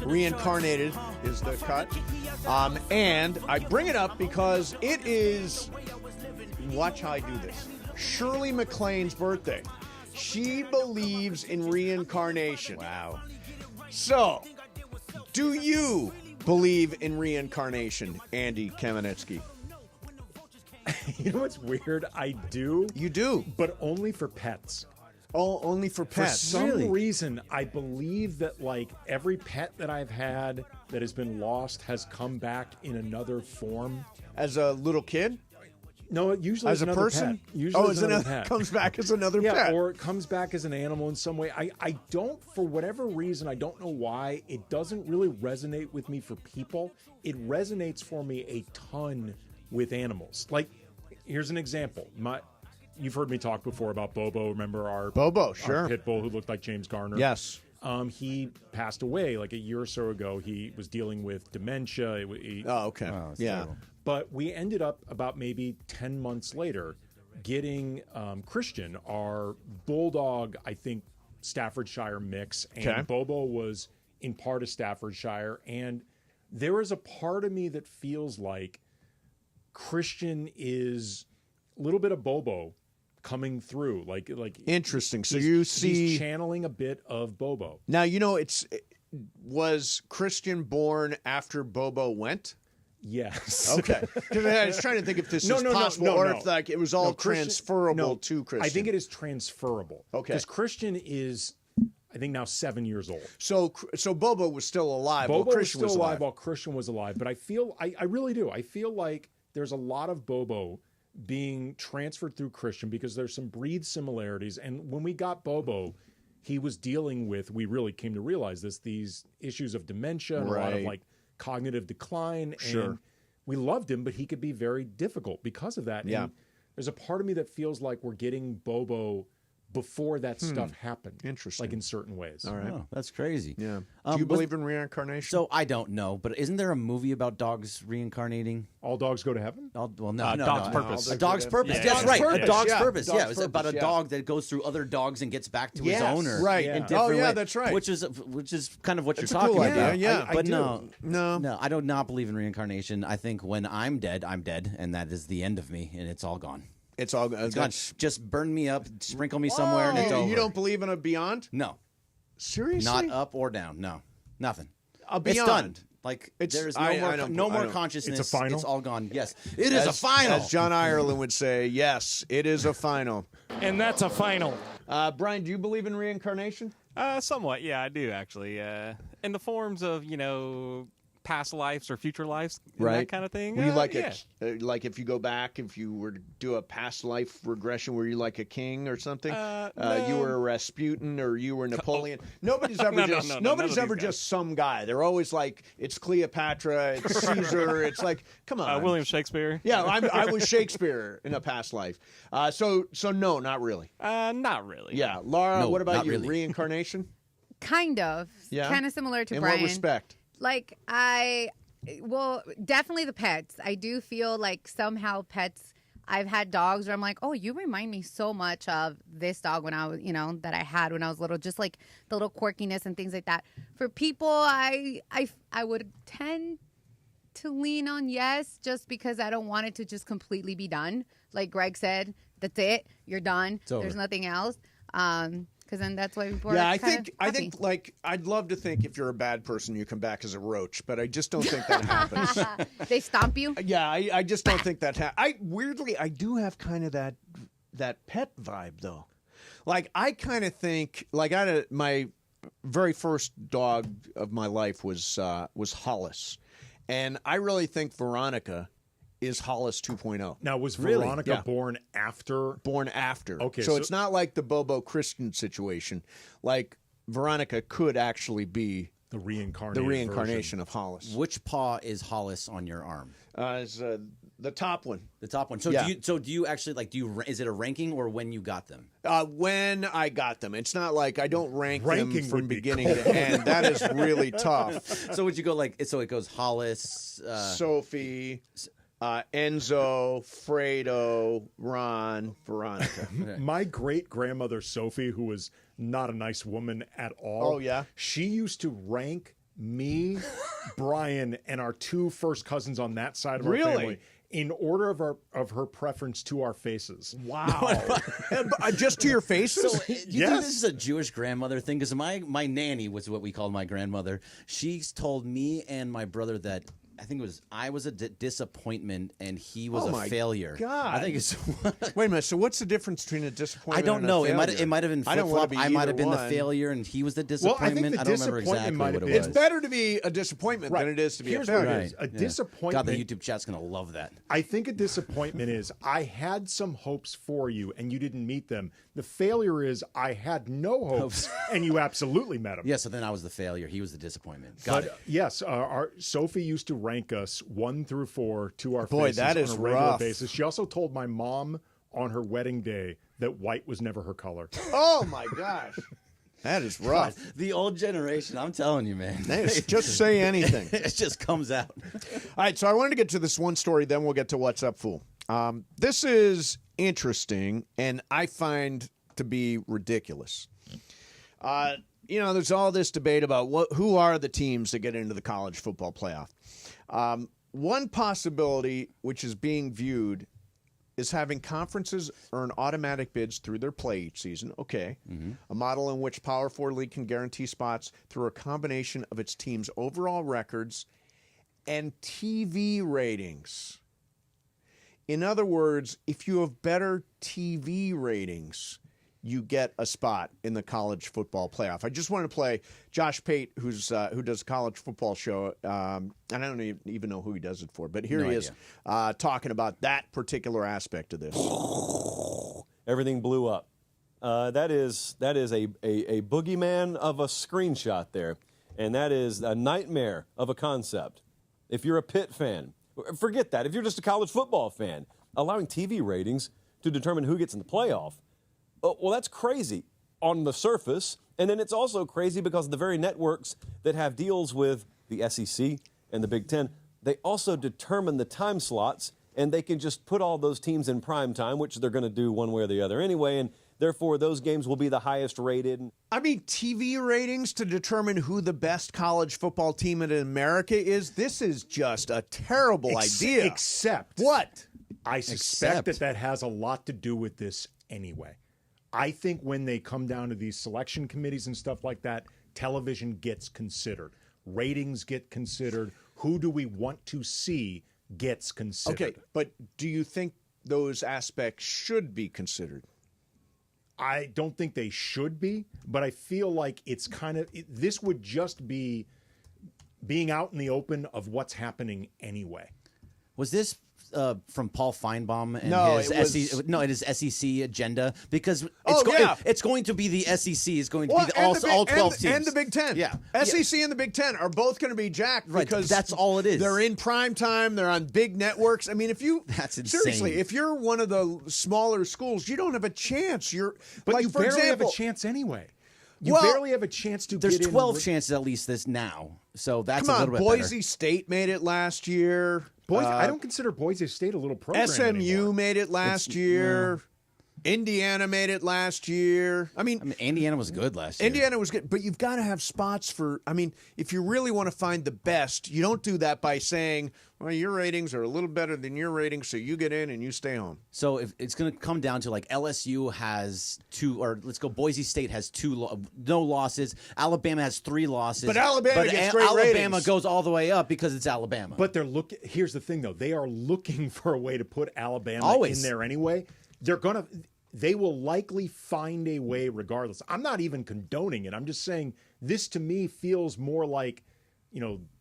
Reincarnated is the cut. And I bring it up because it is, watch how I do this, Shirley MacLaine's birthday. She believes in reincarnation. Wow. So, do you believe in reincarnation, Andy Kamenetsky? You know what's weird? I do. You do? But only for pets. Oh, only for pets. For some reason, I believe that like every pet that I've had that has been lost has come back in another form. As a little kid? No, usually as a person. Pet. Usually as another pet. Comes back as another pet. Or it comes back as an animal in some way. I don't, for whatever reason, I don't know why, it doesn't really resonate with me for people. It resonates for me a ton with animals. Like, here's an example. You've heard me talk before about Bobo. Remember our pit bull who looked like James Garner? Yes. He passed away like a year or so ago. He was dealing with dementia. Okay. Yeah. Terrible. But we ended up about maybe 10 months later getting Christian, our bulldog, I think, Staffordshire mix. And Bobo was in part of Staffordshire. And there is a part of me that feels like Christian is a little bit of Bobo coming through, like interesting. So you see, he's channeling a bit of Bobo. Now was Christian born after Bobo went? Yes. Okay. Because I was trying to think if this is possible, or if like it was all transferable to Christian. I think it is transferable. Okay. Because Christian is, I think, now 7 years old. So Bobo was still alive. Bobo while Christian was still alive alive while Christian was alive. But I really do. I feel like there's a lot of Bobo being transferred through Christian because there's some breed similarities. And when we got Bobo, he was dealing with, we really came to realize this, these issues of dementia and a lot of like cognitive decline. Sure. And we loved him, but he could be very difficult because of that. Yeah. And there's a part of me that feels like we're getting Bobo before that stuff happened. Interesting. Like in certain ways. All right. Oh, that's crazy. Yeah. Do you believe in reincarnation? So I don't know, but isn't there a movie about dogs reincarnating? All dogs go to heaven? Dog's Purpose. A Dog's Purpose. Yeah. That's right. A Dog's Purpose. Dog's Yeah, it's about a Purpose, dog that goes through other dogs and gets back to his owner. Right. In different ways, that's right. Which is kind of what It's you're a cool talking about. idea, yeah. But No, I do not believe in reincarnation. I think when I'm dead, and that is the end of me, and it's all gone. It's all It's gone. Just burn me up, sprinkle me somewhere, and it's over. You don't believe in a beyond? No. Seriously? Not up or down. No. Nothing. A It's beyond. done. Like there's no more consciousness. It's a final? It's all gone. Yes. It is a final. As John Ireland would say, yes, it is a final. And that's a final. Brian, do you believe in reincarnation? Somewhat, yeah, I do actually. In the forms of, past lives or future lives, and that kind of thing. Were you like like if you go back, if you were to do a past life regression, were you like a king or something? No. You were Rasputin or you were Napoleon. Nobody's ever nobody's ever just some guy. They're always like it's Cleopatra, it's Caesar. It's like come on, William Shakespeare. Yeah, I was Shakespeare in a past life. So no, not really. Not really. Yeah, Laura, No, what about not you? really. Reincarnation? Kind of. Yeah. Kind of similar to In Brian. what respect? Like definitely the pets. I do feel like somehow pets, I've had dogs where I'm like, oh, you remind me so much of this dog when I was, that I had when I was little, just like the little quirkiness and things like that. For people, I would tend to lean on yes, just because I don't want it to just completely be done. Like Greg said, that's it. You're done. It's over. There's nothing else. Because because then that's why people are I happy. think like I'd love to think if you're a bad person you come back as a roach, but I just don't think that happens. They stomp you. Yeah, I just don't think that happens. I do have kind of that pet vibe though. Like I kind of think like my very first dog of my life was Hollis, and I really think Veronica is Hollis 2.0. Now, was Veronica born after? Born after. Okay. So it's not like the Bobo Christian situation. Like, Veronica could actually be the reincarnation version of Hollis. Which paw is Hollis on your arm? Is the top one. The top one. So do you actually like? Is it a ranking or when you got them? When I got them, it's not like I don't rank them from beginning to end. That is really tough. So would you go like? So it goes Hollis, Sophie. Enzo, Fredo, Ron, Veronica. My great-grandmother, Sophie, who was not a nice woman at all. Oh, yeah? She used to rank me, Brian, and our two first cousins on that side of our family in order of her preference to our faces. Wow. Just to your faces? So, do you think this is a Jewish grandmother thing? Because my nanny was what we called my grandmother. She's told me and my brother that I think I was a disappointment and he was a failure. God. I think it's Wait a minute. So what's the difference between a disappointment? I don't know. And a failure? It might have been flip flop. I might have been the failure and he was the disappointment. I don't remember exactly what it was. It's better to be a disappointment than it is to be a failure. A disappointment. God, the YouTube chat's gonna love that. I think a disappointment is I had some hopes for you and you didn't meet them. The failure is I had no hopes and you absolutely met them. Yeah. So then I was the failure. He was the disappointment. Got it. Yes. Our Sophie used to rank us 1 through 4 to our faces that is on a regular rough. basis. She also told my mom on her wedding day that white was never her color. Oh my gosh. That is rough. God, the old generation, I'm telling you, man. Just say anything. It just comes out. All right, so I wanted to get to this one story, then we'll get to What's Up, Fool. This is interesting, and I find to be ridiculous. There's all this debate about who are the teams that get into the college football playoff. One possibility, which is being viewed, is having conferences earn automatic bids through their play each season. Okay. Mm-hmm. A model in which Power 4 League can guarantee spots through a combination of its team's overall records and TV ratings. In other words, if you have better TV ratings, you get a spot in the college football playoff. I just want to play Josh Pate, who does a college football show. And I don't even know who he does it for, but here he is talking about that particular aspect of this. Everything blew up. That is a boogeyman of a screenshot there, and that is a nightmare of a concept. If you're a Pitt fan, forget that. If you're just a college football fan, allowing TV ratings to determine who gets in the playoff, well, that's crazy on the surface, and then it's also crazy because the very networks that have deals with the SEC and the Big Ten, they also determine the time slots, and they can just put all those teams in prime time, which they're going to do one way or the other anyway, and therefore those games will be the highest rated. I mean, TV ratings to determine who the best college football team in America is, this is just a terrible idea. Except what? I suspect that has a lot to do with this anyway. I think when they come down to these selection committees and stuff like that, television gets considered. Ratings get considered. Who do we want to see gets considered. Okay, but do you think those aspects should be considered? I don't think they should be, but I feel like it's kind of this would just be being out in the open of what's happening anyway. Was this from Paul Feinbaum and his SEC agenda? Because it's going to be the SEC is going to be all 12 teams. And the Big Ten. Yeah. SEC and the Big Ten are both going to be jacked because that's all it is. They're in prime time. They're on big networks. I mean, that's insane. Seriously, if you're one of the smaller schools, you don't have a chance. You barely have a chance anyway. You barely have a chance to There's get 12 in. chances at least this now. So that's Come on, a little bit Boise better. State made it last year. I don't consider Boise State a little program SMU anymore. made it last year. Indiana made it last year. I mean, Indiana was good last year. Indiana was good, but you've got to have spots for. I mean, if you really want to find the best, you don't do that by saying, "Well, your ratings are a little better than your ratings, so you get in and you stay home." So if it's going to come down to like LSU has 2, or let's go, Boise State has 2, no losses. Alabama has 3 losses. But Alabama gets great Alabama ratings. goes all the way up because it's Alabama. But here's the thing, though. They are looking for a way to put Alabama Always. in there anyway. They will likely find a way regardless. I'm not even condoning it. I'm just saying this to me feels more like,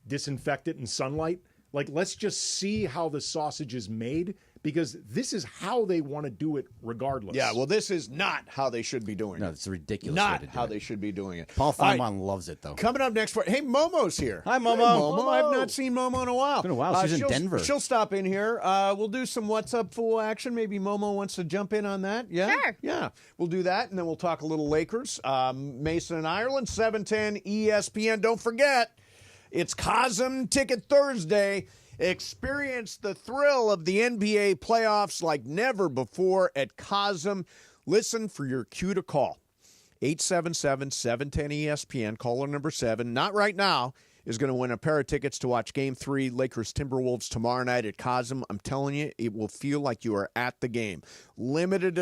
disinfect it in sunlight. Like, let's just see how the sausage is made, because this is how they want to do it regardless. Yeah, well, this is not how they should be doing it. No, it's a ridiculous Not way to do how it. they should be doing it. Paul All right, Feynman loves it, though. Coming up next, hey, Momo's here. Hi, Momo. Hey, Momo. I've not seen Momo in a while. It's been a while. She's in Denver. She'll stop in here. We'll do some What's Up Fool action. Maybe Momo wants to jump in on that. Yeah? Sure. Yeah. We'll do that, and then we'll talk a little Lakers. Mason and Ireland, 710 ESPN. Don't forget, it's Cosm Ticket Thursday. Experience the thrill of the NBA playoffs like never before at Cosm. Listen for your cue to call. 877-710-ESPN, caller number 7. Not right now. Is going to win a pair of tickets to watch Game 3, Lakers Timberwolves tomorrow night at Cosm. I'm telling you, it will feel like you are at the game. Limited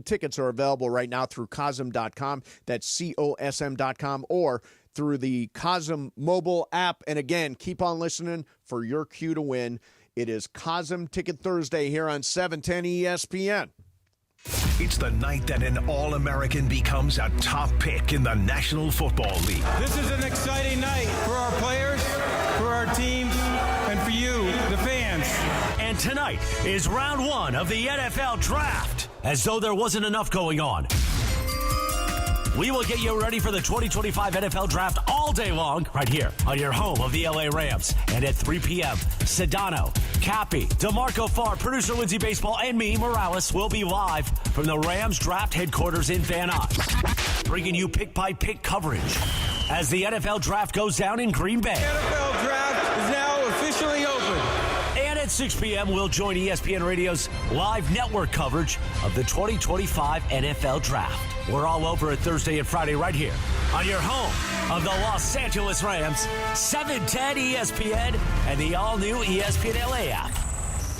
tickets are available right now through Cosm.com. That's COSM.com, or through the Cosm mobile app. And again, keep on listening for your cue to win. It is Cosm Ticket Thursday here on 710 ESPN. It's the night that an All-American becomes a top pick in the National Football League. This is an exciting night for our players, for our team, and for you, the fans. And tonight is round 1 of the NFL Draft. As though there wasn't enough going on, we will get you ready for the 2025 NFL Draft all day long, right here on your home of the LA Rams. And at 3 p.m., Sedano, Cappy, DeMarco Farr, producer Lindsay Baseball, and me, Morales, will be live from the Rams Draft headquarters in Van Nuys, bringing you pick-by-pick coverage as the NFL Draft goes down in Green Bay. The NFL Draft is now officially open. And at 6 p.m., we'll join ESPN Radio's live network coverage of the 2025 NFL Draft. We're all over it Thursday and Friday right here on your home of the Los Angeles Rams, 710 ESPN, and the all-new ESPN LA app.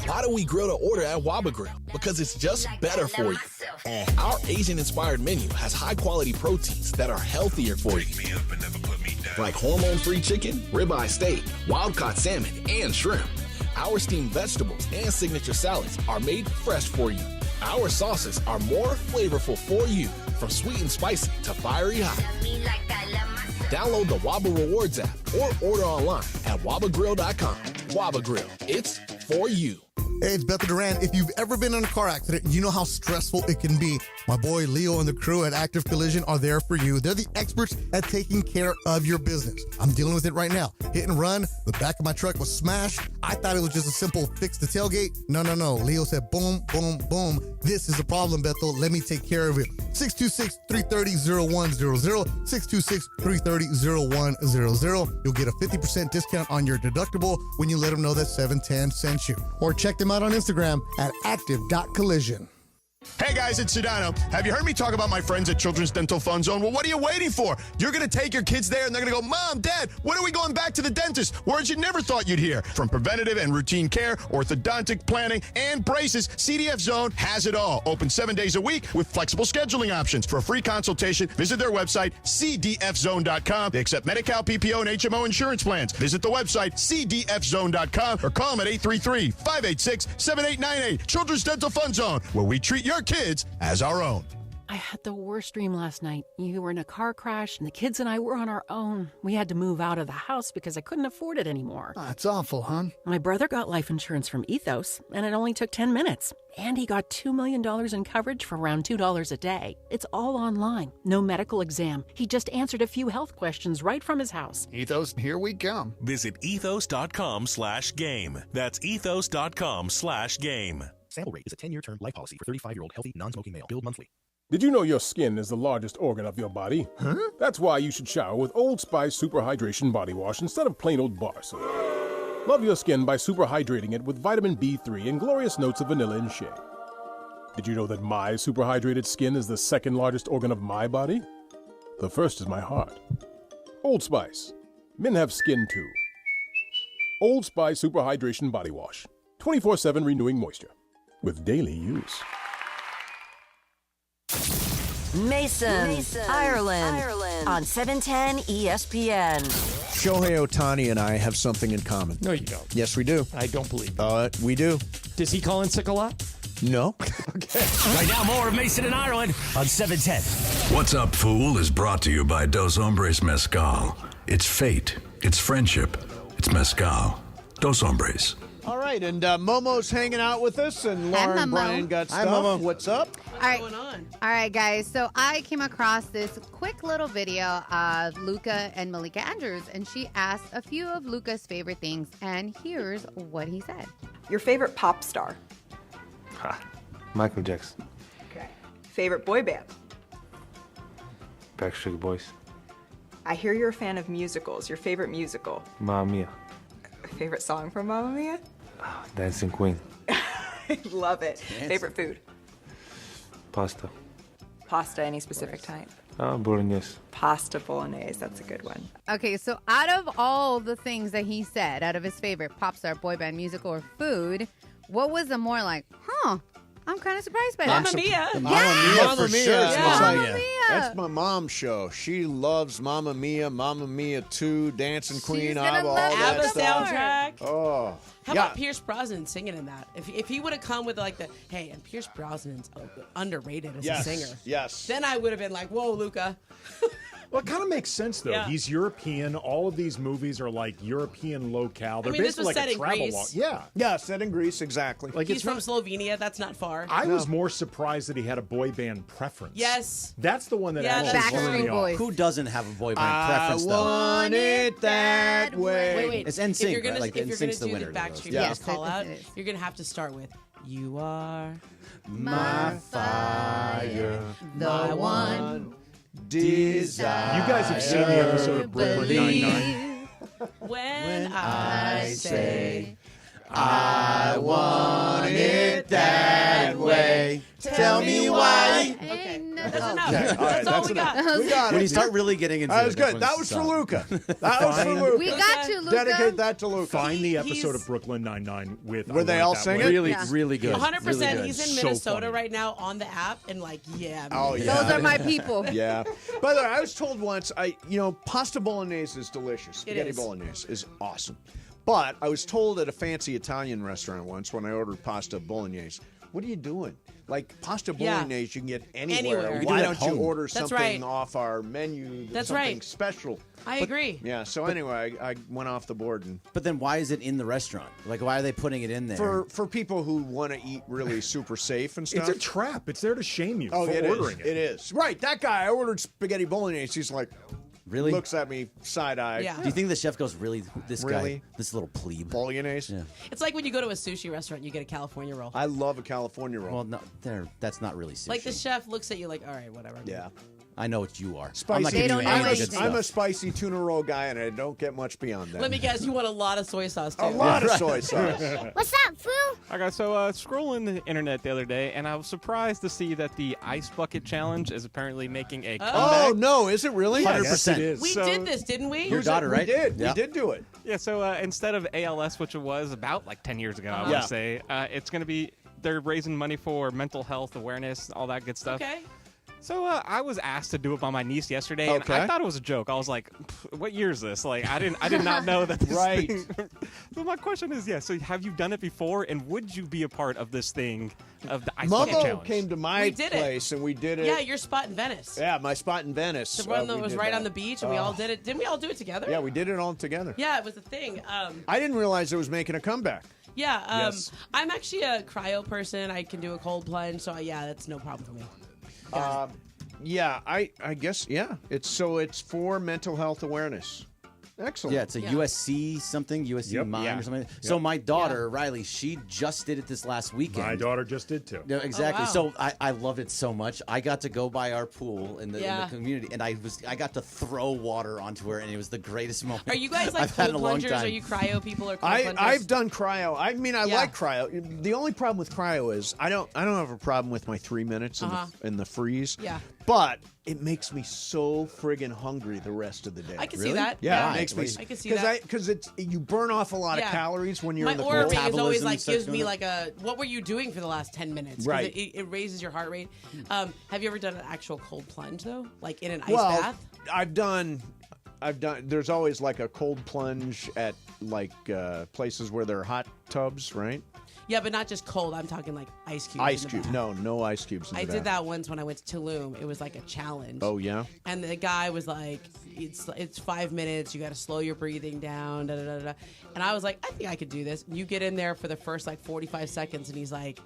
Why do we grill to order at Waba Grill? Because it's just better for you. Our Asian-inspired menu has high-quality proteins that are healthier for you. Like hormone-free chicken, ribeye steak, wild-caught salmon, and shrimp. Our steamed vegetables and signature salads are made fresh for you. Our sauces are more flavorful for you, from sweet and spicy to fiery hot. Download the Waba Rewards app or order online at wabagrill.com. Waba Grill, it's for you. Hey, it's Bethel Duran. If you've ever been in a car accident, you know how stressful it can be. My boy Leo and the crew at Active Collision are there for you. They're the experts at taking care of your business. I'm dealing with it right now. Hit and run. The back of my truck was smashed. I thought it was just a simple fix the tailgate. No. Leo said, boom, boom, boom. This is a problem, Bethel. Let me take care of it. 626-330-0100. 626-330-0100. You'll get a 50% discount on your deductible when you let them know that 710 sent you. Or check them out on Instagram at active.collision. Hey guys, it's Sedano. Have you heard me talk about my friends at Children's Dental Fun Zone? Well, what are you waiting for? You're going to take your kids there and they're going to go, Mom, Dad, when are we going back to the dentist? Words you never thought you'd hear. From preventative and routine care, orthodontic planning, and braces, CDF Zone has it all. Open 7 days a week with flexible scheduling options. For a free consultation, visit their website, cdfzone.com. They accept Medi-Cal, PPO, and HMO insurance plans. Visit the website, cdfzone.com, or call them at 833-586-7898. Children's Dental Fun Zone, where we treat your kids as our own. I had the worst dream last night. You were in a car crash, and the kids and I were on our own. We had to move out of the house because I couldn't afford it anymore. That's awful, hon. My brother got life insurance from Ethos, and it only took 10 minutes. And he got $2 million in coverage for around $2 a day. It's all online. No medical exam. He just answered a few health questions right from his house. Ethos, here we come. Visit ethos.com/game. That's ethos.com/game. Sample rate is a 10-year term life policy for 35-year-old healthy, non-smoking male. Billed monthly. Did you know your skin is the largest organ of your body? Huh? That's why you should shower with Old Spice Super Hydration Body Wash instead of plain old bar soap. Love your skin by super hydrating it with vitamin B3 and glorious notes of vanilla and shea. Did you know that my superhydrated skin is the second largest organ of my body? The first is my heart. Old Spice. Men have skin too. Old Spice Super Hydration Body Wash. 24/7 renewing moisture. With daily use. Mason, Ireland, on 710 ESPN. Shohei Ohtani and I have something in common. No, you don't. Yes, we do. I don't believe We do. Does he call in sick a lot? No. Okay. Right now, more of Mason and Ireland on 710. What's Up, Fool is brought to you by Dos Hombres Mezcal. It's fate. It's friendship. It's mezcal. Dos Hombres. All right, and Momo's hanging out with us, and Laura and Momo. Brian got Hi, stuff. Momo. What's up? All right. All right, guys. So I came across this quick little video of Luca and Malika Andrews, and she asked a few of Luca's favorite things, and here's what he said. Your favorite pop star? Michael Jackson. Okay. Favorite boy band? Backstreet Boys. I hear you're a fan of musicals. Your favorite musical? Mamma Mia. Favorite song from Mamma Mia? Dancing Queen. Love it. Favorite food? Pasta. Pasta, any specific type? Bolognese. Pasta bolognese, that's a good one. Okay, so out of all the things that he said, out of his favorite pop star, boy band, musical, or food, what was the more like, I'm kind of surprised by that. Mamma Mia. Mamma Mia, for sure. Yeah. It's Mamma like- Mia. That's my mom's show. She loves Mamma Mia 2, Dancing Queen, gonna ABBA, all love that the stuff. soundtrack. Oh. How yeah. about Pierce Brosnan singing in that? If he would have come with like and Pierce Brosnan's underrated as Yes, a singer. yes. Then I would have been like, whoa, Luca. Well, it kind of makes sense, though. Yeah. He's European. All of these movies are like European locale. They're I mean, this basically was like set a in travel Greece. log. Yeah. Yeah, set in Greece, exactly. Like He's it's from not- Slovenia. That's not far. I was more surprised that he had a boy band preference. Yes. That's the one that Yeah, actually that's threw me off. Who doesn't have a boy band I preference, though? want it that way. Wait. It's If NSYNC, you're gonna, right? Like if you're gonna NSYNC's the do winner the of those. Backstreet Yeah. Boys call out, it is. you're gonna have to start with "You Are My fire, the one." desire. You guys have seen the episode of Brooklyn Nine-Nine. When I say I want it that way. Tell me why. Okay, that's enough. Okay, all right, That's all that's we got. enough. We got it. When you start really getting into That it, was good. that's That when was it's for tough. Luca. That was for Luca. We got you, Luca. Dedicate that to Luca. Find the episode He's- of Brooklyn Nine-Nine with Were I they Want all That singing? Way. Really, Yeah. really good. 100%. Really good. He's in So Minnesota funny. right now on the app, and like, yeah. Oh, man. yeah. Those are my people. Yeah. By the way, I was told once, pasta bolognese is delicious. Spaghetti is. bolognese is awesome. But I was told at a fancy Italian restaurant once when I ordered pasta bolognese, what are you doing? Like, pasta Yeah. bolognese you can get anywhere. Anywhere. Why You do it don't at you home. order That's something right. off our menu? That's something right. special. I agree. Yeah, so anyway, I went off the board. And But then why is it in the restaurant? Like, why are they putting it in there? for people who want to eat really super safe and stuff. It's a trap. It's there to shame you for it ordering is. it. It is. Right, that guy, I ordered spaghetti bolognese. He's like, Really? looks at me side-eyed. Yeah. Do you think the chef goes, really, this Really? guy, this little plebe? Bolognese? Yeah. It's like when you go to a sushi restaurant, you get a California roll. I love a California roll. Well, no, that's not really sushi. Like the chef looks at you like, all right, whatever. Yeah. I know what you are. Spicy. I'm not giving you any of the good I'm a stuff. spicy tuna roll guy, and I don't get much beyond that. Let me guess, you want a lot of soy sauce too. A lot of soy sauce. What's up, fool? Okay, so scrolling the internet the other day, and I was surprised to see that the ice bucket challenge is apparently making a comeback. Oh, no, is it really? 100%. It is. We So- did this, didn't we? Your daughter, right? We did. Yeah. We did do it. Yeah, so instead of ALS, which it was about like 10 years ago, I want Yeah. to say, it's going to be, they're raising money for mental health awareness, all that good stuff. Okay. So I was asked to do it by my niece yesterday, and Okay. I thought it was a joke. I was like, "What year is this?" Like, I did not know that. This Right. thing... So my question is, so have you done it before, and would you be a part of this thing of the ice bucket Momo challenge? came to my We did it. place, and we did it. Yeah, your spot in Venice. Yeah, my spot in Venice. The one that we was did right that. on the beach, and we all did it. Didn't we all do it together? Yeah, we did it all together. Yeah, it was a thing. I didn't realize it was making a comeback. Yeah, Yes. I'm actually a cryo person. I can do a cold plunge, so yeah, that's no problem for me. Yeah, I guess, yeah. It's for mental health awareness. Excellent. Yeah, it's a USC something, USC Mine or something. So my daughter, Riley, she just did it this last weekend. My daughter just did too. No, exactly. Oh, wow. So I loved it so much. I got to go by our pool in the community, and I got to throw water onto her, and it was the greatest moment. Are you guys like I've had in cold a long plungers? time. Are you cryo people or cold plungers? I've done cryo. I mean, I like cryo. The only problem with cryo is I don't have a problem with my 3 minutes in the freeze. Yeah. But it makes me so friggin' hungry the rest of the day. I can see that. Yeah, it makes me. I can see that. Because you burn off a lot of calories when you're in the cold. My aura ring is always like starts gives me going like a what were you doing for the last 10 minutes? 'Cause Right. It raises your heart rate. Have you ever done an actual cold plunge though, like in an ice Well, bath? I've done. There's always like a cold plunge at like places where there are hot tubs, right? Yeah, but not just cold. I'm talking like ice cubes. Ice in the cube. bath. No ice cubes. I did that once when I went to Tulum. It was like a challenge. Oh yeah. And the guy was like, "It's 5 minutes. You got to slow your breathing down." Da, da, da, da. And I was like, "I think I could do this." You get in there for the first like 45 seconds, and he's like,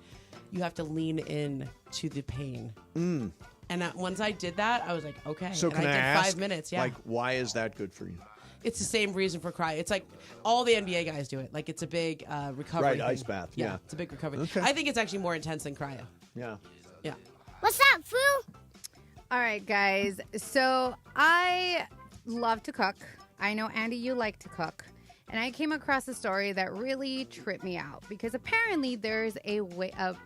"You have to lean in to the pain." And once I did that, I was like, "Okay." So and can I did ask, 5 minutes. Yeah. like, why is that good for you? It's the same reason for cryo. It's like all the NBA guys do it. Like it's a big recovery. Right, thing. ice bath, yeah. It's a big recovery. Okay. I think it's actually more intense than cryo. Yeah. Yeah. What's up, Foo? All right, guys. So I love to cook. I know, Andy, you like to cook. And I came across a story that really tripped me out because apparently there's a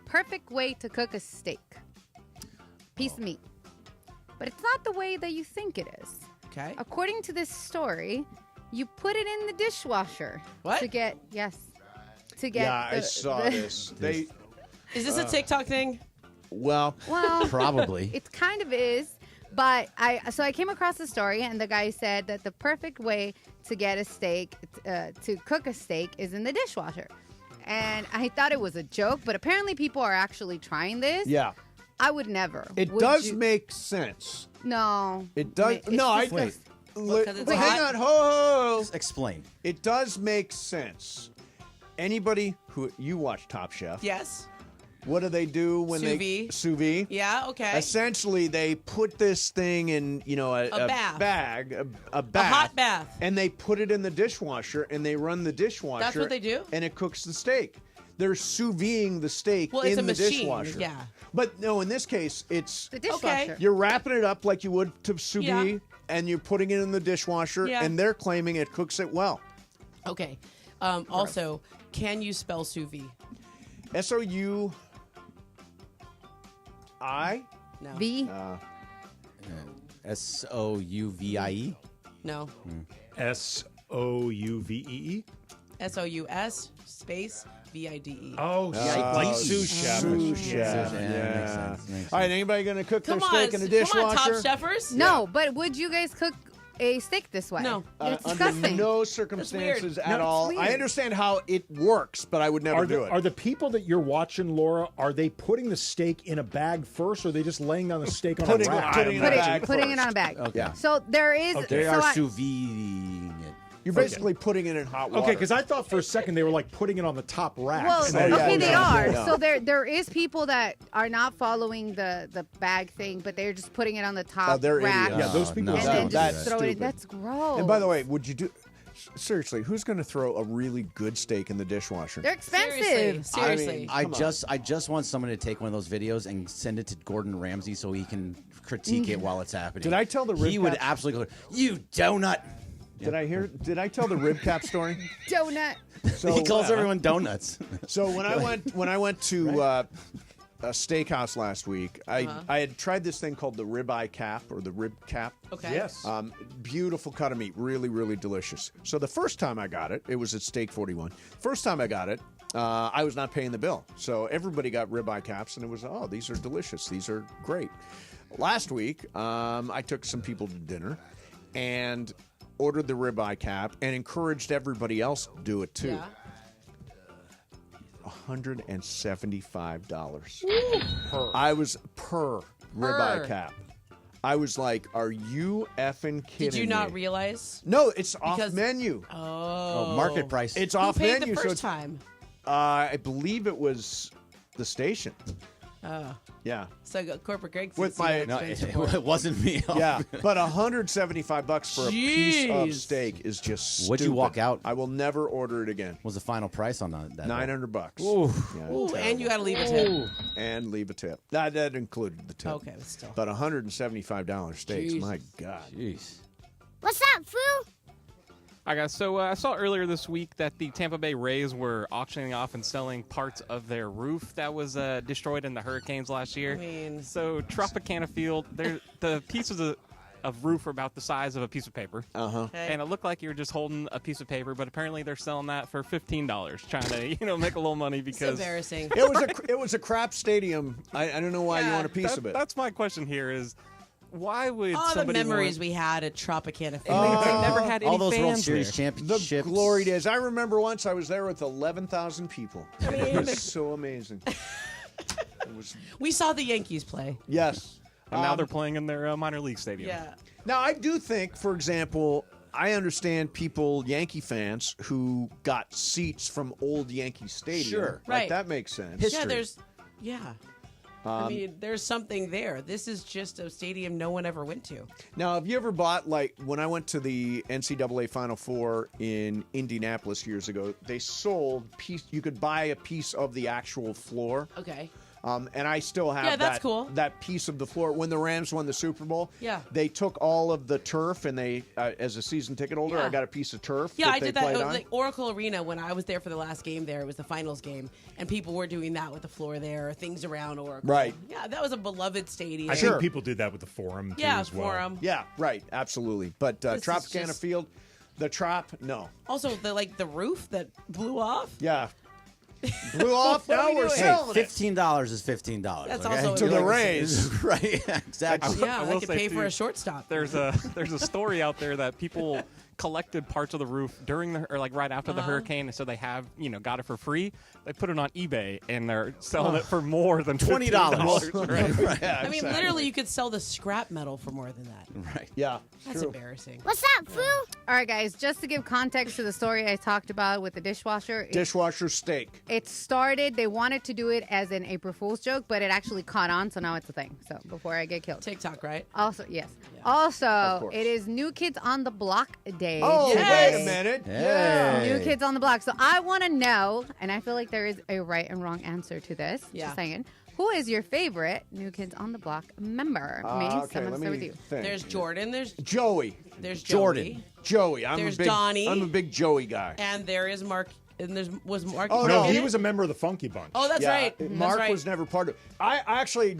perfect way to cook a steak. Piece of meat. But it's not the way that you think it is. Okay. According to this story, you put it in the dishwasher. What? To get Yeah, I saw this. Is this a TikTok thing? Well, probably. It kind of is, but I came across the story, and the guy said that the perfect way to get a steak, to cook a steak, is in the dishwasher. And I thought it was a joke, but apparently people are actually trying this. Yeah. I would never. It does make sense. No. It does. No, I Wait. hang on. Ho. Explain. It does make sense. Anybody who you watch Top Chef? Yes. What do they do when Sous vide. Sous vide? Yeah. Okay. Essentially, they put this thing in, a bath. bag, a bath, A hot bath. and they put it in the dishwasher, and they run the dishwasher. That's what they do? and it cooks the steak. They're sous videing the steak Well, it's in a the machine, dishwasher. yeah. But no, in this case, it's the dishwasher. Okay. You're wrapping it up like you would to sous Yeah. vide, and you're putting it in the dishwasher, Yeah. and they're claiming it cooks it well. Okay. Also, can you spell sous vide? SOUI? No. V? SOUVIE. No. SOUVEE. SOUS space VIDE. Oh, like sous chef. Sous chef. Yeah. Makes All right, anybody going to cook Come their on, steak in a dishwasher? come on, Top Chefers. No, but would you guys cook a steak this way? No. It's Under disgusting. no circumstances weird. at all. weird. I understand how it works, but I would never do it. Are the people that you're watching, Laura, are they putting the steak in a bag first, or are they just laying down the steak on Putting a it- rack? putting it in a bag Putting it first. on a bag. Okay. Yeah. So there is. They so are I- sous videing it. You're basically putting it in hot water. Okay, because I thought for a second they were like putting it on the top rack. Well, And then- okay, they are. no. So there is people that are not following the bag thing, but they're just putting it on the top they're rack. idiots. Yeah, those people And don't then do just that. throw it in. Stupid. That's gross. And by the way, would you do... Seriously, who's going to throw a really good steak in the dishwasher? they're expensive. Seriously. I mean, I just want someone to take one of those videos and send it to Gordon Ramsay so he can critique it while it's happening. Did I tell the rib He would cap- absolutely go, "You donut." Did I tell the rib cap story? Donut. So, He calls everyone donuts. So when I went to a steakhouse last week, I had tried this thing called the ribeye cap or the rib cap. Okay. Yes. Beautiful cut of meat, really, really delicious. So the first time I got it was at Steak 41. First time I got it, I was not paying the bill. So everybody got ribeye caps, and it was, oh, these are delicious. These are great. Last week, I took some people to dinner and ordered the ribeye cap and encouraged everybody else to do it too. Yeah. $175. I was per ribeye cap. I was like, are you effing kidding me? Did you not realize? No, it's off Because- menu. Oh. Market price. It's Who off paid menu. the so first it's, time? I believe it was the station. Oh. Yeah. So corporate Greg With my it wasn't me. Yeah, but $175 for a piece of Jeez. steak is just stupid. What'd you walk out? I will never order it again. What was the final price on that? $900. Ooh. Yeah, Ooh, and terrible. you got to leave a tip. And leave a tip. That included the tip. Okay, but still. But $175 steaks, Jeez. my God. Jeez. What's up, Foo? Hi, guys. So I saw earlier this week that the Tampa Bay Rays were auctioning off and selling parts of their roof that was destroyed in the hurricanes last year. I mean... So Tropicana Field, the pieces of roof are about the size of a piece of paper. Uh-huh. Okay. And it looked like you were just holding a piece of paper, but apparently they're selling that for $15, trying to make a little money It's because embarrassing. It was a crap stadium. I don't know why you want a piece of it. That's my question here is, why would All the somebody memories want... we had at Tropicana Field. They never had any All those World fans Series there. championships. The glory days. I remember once I was there with 11,000 people. It was so amazing. We saw the Yankees play. Yes. And now they're playing in their minor league stadium. Yeah. Now, I do think, for example, I understand people, Yankee fans, who got seats from old Yankee Stadium. Sure. Like, Right. that makes sense. Yeah, I mean, there's something there. This is just a stadium no one ever went to. Now, have you ever bought, like, when I went to the NCAA Final Four in Indianapolis years ago, they sold you could buy a piece of the actual floor. Okay. And I still have that's cool. that piece of the floor. When the Rams won the Super Bowl, Yeah. they took all of the turf, and they, as a season ticket holder, Yeah. I got a piece of turf. Yeah, I they did that. played It on. was like Oracle Arena when I was there for the last game there. It was the finals game, and people were doing that with the floor there, things around Oracle. Right. Yeah, that was a beloved stadium. I think people did that with the Forum too Yeah, as well. Forum. Yeah, right, absolutely. But This is Tropicana just- Field, the Trop, no. Also, the roof that blew off. Yeah. Blew off, now we're selling it. $15 is $15. That's okay? also To the Rays. Right, exactly. Yeah, I they will could say, pay for too, a shortstop. There's a story out there that people collected parts of the roof right after the hurricane, and so they have got it for free. They put it on eBay and they're selling it for more than $20. Right? Yeah, I mean, literally, you could sell the scrap metal for more than that. Right. Yeah. That's true. embarrassing. What's up, Foo? All right, guys, just to give context to the story I talked about with the dishwasher. Dishwasher steak. It started, they wanted to do it as an April Fool's joke, but it actually caught on, so now it's a thing. So before I get killed. TikTok, right? Also, yes. Yeah. Also, course. it is New Kids on the Block Day. Oh, Yes. wait a minute. Hey. New Kids on the Block. So I want to know, and I feel like there is a right and wrong answer to this. Yeah. Just saying. Who is your favorite New Kids on the Block member? Maybe Okay, someone let start with me you. think. There's Jordan. There's Joey. Jordan. Joey. There's Donnie. I'm a big Joey guy. And there is Mark. And was Mark. Oh, No, in he it? was a member of the Funky Bunch. Oh, that's Yeah, right. That's Mark right. was never part of it. I actually,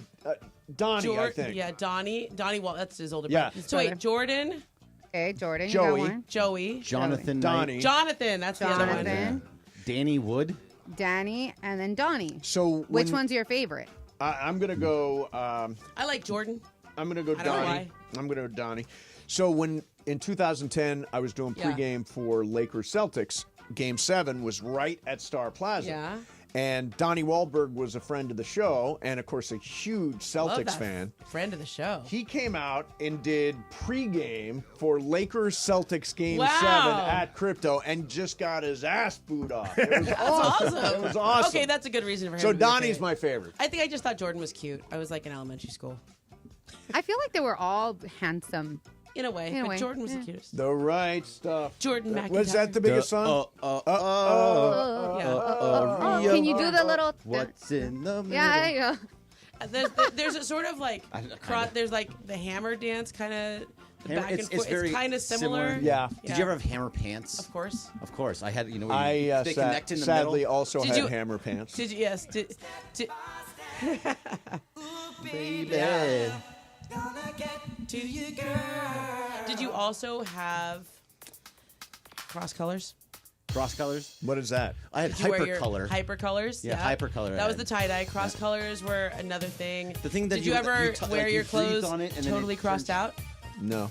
Donnie, I think. Yeah, Donnie. Wall. That's his older Yeah. brother. So wait, Jordan, Okay, Jordan. Joey. You got one. Joey, Jonathan Donnie. Knight, Jonathan. That's the other one. Jonathan, Danny Wood. Danny, and then Donnie. So Which when- one's your favorite? I'm going to go. I like Jordan. I'm going to go I don't know Donnie. why. I'm going to go Donnie. So when in 2010 I was doing Yeah. pregame for Lakers Celtics, Game 7 was right at Star Plaza. Yeah. And Donnie Wahlberg was a friend of the show, and of course a huge Love Celtics that fan. Friend of the show. He came out and did pregame for Lakers Celtics Game Wow. 7 at Crypto, and just got his ass booed off. It was awesome. It was awesome. Okay, that's a good reason for him. So to be your Donnie's favorite. my favorite. I think I just thought Jordan was cute. I was like in elementary school. I feel like they were all handsome. In a way. In a but way, Jordan was yeah. the cutest. The right stuff. Jordan McIntyre. Was that the biggest song? Yeah. Can you do the little? What's in the middle? Yeah, there you go. There's a sort of like there's like the hammer dance kind of back and It's forth. very It's kind of similar. Yeah. Did you ever have hammer pants? Of course. Of course. I had, where I they connect in the sadly middle. also Did had you- hammer pants. Did you? Yes. Baby. Did you also have cross colors? Cross colors? What is that? I had Did you wear your hypercolor. Hypercolors. Yeah, hypercolor I That was had. the tie dye. Cross colors were another thing. The thing that Did you ever wear like, your you breathe clothes on it and then totally it crossed out? No.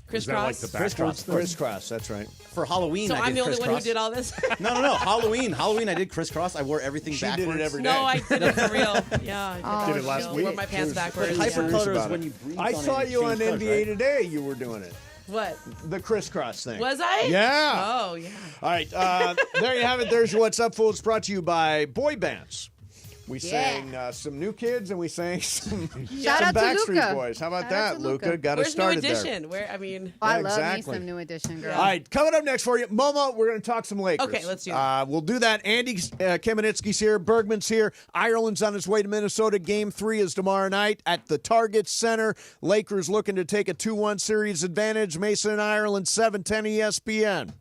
Crisscross. Crisscross, that's right. For Halloween, So I I'm did the only one who crisscross. did all this. No. Halloween, I did crisscross. I wore everything She did backwards. it every day. No, I did it for real. Yeah, I Did it last I week. wore my pants backwards. But Yeah. hypercolor is About when it. you breathe I on saw it, you it on changes NBA colors, right? Today. You were doing it. What? The crisscross thing. Was I? Yeah. Oh, yeah. All right. There you have it. There's your What's Up, Fools, brought to you by boy bands. We sang some New Kids, and we sang some, Shout out to Backstreet Luca. Boys. How about Shout that, out to Luca? Got us started Where's New there. Edition? Where, I mean... I Yeah, love exactly. me some New Edition, girl. All right, coming up next for you, Momo, we're going to talk some Lakers. Okay, let's do it. We'll do that. Andy Kamenetsky's here. Bergman's here. Ireland's on his way to Minnesota. Game 3 is tomorrow night at the Target Center. Lakers looking to take a 2-1 series advantage. Mason and Ireland, 710 ESPN.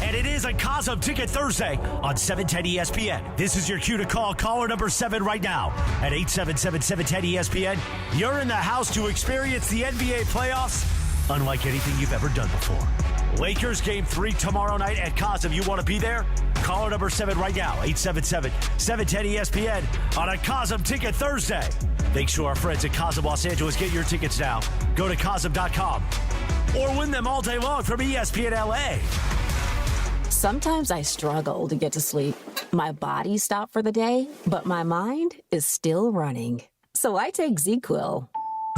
And it is a Cosm Ticket Thursday on 710 ESPN. This is your cue to call caller number 7 right now at 877-710-ESPN. You're in the house to experience the NBA playoffs unlike anything you've ever done before. Lakers Game 3 tomorrow night at Cosm. You want to be there? Caller number 7 right now, 877-710-ESPN on a Cosm Ticket Thursday. Thanks to our friends at Cosm Los Angeles. Get your tickets now. Go to Cosm.com or win them all day long from ESPN LA. Sometimes I struggle to get to sleep. My body stopped for the day, but my mind is still running. So I take ZQuil.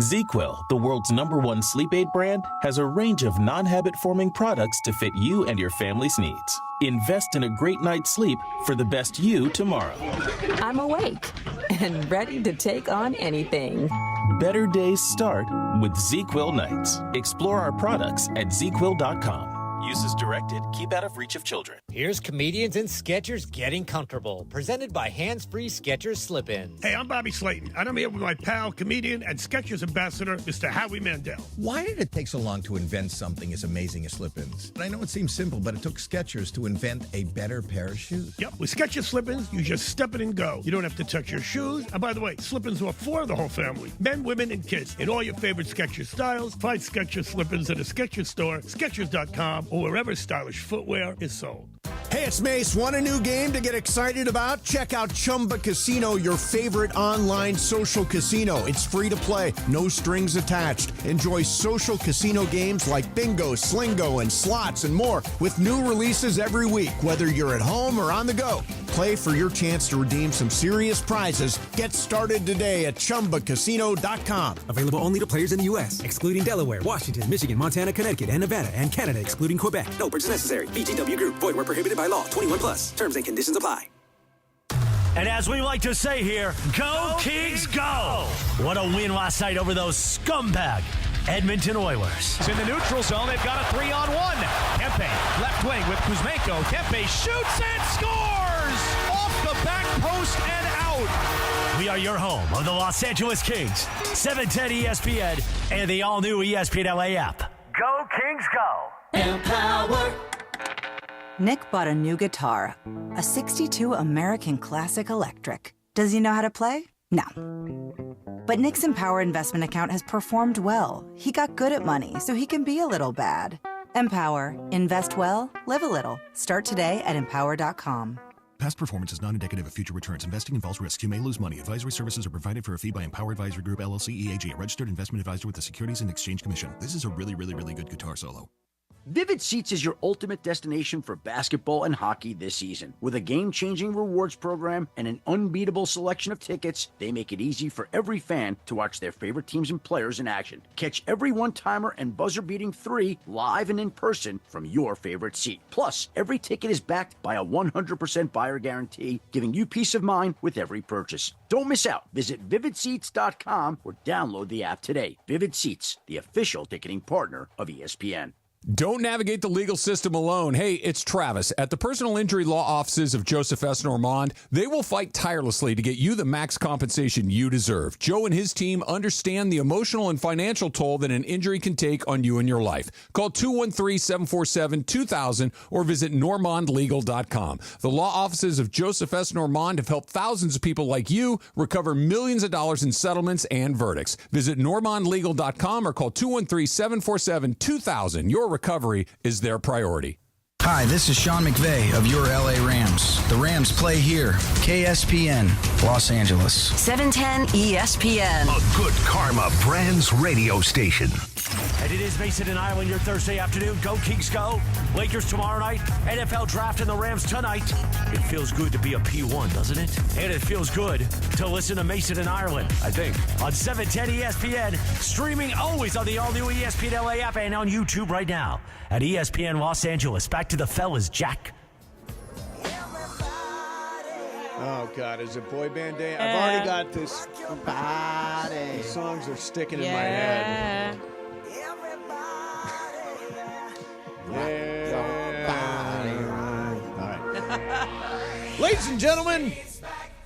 ZQuil, the world's #1 sleep aid brand, has a range of non-habit-forming products to fit you and your family's needs. Invest in a great night's sleep for the best you tomorrow. I'm awake and ready to take on anything. Better days start with ZQuil nights. Explore our products at ZQuil.com. Use as directed. Keep out of reach of children. Here's Comedians and Sketchers Getting Comfortable, presented by Hands-Free Skechers Slip-Ins. Hey, I'm Bobby Slayton, and I'm here with my pal, comedian, and Skechers ambassador, Mr. Howie Mandel. Why did it take so long to invent something as amazing as slip-ins? I know it seems simple, but it took Skechers to invent a better pair of shoes. Yep, with Skechers Slip-Ins, you just step it and go. You don't have to touch your shoes. And by the way, Slip-Ins are for the whole family, men, women, and kids. In all your favorite Skechers styles, find Skechers Slip-Ins at a Skechers store, Skechers.com, or wherever stylish footwear is sold. Hey, it's Mace. Want a new game to get excited about? Check out Chumba Casino, your favorite online social casino. It's free to play, no strings attached. Enjoy social casino games like bingo, slingo, and slots and more with new releases every week, whether you're at home or on the go. Play for your chance to redeem some serious prizes. Get started today at ChumbaCasino.com. Available only to players in the U.S., excluding Delaware, Washington, Michigan, Montana, Connecticut, and Nevada, and Canada, excluding Quebec. No purchase necessary. VGW Group. Void where prohibited by law. 21 plus. Terms and conditions apply. And as we like to say here, go Kings, go! What a win last night over those scumbag Edmonton Oilers. It's in the neutral zone. They've got a 3-on-1. Kempe, left wing with Kuzmenko. Kempe shoots and scores! Off the back post and out. We are your home of the Los Angeles Kings. 710 ESPN and the all-new ESPN LA app. Go Kings, go! Empower. Nick bought a new guitar, a 62 American Classic Electric. Does he know how to play? No. But Nick's Empower investment account has performed well. He got good at money, so he can be a little bad. Empower. Invest well, live a little. Start today at empower.com. Past performance is not indicative of future returns. Investing involves risks. You may lose money. Advisory services are provided for a fee by Empower Advisory Group, LLC, EAG, a registered investment advisor with the Securities and Exchange Commission. This is a really good guitar solo. Vivid Seats is your ultimate destination for basketball and hockey this season. With a game-changing rewards program and an unbeatable selection of tickets, they make it easy for every fan to watch their favorite teams and players in action. Catch every one-timer and buzzer-beating 3 live and in person from your favorite seat. Plus, every ticket is backed by a 100% buyer guarantee, giving you peace of mind with every purchase. Don't miss out. Visit VividSeats.com or download the app today. Vivid Seats, the official ticketing partner of ESPN. Don't navigate the legal system alone. Hey, it's Travis. At the personal injury law offices of Joseph S. Normand, they will fight tirelessly to get you the max compensation you deserve. Joe and his team understand the emotional and financial toll that an injury can take on you and your life. Call 213-747-2000 or visit normandlegal.com. The law offices of Joseph S. Normand have helped thousands of people like you recover millions of dollars in settlements and verdicts. Visit normandlegal.com or call 213-747-2000. Your recovery is their priority. Hi, this is Sean McVay of your LA Rams. The Rams play here. KSPN, Los Angeles. 710 ESPN. A good karma brands radio station. And it is Mason and Ireland your Thursday afternoon. Go Kings, go. Lakers tomorrow night. NFL draft and the Rams tonight. It feels good to be a P1, doesn't it? And it feels good to listen to Mason and Ireland, I think. On 710 ESPN. Streaming always on the all-new ESPN LA app and on YouTube right now at ESPN Los Angeles. Back to the fellas, Jack. Oh, God. Is it Boy Band Day? I've already got this. Body. The songs are sticking in my head. All right. Ladies and gentlemen,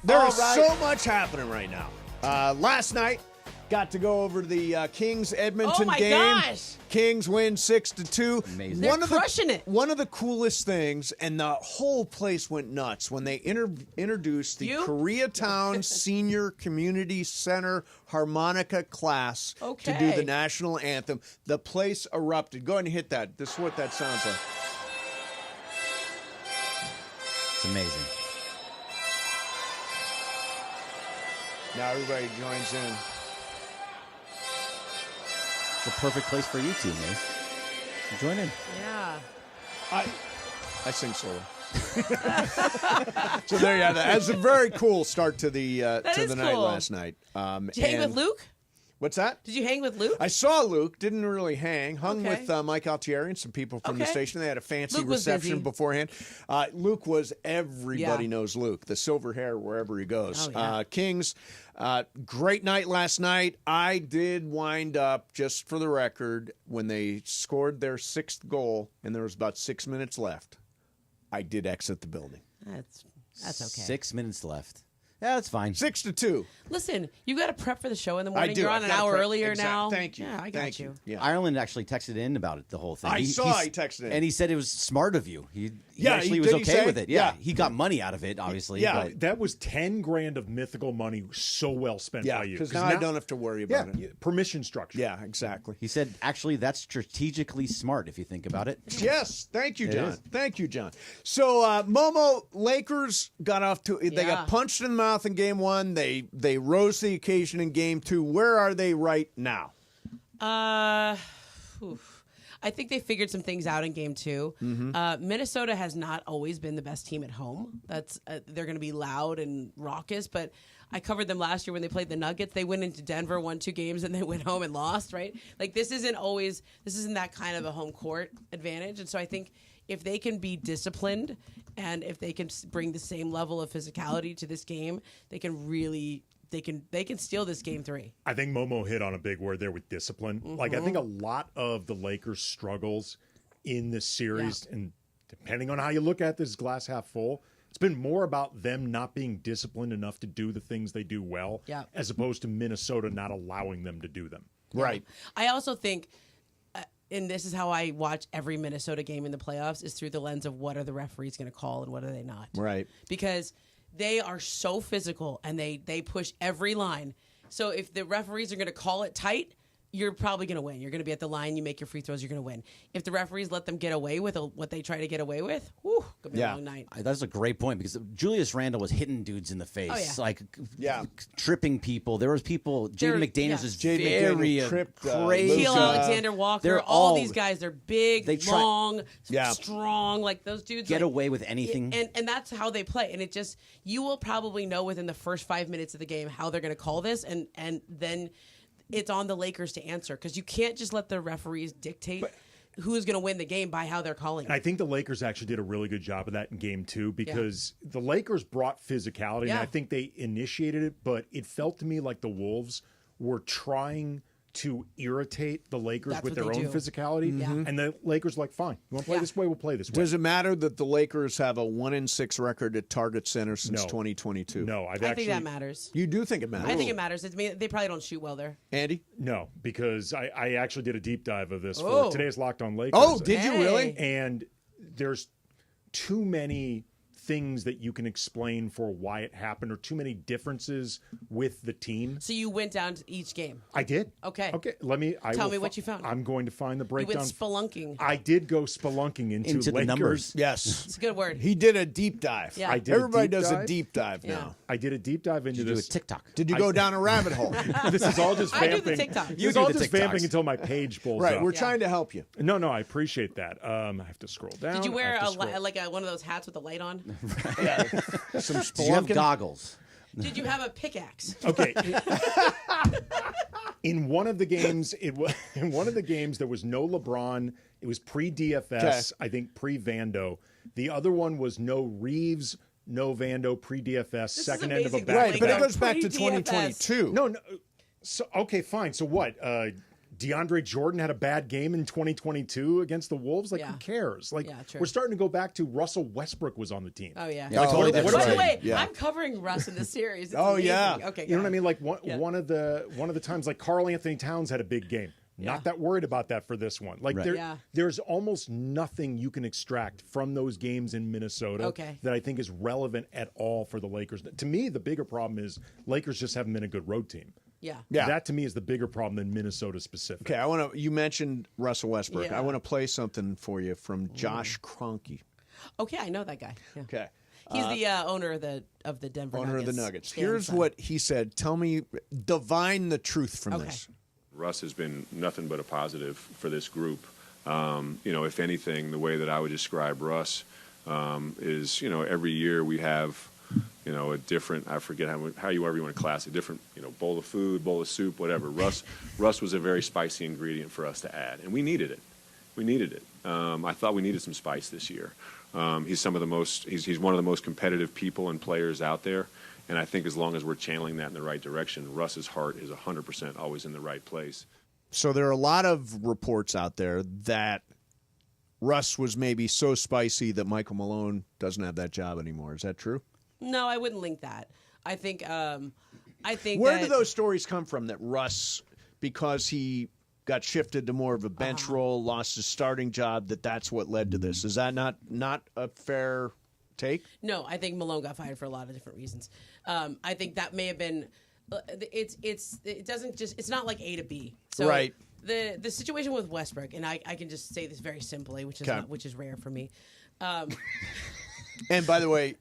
there is so much happening right now. Last night, got to go over the Kings-Edmonton game. Gosh. Kings win 6-2. Amazing. They're crushing it. One of the coolest things, and the whole place went nuts when they introduced the Koreatown Senior Community Center harmonica class to do the national anthem. The place erupted. Go ahead and hit that. This is what that sounds like. It's amazing. Now everybody joins in. It's a perfect place for you two, Mace. Join in. Yeah. I sing solo. So there you have that. That's a very cool start to the night last night. Did you hang with Luke? What's that? Did you hang with Luke? I saw Luke. Didn't really hang. Hung with Mike Altieri and some people from the station. They had a fancy reception beforehand. Luke was, everybody knows Luke. The silver hair wherever he goes. Kings, great night last night. I did wind up, just for the record, when they scored their 6th goal and there was about 6 minutes left, I did exit the building. That's okay. 6 minutes left. Yeah, that's fine. 6-2. Listen, you got to prep for the show in the morning. I do. You're on an hour earlier now. Thank you. Yeah, I got you. Yeah. Ireland actually texted in about it, the whole thing. I saw he texted in. And he said it was smart of you. He Yeah, actually he- was did he okay say? with it. Yeah. He got money out of it, obviously. Yeah. but- That was $10,000 of mythical money so well spent by you. because now I don't have to worry about it. Permission structure. Yeah, exactly. He said, actually, that's strategically smart if you think about it. Yes, thank you, It John. is. Thank you, John. So, Momo, Lakers got off to. They got punched in the mouth in game 1. They rose to the occasion in game 2. Where are they right now? I think they figured some things out in game 2. Minnesota has not always been the best team at home. That's they're going to be loud and raucous, but I covered them last year when they played the Nuggets. They went into Denver, won 2 games, and they went home and lost, right? Like, this isn't that kind of a home court advantage. And so I think if they can be disciplined and if they can bring the same level of physicality to this game, they can really they can steal this game 3. I think Momo hit on a big word there with discipline. Like, I think a lot of the Lakers' struggles in this series, and depending on how you look at this glass half full, it's been more about them not being disciplined enough to do the things they do well, as opposed to Minnesota not allowing them to do them. Right. I also think, and this is how I watch every Minnesota game in the playoffs, is through the lens of what are the referees going to call and what are they not. Right. Because they are so physical and they push every line. So if the referees are going to call it tight, you're probably going to win. You're going to be at the line, you make your free throws, you're going to win. If the referees let them get away with what they try to get away with, whew, could be a long night. That's a great point because Julius Randle was hitting dudes in the face, tripping people. There was people. Jaden McDaniels is very crazy. Keil Alexander Walker, all these guys, they're big, long, strong. Like those dudes get away with anything. And that's how they play. And it just, you will probably know within the first 5 minutes of the game how they're going to call this, and then it's on the Lakers to answer because you can't just let the referees dictate who's going to win the game by how they're calling it. And I think the Lakers actually did a really good job of that in game 2 because the Lakers brought physicality, and I think they initiated it, but it felt to me like the Wolves were trying to irritate the Lakers with their own physicality. And the Lakers like, fine, you want to play this way, we'll play this way. Does it matter that the Lakers have a 1-6 record at Target Center since 2022? No, I think that matters. You do think it matters? I think it matters. They probably don't shoot well there. Andy? No, because I actually did a deep dive of this for today's Locked On Lakers. Oh, did you really? And there's too many things that you can explain for why it happened or too many differences with the team. So you went down to each game? I did. Okay. Tell me what you found. I'm going to find the breakdown. You went spelunking. I did go spelunking into the Lakers. numbers. Yes. It's a good word. He did a deep dive. Yeah. I did Everybody a deep does dive. a deep dive now. I did a deep dive into Did you this. do a TikTok? Did you go down a rabbit hole? This is all just vamping. I do the TikTok. This is all just vamping until my page pulls up. Right, we're trying to help you. No, I appreciate that. I have to scroll down. Did you wear I have to scroll. one of those hats with a light on? Some Did you have goggles? Did you have a pickaxe? Okay. In one of the games, there was no LeBron. It was pre-DFS. I think pre-Vando. The other one was no Reeves, no Vando, pre-DFS, second end of a amazing. back. Right, but it goes back to Pre-DFS. 2022. No. So okay, fine. So what? DeAndre Jordan had a bad game in 2022 against the Wolves. Like, who cares? Like, true. we're starting to go back to Russell Westbrook was on the team. Oh yeah. Like, By what the way, Yeah. I'm covering Russ in this series. It's Oh, amazing. yeah. Okay. You know what I mean? Like one of the times, like Karl Anthony Towns had a big game. Not that worried about that for this one. Like there's almost nothing you can extract from those games in Minnesota that I think is relevant at all for the Lakers. To me, the bigger problem is Lakers just haven't been a good road team. Yeah. That to me is the bigger problem than Minnesota specific. Okay, you mentioned Russell Westbrook. Yeah. I want to play something for you from Josh Kroenke. Okay, I know that guy. Yeah. Okay. He's the owner of the Denver Owner Nuggets. of the Nuggets. Fan Here's side. what he said. Tell me, divine the truth from this. Russ has been nothing but a positive for this group. If anything, the way that I would describe Russ is, every year we have, a different, I forget how you want to class it, different, bowl of food, bowl of soup, whatever. Russ was a very spicy ingredient for us to add, and we needed it. I thought we needed some spice this year. He's one of the most competitive people and players out there. And I think as long as we're channeling that in the right direction, Russ's heart is 100% always in the right place. So there are a lot of reports out there that Russ was maybe so spicy that Michael Malone doesn't have that job anymore. Is that true? No, I wouldn't link that. I think. Where do those stories come from that Russ, because he got shifted to more of a bench role, lost his starting job, that's what led to this? Is that not a fair take? No, I think Malone got fired for a lot of different reasons. I think that may have been. It's not like A to B. So right. The situation with Westbrook, and I can just say this very simply, which is rare for me. And by the way,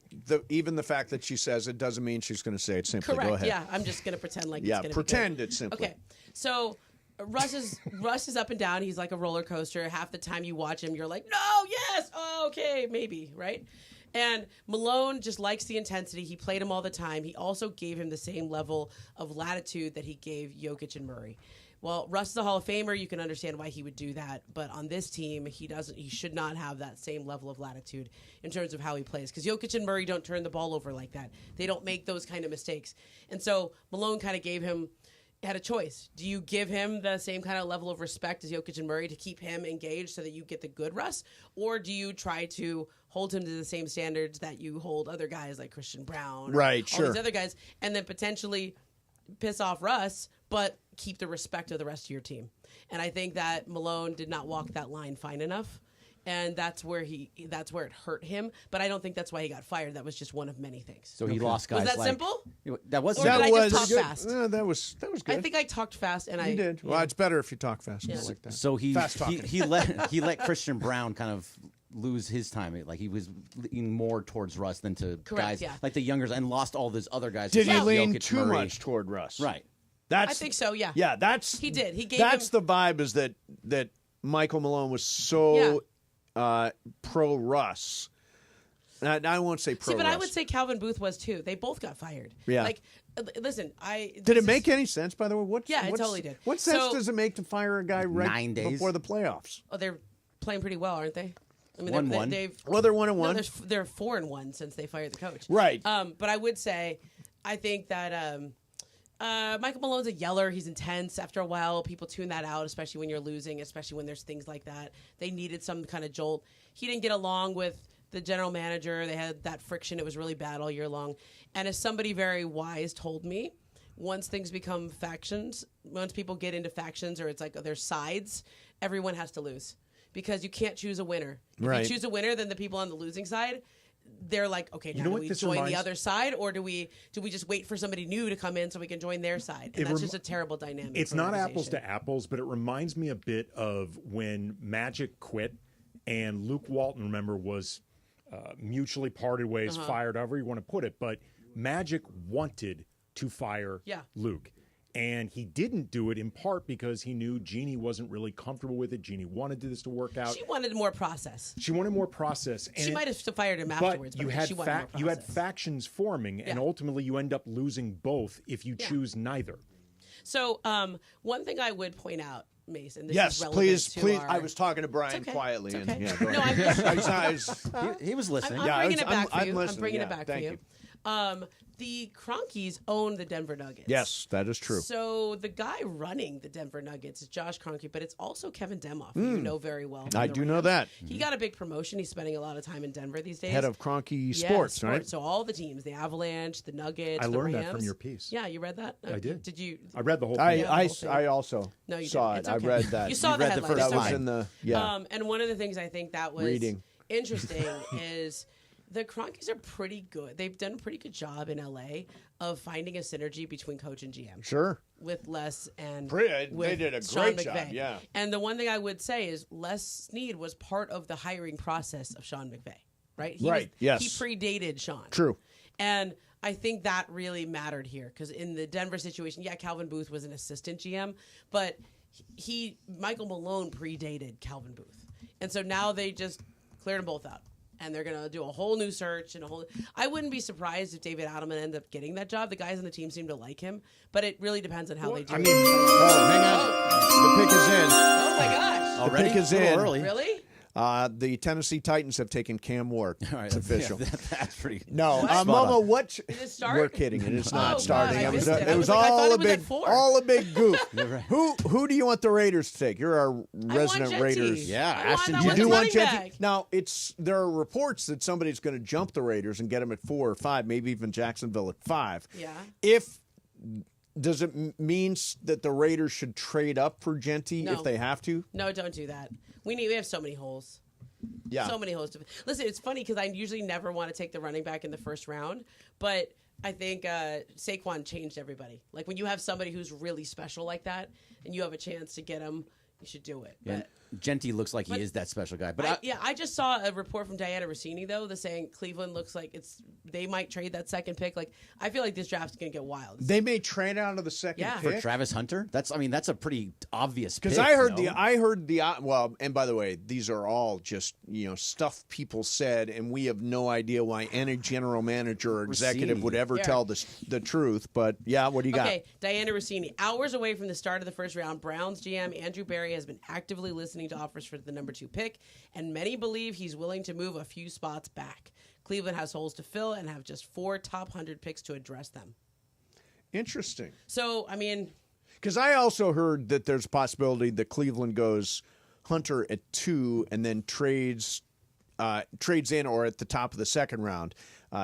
even the fact that she says it doesn't mean she's going to say it simply. Correct. Go ahead. Yeah, I'm just going to pretend like it's going to be pretend good. it's simply. Okay, so Russ is up and down. He's like a roller coaster. Half the time you watch him, you're like, no, yes, oh, okay, maybe, right? And Malone just likes the intensity. He played him all the time. He also gave him the same level of latitude that he gave Jokic and Murray. Well, Russ is a Hall of Famer. You can understand why he would do that. But on this team, he should not have that same level of latitude in terms of how he plays. Because Jokic and Murray don't turn the ball over like that. They don't make those kind of mistakes. And so Malone kind of had a choice. Do you give him the same kind of level of respect as Jokic and Murray to keep him engaged so that you get the good Russ? Or do you try to hold him to the same standards that you hold other guys like Christian Brown? Right, all these other guys. And then potentially piss off Russ, but keep the respect of the rest of your team. And I think that Malone did not walk that line fine enough. And that's where it hurt him. But I don't think that's why he got fired. That was just one of many things. So he lost guys. Was that simple? That was. Or did I just talk fast? That was good. I think I talked fast, and you did. Well, it's better if you talk fast. Yeah. Like that. So he Fast-talking. let Christian Brown kind of lose his time. Like he was leaning more towards Russ than to guys like the youngers, and lost all those other guys. Did he besides lean Jokic, too Murray. much toward Russ? Right. I think so. Yeah. Yeah. He did. He gave. That's the vibe. Is that Michael Malone was so pro Russ. I won't say pro. See, but Russ. I would say Calvin Booth was too. They both got fired. Yeah. Like, listen, Did it make any sense? By the way, it totally did. What sense does it make to fire a guy 9 days before the playoffs? Oh, they're playing pretty well, aren't they? I mean, 1-1. they've Well, they're 1-1. No, they're 4-1 since they fired the coach. Right. But I would say, I think that Michael Malone's a yeller. He's intense. After a while, people tune that out, especially when you're losing, especially when there's things like that. They needed some kind of jolt. He didn't get along with the general manager. They had that friction. It was really bad all year long. And as somebody very wise told me, once things become factions, once people get into factions or it's like there's sides, everyone has to lose. Because you can't choose a winner. If you choose a winner, then the people on the losing side, they're like, okay, now do we join the other side, or do we just wait for somebody new to come in so we can join their side? And that's just a terrible dynamic. It's not apples to apples, but it reminds me a bit of when Magic quit and Luke Walton, remember, was mutually parted ways, fired, however you want to put it. But Magic wanted to fire Luke. And he didn't do it in part because he knew Jeannie wasn't really comfortable with it. Jeannie wanted this to work out. She wanted more process. She wanted more process. And she might have fired him afterwards, but you had she wanted more process. you had factions forming, and ultimately you end up losing both if you choose neither. So one thing I would point out Mason. This Yes, is relevant please, to please. our- I was talking to Brian It's okay. quietly. It's okay. Go No, ahead. He was listening. I'm bringing it back for you. I'm listening. bringing Yeah, it back thank for you. The Cronkies own the Denver Nuggets. Yes, that is true. So the guy running the Denver Nuggets is Josh Kroenke, but it's also Kevin Demoff, who you know very well. from I the do know Rams. that. He got a big promotion. He's spending a lot of time in Denver these days. Head of Kroenke Yeah, Sports, right? So all the teams, the Avalanche, the Nuggets, I the learned Rams. that from your piece. Yeah, you read that? I did. Did you? I read the whole thing. I also No, you saw didn't. it. It's okay. I read that. You saw the read the headline. first That was line. in the And one of the things I think that was Reading. interesting is the Cronkies are pretty good. They've done a pretty good job in LA of finding a synergy between coach and GM. Sure. With Les and They with did a Sean great job, McVay. yeah. And the one thing I would say is Les Snead was part of the hiring process of Sean McVay, right? Right, yes. He predated Sean. True. And I think that really mattered here because in the Denver situation, yeah, Calvin Booth was an assistant GM, but Michael Malone predated Calvin Booth. And so now they just cleared them both out. And they're going to do a whole new search and I wouldn't be surprised if David Adelman ended up getting that job. The guys on the team seem to like him, but it really depends on how they do it. Hang on. The pick is in. Oh my gosh. The pick is in. Early. Really? The Tennessee Titans have taken Cam Ward. All right, It's official. That's pretty. No, Spot Momo, on. what? Did it start? We're kidding. It is not Oh, starting. God, I It was missed it. it I was was like, I thought all it a was at big 4. all a big goof. Who do you want the Raiders to take? You're our resident Genty. Raiders. Yeah, I want- Ashton I You want do the want running Genty? back. Now there are reports that somebody's going to jump the Raiders and get them at 4 or 5, maybe even Jacksonville at 5. Yeah. Does it mean that the Raiders should trade up for Genty No. if they have to? No, don't do that. We have so many holes. Yeah. So many holes. Listen, it's funny because I usually never want to take the running back in the first round, but I think Saquon changed everybody. Like when you have somebody who's really special like that and you have a chance to get him, you should do it. Yeah. But Genty looks like he is that special guy. But I just saw a report from Diana Rossini though, saying Cleveland looks like they might trade that second pick. Like I feel like this draft's gonna get wild. They may trade out of the second Yeah. for pick. Travis Hunter, that's a pretty obvious pick. Because I heard no? well, and by the way, these are all just stuff people said, and we have no idea why any general manager or executive Rossini. would ever Yeah. tell the truth. But yeah, what do you got? Okay, Diana Rossini. Hours away from the start of the first round, Browns GM Andrew Berry has been actively listening to offers for the number 2 pick, and many believe he's willing to move a few spots back. Cleveland has holes to fill and have just 4 top 100 picks to address them. Interesting. So, I mean, Because I also heard that there's a possibility that Cleveland goes Hunter at 2 and then trades in, or at the top of the second round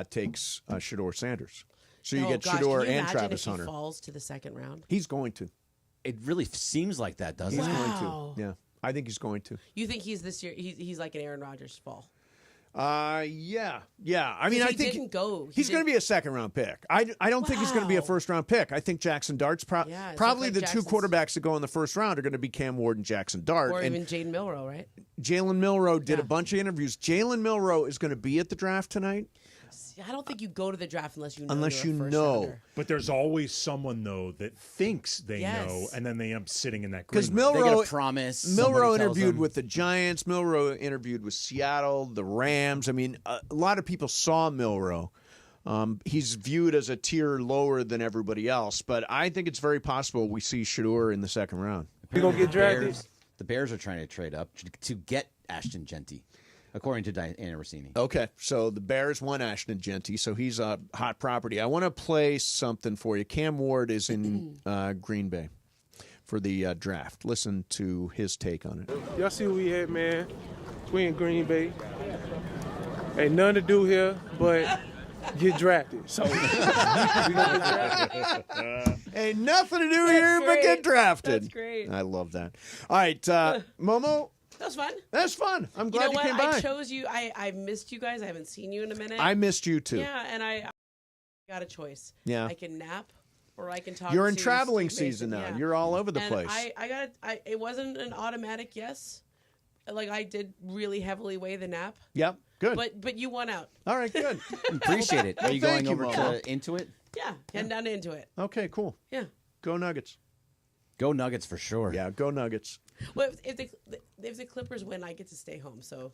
takes Shedeur Sanders. So you get Shedeur can you and imagine Travis if he Hunter. falls to the second round? He's going to. It really seems like that, doesn't He's it? going Wow. to. Yeah, I think he's going to. You think he's this year? He's like an Aaron Rodgers fall. Yeah. I mean, He I think didn't go. he's going to be a second round pick. I don't think he's going to be a Wow. first round pick. I think Jackson Dart's Yeah, it probably looks the like two Jackson's- quarterbacks that go in the first round are going to be Cam Ward and Jackson Dart. Or and even Jaden Milroe, right? Jalen Milroe did a bunch of interviews. Jalen Milroe is going to be at the draft tonight. I don't think you go to the draft unless you know. Unless you're a you first know. rounder. But there's always someone though that thinks they Yes. know, and then they end up sitting in that. Because green room. They get Milroe a promise. Milroe somebody tells interviewed them. with the Giants. Milroe interviewed with Seattle, the Rams. I mean, a lot of people saw Milroe. He's viewed as a tier lower than everybody else, but I think it's very possible we see Shedeur in the second round. You gonna get drafted? The Bears are trying to trade up to get Ashton Genty, according to Diana Rossini. Okay, so the Bears want Ashton Genty, so he's a hot property. I want to play something for you. Cam Ward is in Green Bay for the draft. Listen to his take on it. Y'all see who we had, man? We in Green Bay. Ain't nothing to do here but get drafted. So we gonna get drafted. Ain't nothing to do here but get drafted. That's great. I love that. All right, Momo. That was fun. That's fun. I'm You glad know you what? came by. I chose you. I missed you guys. I haven't seen you in a minute. I missed you too. Yeah, and I got a choice. Yeah. I can nap or I can talk. You're in to traveling Steve season Mason. now. Yeah. You're all over the And place. it wasn't an automatic yes. Like I did really heavily weigh the nap. Yep. Good. But you won out. All right. Good. Appreciate it. Are you Thank going you, over Momo. to Intuit? Yeah, and down into it. Okay. Cool. Yeah. Go Nuggets. Go Nuggets for sure. Yeah. Go Nuggets. Well, if the Clippers win, I get to stay home. So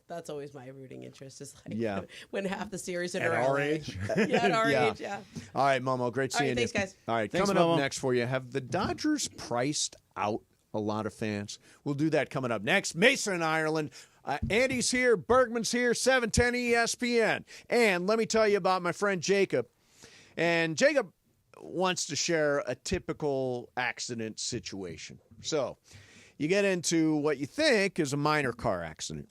that's always my rooting interest. Is like Yeah. when half the series in At LA. our age? Yeah, at our Yeah. age. Yeah. All right, Momo. Great All seeing right, thanks, you. guys. All right. Thanks, coming up Momo. next for you, have the Dodgers priced out a lot of fans. We'll do that coming up next. Mason in Ireland. Andy's here. Bergman's here. 710 ESPN. And let me tell you about my friend Jacob. And Jacob wants to share a typical accident situation. So you get into what you think is a minor car accident.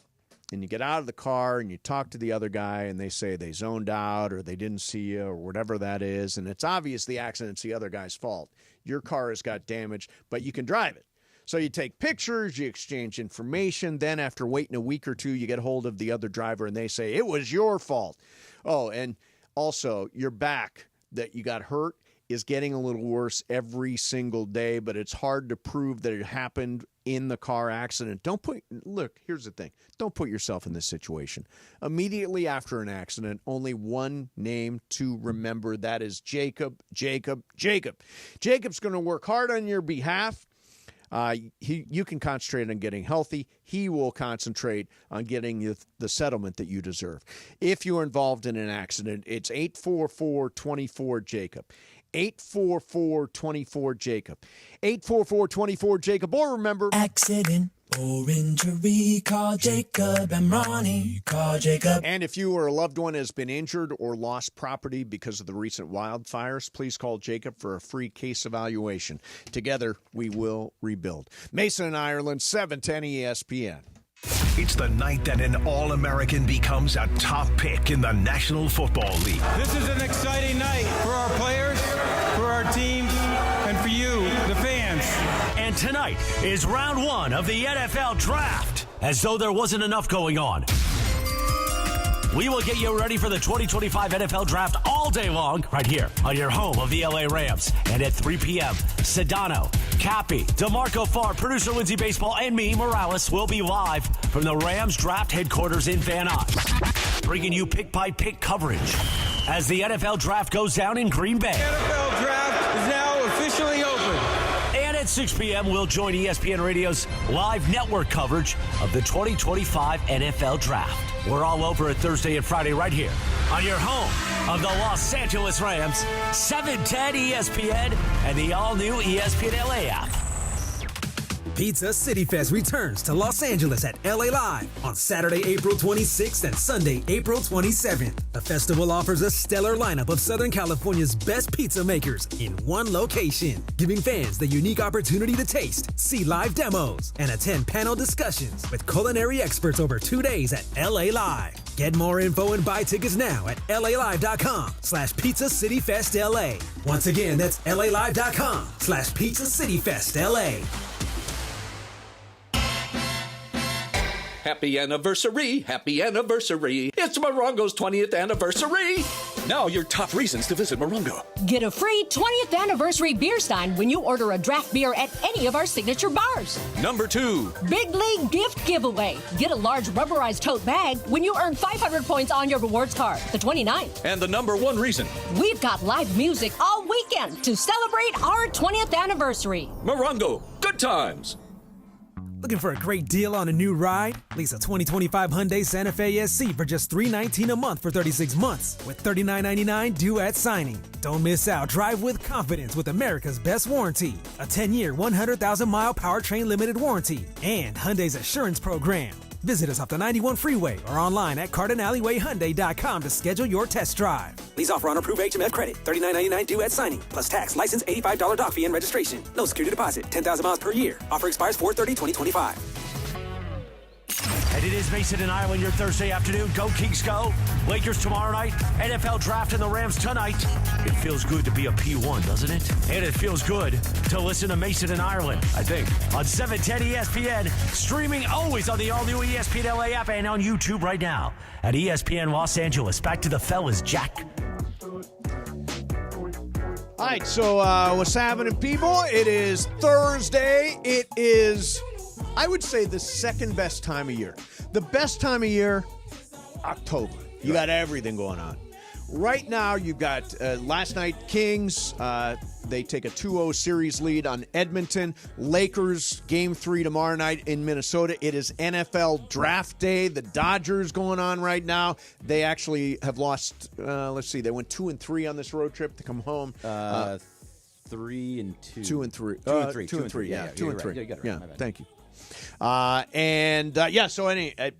And you get out of the car and you talk to the other guy and they say they zoned out or they didn't see you or whatever that is. And it's obvious the accident's the other guy's fault. Your car has got damaged, but you can drive it. So you take pictures, you exchange information. Then after waiting a week or two, you get hold of the other driver and they say, it was your fault. Oh, and also your back that you got hurt is getting a little worse every single day, but it's hard to prove that it happened in the car accident. Look, here's the thing. Don't put yourself in this situation. Immediately after an accident, only one name to remember. That is Jacob. Jacob's going to work hard on your behalf. You can concentrate on getting healthy. He will concentrate on getting the settlement that you deserve. If you're involved in an accident, it's 844-24-JACOB. 844-24-JACOB. 844-24-JACOB. Or remember, accident or injury, call Jacob and Ronnie. Call Jacob. And if you or a loved one has been injured or lost property because of the recent wildfires, please call Jacob for a free case evaluation. Together, we will rebuild. Mason in Ireland, 710 ESPN. It's the night that an All-American becomes a top pick in the National Football League. This is an exciting night for our players, for our teams, and for you, the fans. And tonight is round one of the NFL Draft. As though there wasn't enough going on, we will get you ready for the 2025 NFL Draft all day long right here on your home of the LA Rams. And at 3 p.m., Sedano, Cappy, DeMarco Farr, producer Lindsay Baseball, and me, Morales, will be live from the Rams Draft headquarters in Van Nuys, bringing you pick-by-pick coverage as the NFL Draft goes down in Green Bay. The NFL Draft is now officially open. And at 6 p.m., we'll join ESPN Radio's live network coverage of the 2025 NFL Draft. We're all over it Thursday and Friday right here on your home of the Los Angeles Rams, 710 ESPN, and the all-new ESPN LA app. Pizza City Fest returns to Los Angeles at LA Live on Saturday, April 26th and Sunday, April 27th. The festival offers a stellar lineup of Southern California's best pizza makers in one location, giving fans the unique opportunity to taste, see live demos, and attend panel discussions with culinary experts over 2 days at LA Live. Get more info and buy tickets now at LALive.com/Pizza City Fest LA. Once again, that's LALive.com/Pizza City Fest LA. Happy anniversary, happy anniversary. It's Morongo's 20th anniversary. Now your top reasons to visit Morongo. Get a free 20th anniversary beer stein when you order a draft beer at any of our signature bars. Number 2. Big League gift giveaway. Get a large rubberized tote bag when you earn 500 points on your rewards card, the 29th. And the number 1 reason. We've got live music all weekend to celebrate our 20th anniversary. Morongo, good times. Looking for a great deal on a new ride? Lease a 2025 Hyundai Santa Fe SC for just $319 a month for 36 months with $39.99 due at signing. Don't miss out. Drive with confidence with America's best warranty. A 10-year, 100,000-mile powertrain limited warranty and Hyundai's Assurance Program. Visit us off the 91 freeway or online at CardinAlleyWayHyundai.com to schedule your test drive. Lease offer on approved HMF credit. $39.99 due at signing. Plus tax, license, $85 doc fee, and registration. No security deposit. 10,000 miles per year. Offer expires 4/30/2025. And it is Mason in Ireland, your Thursday afternoon. Go Kings go. Lakers tomorrow night. NFL Draft and the Rams tonight. It feels good to be a P1, doesn't it? And it feels good to listen to Mason in Ireland, I think. On 710 ESPN. Streaming always on the all-new ESPN LA app and on YouTube right now at ESPN Los Angeles. Back to the fellas, Jack. All right, so what's happening, people? It is Thursday. It is, I would say, the second best time of year. The best time of year, October. You got everything going on. Right now, you've got last night, Kings. They take a 2-0 series lead on Edmonton. Lakers, Game 3 tomorrow night in Minnesota. It is NFL Draft Day. The Dodgers going on right now. They actually have lost, let's see, they went 2-3 on this road trip to come home. 3 and 2. 2 and 3. 2 and 3. 2 and 3. Yeah, 2 and 3. You got it right. Yeah, My bad. thank you. So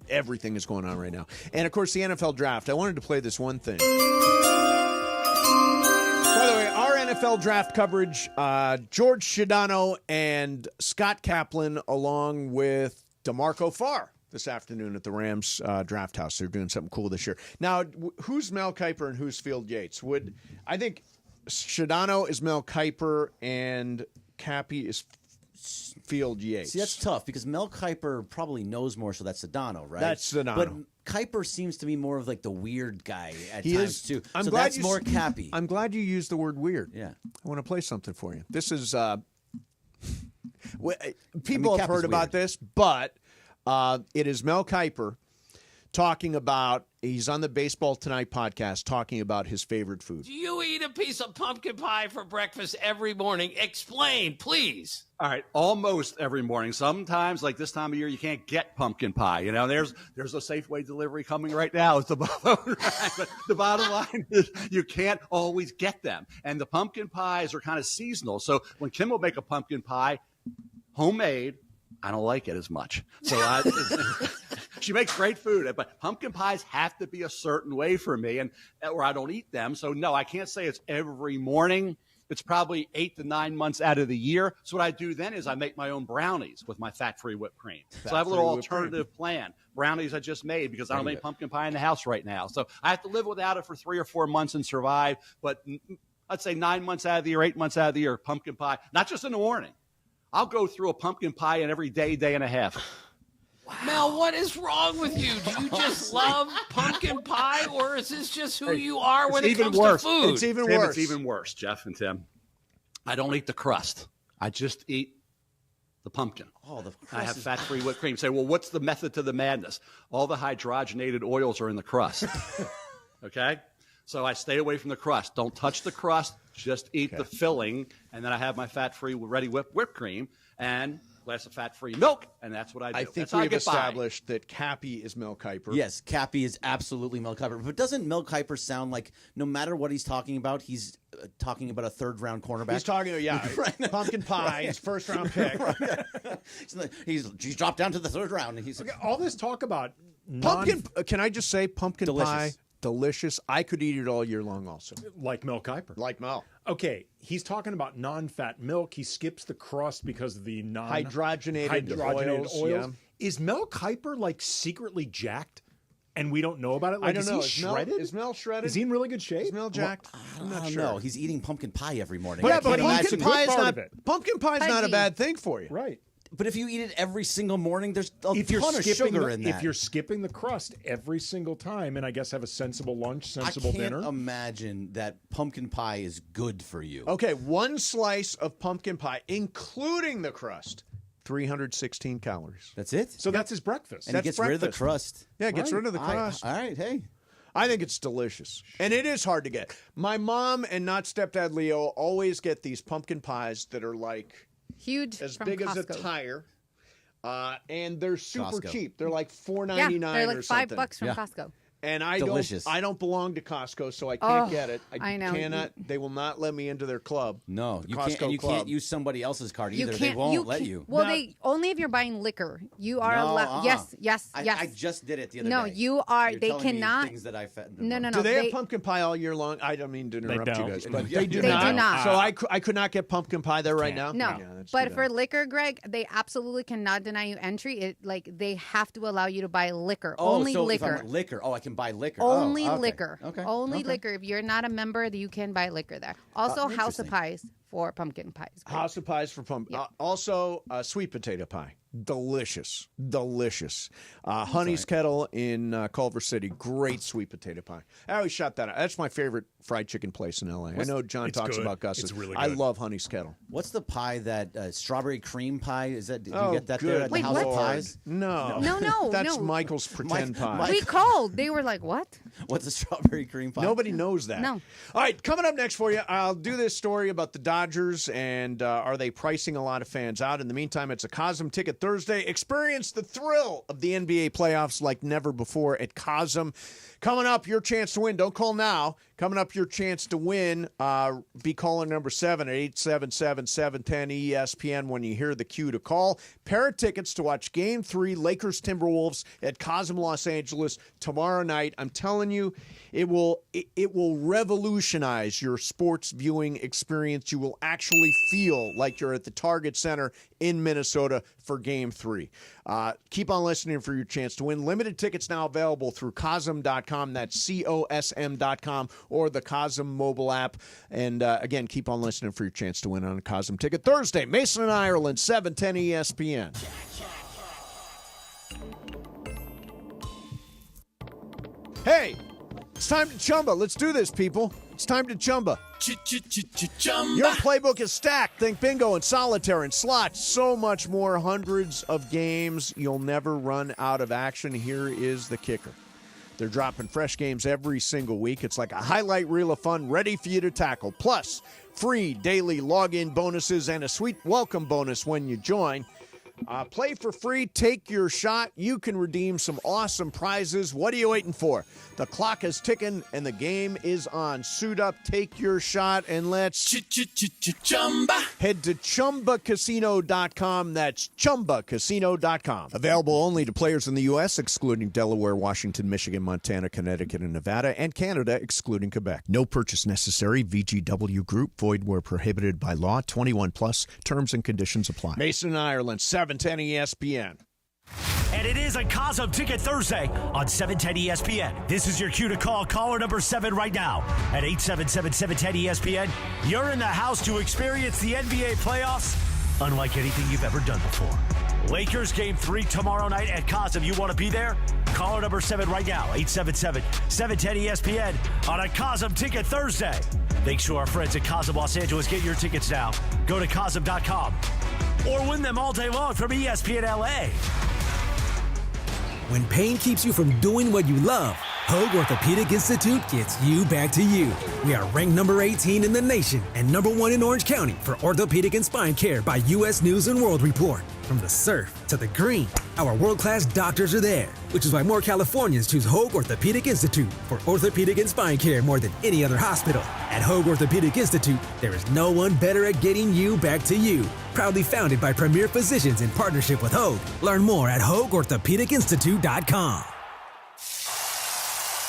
everything is going on right now. And, of course, the NFL draft. I wanted to play this one thing. By the way, our NFL draft coverage, George Shadano and Scott Kaplan, along with DeMarco Farr this afternoon at the Rams draft house. They're doing something cool this year. Now, who's Mel Kiper and who's Field Yates? I think Shadano is Mel Kiper and Cappy is Field Yates. See, that's tough because Mel Kiper probably knows more, so that's Sedano, right? That's Sedano. But Kiper seems to be more of like the weird guy at He times is, too. I'm So glad that's more Cappy. I'm glad you used the word weird. Yeah. I want to play something for you. This is people have heard about this, but it is Mel Kiper talking about, he's on the Baseball Tonight podcast talking about his favorite food. Do you eat a piece of pumpkin pie for breakfast every morning? Explain, please. All right, almost every morning. Sometimes, like this time of year, you can't get pumpkin pie. You know, there's a Safeway delivery coming right now. It's the but the bottom line is you can't always get them, and the pumpkin pies are kind of seasonal. So when Kim will make a pumpkin pie, homemade, I don't like it as much. So she makes great food, but pumpkin pies have to be a certain way for me, or I don't eat them. So no, I can't say it's every morning. It's probably 8 to 9 months out of the year. So what I do then is I make my own brownies with my fat-free whipped cream. So I have a little alternative plan. Brownies I just made because I don't make pumpkin pie in the house right now. So I have to live without it for 3 or 4 months and survive. But I'd say 9 months out of the year, 8 months out of the year, pumpkin pie, not just in the morning. I'll go through a pumpkin pie in every day and a half. Wow. Mel, what is wrong with you? Do you just love pumpkin pie, or is this just who you are when it comes to food? It's even worse. It's even worse, Jeff and Tim. I don't eat the crust. I just eat the pumpkin. Oh, the crust. I have fat-free whipped cream. Say, well, what's the method to the madness? All the hydrogenated oils are in the crust. Okay? So I stay away from the crust. Don't touch the crust. Just eat the filling. And then I have my fat-free ready whipped cream and a glass of fat-free milk, and that's what I do. I think we've established that Cappy is Mel Kiper. Yes, Cappy is absolutely Mel Kiper. But doesn't Mel Kiper sound like no matter what he's talking about, he's talking about a third-round cornerback? He's talking, pumpkin pie, his first-round pick. He's dropped down to the third round. And he's all this talk about pumpkin. Can I just say pumpkin Delicious. pie? Delicious. I could eat it all year long also. Like Mel Kiper. Like Mel. Okay, he's talking about non-fat milk. He skips the crust because of the hydrogenated oils. Yeah. Is Mel Kiper like secretly jacked and we don't know about it? Like, I don't know. Is he shredded? Is Mel shredded? Is he in really good shape? Is Mel jacked? I'm not sure. No, he's eating pumpkin pie every morning. But pumpkin pie is not a bad thing for you. Right. But if you eat it every single morning, there's a ton of sugar in that. If you're skipping the crust every single time, and I guess have a sensible lunch, sensible dinner. I can't imagine that pumpkin pie is good for you. Okay, one slice of pumpkin pie, including the crust, 316 calories. That's it? So that's his breakfast. And he gets rid of the crust. Yeah, gets rid of the crust. All right, hey. I think it's delicious. And it is hard to get. My mom and not stepdad Leo always get these pumpkin pies that are like huge, as from big Costco. as a tire, and they're super Costco. cheap. They're like $4.99 Yeah, they're like or something. $5 from Costco. And I Delicious. don't belong to Costco, so I can't get it. I know. Cannot. They will not let me into their club. No, the you Costco can't. And you club. can't use somebody else's card You either. They can't- won't let can't- you. Well, they only if you're buying liquor. You are No, allowed. Yes, yes. I just did it the other No, day. you are. You're They telling me cannot. things that I fed. No. Do they have pumpkin pie all year long? I don't mean to interrupt you don't. guys, but Yeah, they do They not. do not. So I could not get pumpkin pie there right now? No, Yeah, that's but too for bad. liquor, Greg, they absolutely cannot deny you entry. They have to allow you to buy liquor. Oh, only so liquor. If I'm liquor. Oh, I can buy liquor. Only oh, okay. liquor. Okay. Only Okay. liquor. If you're not a member, you can buy liquor there. Also, House of interesting. Pies for pumpkin pies. Greg. House of Pies for pumpkin. Also, sweet potato pie. Delicious. Delicious. Honey's Kettle in Culver City. Great sweet potato pie. I always shout that out. That's my favorite fried chicken place in L.A. I know John it's talks good. about Gus's. It's really I good. love Honey's Kettle. What's the pie that strawberry cream pie? Is that? Did Oh, you get that good there at the Wait, House what? of Pies? No. No, That's no. Michael's pretend pie. We called. They were like, "What?" What's the strawberry cream pie? Nobody knows that. No. All right, coming up next for you, I'll do this story about the Dodgers and are they pricing a lot of fans out? In the meantime, it's a Cosm Ticket Thursday. Experience the thrill of the NBA playoffs like never before at Cosm. Coming up, your chance to win. Don't call now. Coming up, your chance to win. Be calling number 7 at 877-710-ESPN when you hear the cue to call. Pair of tickets to watch Game 3, Lakers Timberwolves at Cosm, Los Angeles tomorrow night. I'm telling you, it will revolutionize your sports viewing experience. You will actually feel like you're at the Target Center in Minnesota for Game 3. Keep on listening for your chance to win. Limited tickets now available through Cosm.com. That's COSM.com or the Cosm mobile app. And again, keep on listening for your chance to win on a Cosm ticket. Thursday, Mason and Ireland, 710 ESPN. Hey, it's time to Chumba. Let's do this, people. It's time to Chumba. Your playbook is stacked. Think bingo and solitaire and slots. So much more. Hundreds of games. You'll never run out of action. Here is the kicker. They're dropping fresh games every single week. It's like a highlight reel of fun ready for you to tackle. Plus, free daily login bonuses and a sweet welcome bonus when you join. Play for free. Take your shot. You can redeem some awesome prizes. What are you waiting for? The clock is ticking and the game is on. Suit up, take your shot, and let's head to ChumbaCasino.com. That's ChumbaCasino.com. Available only to players in the U.S., excluding Delaware, Washington, Michigan, Montana, Connecticut, and Nevada, and Canada, excluding Quebec. No purchase necessary. VGW Group. Void where prohibited by law. 21 plus. Terms and conditions apply. Mason, Ireland. 710 ESPN. And it is a Cosm Ticket Thursday on 710 ESPN. This is your cue to call caller number 7 right now at 877-710-ESPN. You're in the house to experience the NBA playoffs unlike anything you've ever done before. Lakers Game 3 tomorrow night at Cosm. You want to be there? Caller number 7 right now, 877-710-ESPN on a Cosm Ticket Thursday. Thanks to our friends at Cosm Los Angeles. Get your tickets now. Go to Cosm.com or win them all day long from ESPN LA. When pain keeps you from doing what you love, Hoag Orthopedic Institute gets you back to you. We are ranked number 18 in the nation and number 1 in Orange County for orthopedic and spine care by U.S. News & World Report. From the surf to the green, our world-class doctors are there, which is why more Californians choose Hoag Orthopedic Institute for orthopedic and spine care more than any other hospital. At Hoag Orthopedic Institute, there is no one better at getting you back to you. Proudly founded by premier physicians in partnership with Hoag. Learn more at HoagOrthopedicInstitute.com.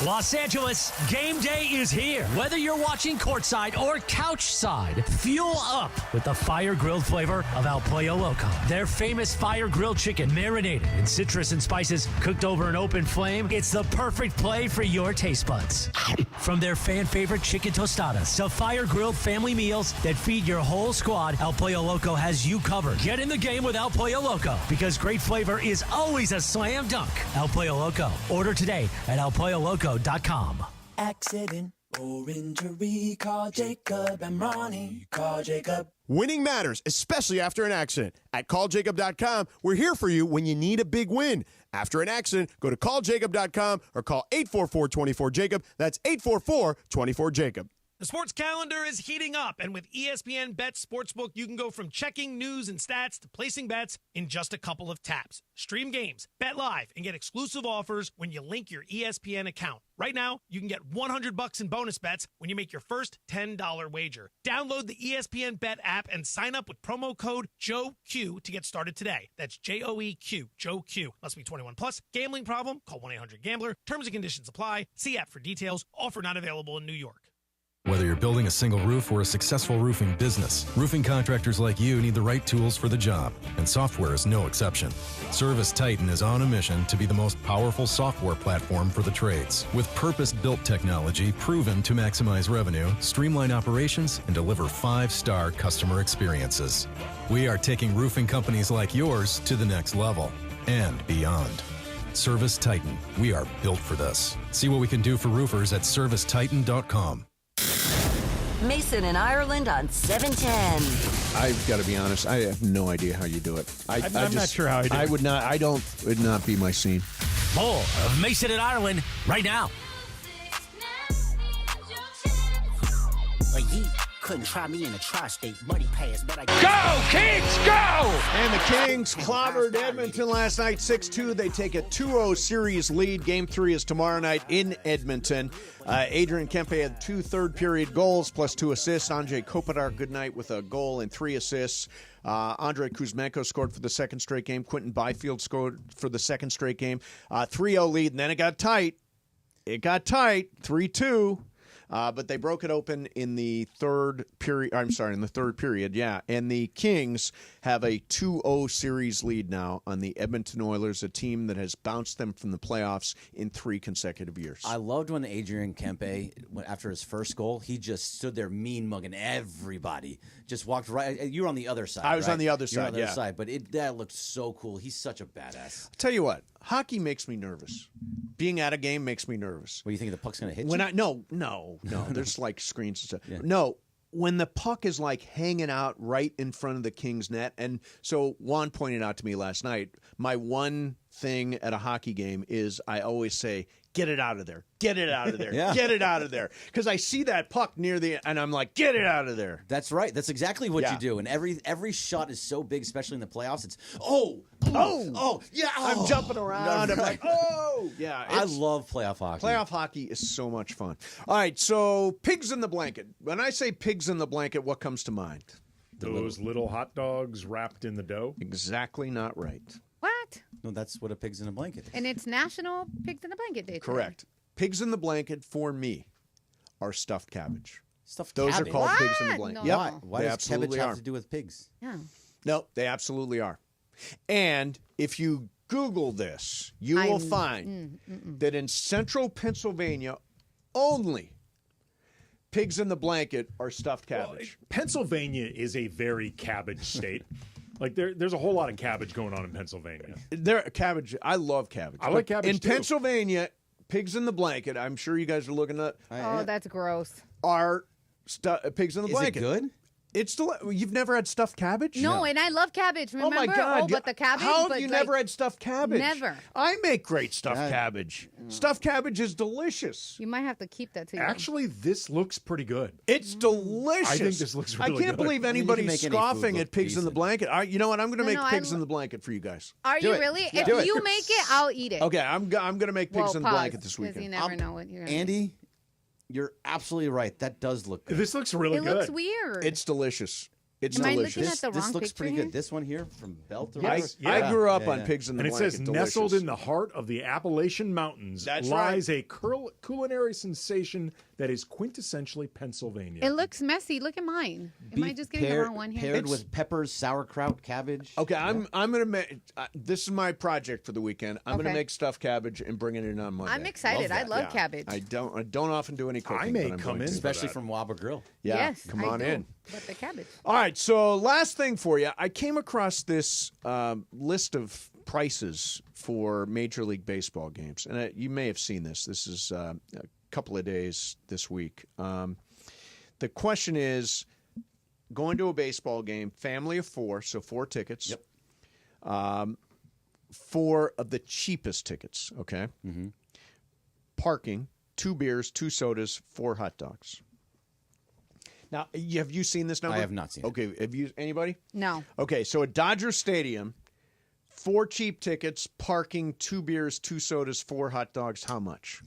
Los Angeles, game day is here. Whether you're watching courtside or couch side, fuel up with the fire-grilled flavor of El Pollo Loco. Their famous fire-grilled chicken, marinated in citrus and spices, cooked over an open flame. It's the perfect play for your taste buds. From their fan-favorite chicken tostadas to fire-grilled family meals that feed your whole squad, El Pollo Loco has you covered. Get in the game with El Pollo Loco because great flavor is always a slam dunk. El Pollo Loco. Order today at elpolloloco.com. Accident or injury, call Jacob and Ronnie. Call Jacob. Winning matters, especially after an accident. At calljacob.com, we're here for you when you need a big win. After an accident, go to calljacob.com or call 844-24-JACOB. That's 844-24-JACOB. The sports calendar is heating up, and with ESPN Bet Sportsbook, you can go from checking news and stats to placing bets in just a couple of taps. Stream games, bet live, and get exclusive offers when you link your ESPN account. Right now, you can get $100 in bonus bets when you make your first $10 wager. Download the ESPN Bet app and sign up with promo code JOEQ to get started today. That's JOEQ, Joe Q. Must be 21 plus. Gambling problem? Call 1-800-GAMBLER. Terms and conditions apply. See app for details. Offer not available in New York. Whether you're building a single roof or a successful roofing business, roofing contractors like you need the right tools for the job, and software is no exception. Service Titan is on a mission to be the most powerful software platform for the trades, with purpose-built technology proven to maximize revenue, streamline operations, and deliver 5-star customer experiences. We are taking roofing companies like yours to the next level and beyond. Service Titan. We are built for this. See what we can do for roofers at servicetitan.com. Mason and Ireland on 710. I've got to be honest. I have no idea how you do it. I'm not sure how I do it. Would not. Would not be my scene. More of Mason and Ireland right now. couldn't try me in a tri-state money pass, but I Go, Kings, go! And the Kings clobbered Edmonton last night 6-2. They take a 2-0 series lead. Game 3 is tomorrow night in Edmonton. Adrian Kempe had 2 third-period goals plus 2 assists. Andrei Kopitar, good night with a goal and 3 assists. Andrei Kuzmenko scored for the second straight game. Quentin Byfield scored for the second straight game. 3-0 lead, and then it got tight. 3-2. But they broke it open in the third period. Yeah. And the Kings have a 2-0 series lead now on the Edmonton Oilers, a team that has bounced them from the playoffs in 3 consecutive years. I loved when Adrian Kempe, after his first goal, he just stood there mean mugging everybody. Just walked right. You were on the other side. I was right? on the other You were side, on the other yeah. side, but that looked so cool. He's such a badass. I'll tell you what, hockey makes me nervous. Being at a game makes me nervous. What do you think, the puck's going to hit you? No. There's like screens and stuff. Yeah. No, when the puck is like hanging out right in front of the Kings net. And so Juan pointed out to me last night, my one thing at a hockey game is I always say, get it out of there. Get it out of there. Yeah. Get it out of there. Because I see that puck near and I'm like, get it out of there. That's right. That's exactly what Yeah. you do. And every shot is so big, especially in the playoffs. It's yeah. I'm jumping around. I'm like, yeah. I love playoff hockey. Playoff hockey is so much fun. All right, so pigs in the blanket. When I say pigs in the blanket, what comes to mind? Those little hot dogs wrapped in the dough? Exactly not right. What? No, that's what a pig's in a blanket is. And it's National Pigs in a Blanket Day today. Correct. Pigs in the blanket for me are stuffed cabbage. Stuffed Those cabbage? are called pigs in the What? blanket. No. Yep. Why They does absolutely cabbage are. have to do with pigs? Yeah. No, they absolutely are. And if you Google this, you will find that in central Pennsylvania only pigs in the blanket are stuffed cabbage. Pennsylvania is a very cabbage state. Like there's a whole lot of cabbage going on in Pennsylvania. Cabbage. I love cabbage. I like cabbage in too. Pennsylvania, pigs in the blanket. I'm sure you guys are looking at. Oh, that's gross. Are pigs in the Is it blanket? good? It's you've never had stuffed cabbage? No, and I love cabbage. Remember? Oh my God! but the cabbage. How have but you like, never had stuffed cabbage? Never. I make great stuffed cabbage. Stuffed cabbage is delicious. You might have to keep that to you. Actually, this looks pretty good. It's delicious. I think this looks really I can't good. believe I mean, you can anybody's make any scoffing food at pigs in the look blanket. You know what? I'm going to make No, pigs in the blanket for you guys. Are Do you it. really? Yeah. If Do it. you make it, I'll eat it. Okay, I'm going to make pigs in the pause, blanket this 'cause you weekend. never know what you're gonna Andy, you're absolutely right. That does look good. This looks really It good. looks weird. It's delicious. It's Am I delicious. looking at the This wrong looks picture pretty here? good. This one here from Belt or Yes. whatever? I grew up Yeah, on yeah. pigs in the And it blanket. says, delicious. nestled in the heart of the Appalachian Mountains That's lies a culinary sensation that is quintessentially Pennsylvania. It looks messy. Look at mine. Am I just getting the wrong one here? Paired with peppers, sauerkraut, cabbage. Okay, I'm going to make. This is my project for the weekend. I'm going to Okay. make stuffed cabbage and bring it in on Monday. I'm excited. I love cabbage. I don't often do any cooking. I may but I'm come going in to. Especially from Wabba Grill. Yeah, Yes, come I on do. in. But the cabbage. All right, so last thing for you. I came across this list of prices for Major League Baseball games, and you may have seen this. This is a couple of days this week. The question is, going to a baseball game, family of 4, so 4 tickets. Yep. 4 of the cheapest tickets, okay? Mm-hmm. Parking, 2 beers, 2 sodas, 4 hot dogs. Now, have you seen this number? I have not seen it. Okay, have you? Anybody? No. Okay, so at Dodger Stadium, 4 cheap tickets, parking, 2 beers, 2 sodas, 4 hot dogs. How much?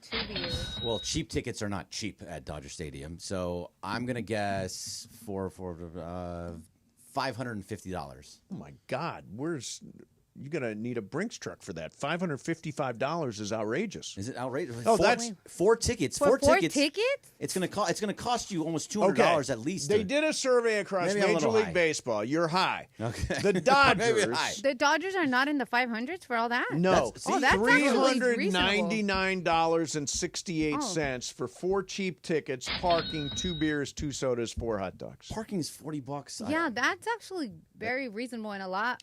2 beers. Well, cheap tickets are not cheap at Dodger Stadium, so I'm gonna guess for $550. Oh my God, you're gonna need a Brinks truck for that. $555 is outrageous. Is it outrageous? Oh, that's 4 tickets. For 4 tickets. tickets? It's gonna cost you almost $200 at least. They did a survey across Maybe a Major little League high. Baseball. You're high. Okay. The Maybe Dodgers. high. The Dodgers are not in the 500s for all that? No, that's actually $399.68 for 4 cheap tickets, parking, 2 beers, 2 sodas, 4 hot dogs. Parking's $40. Yeah, that's actually very reasonable and a lot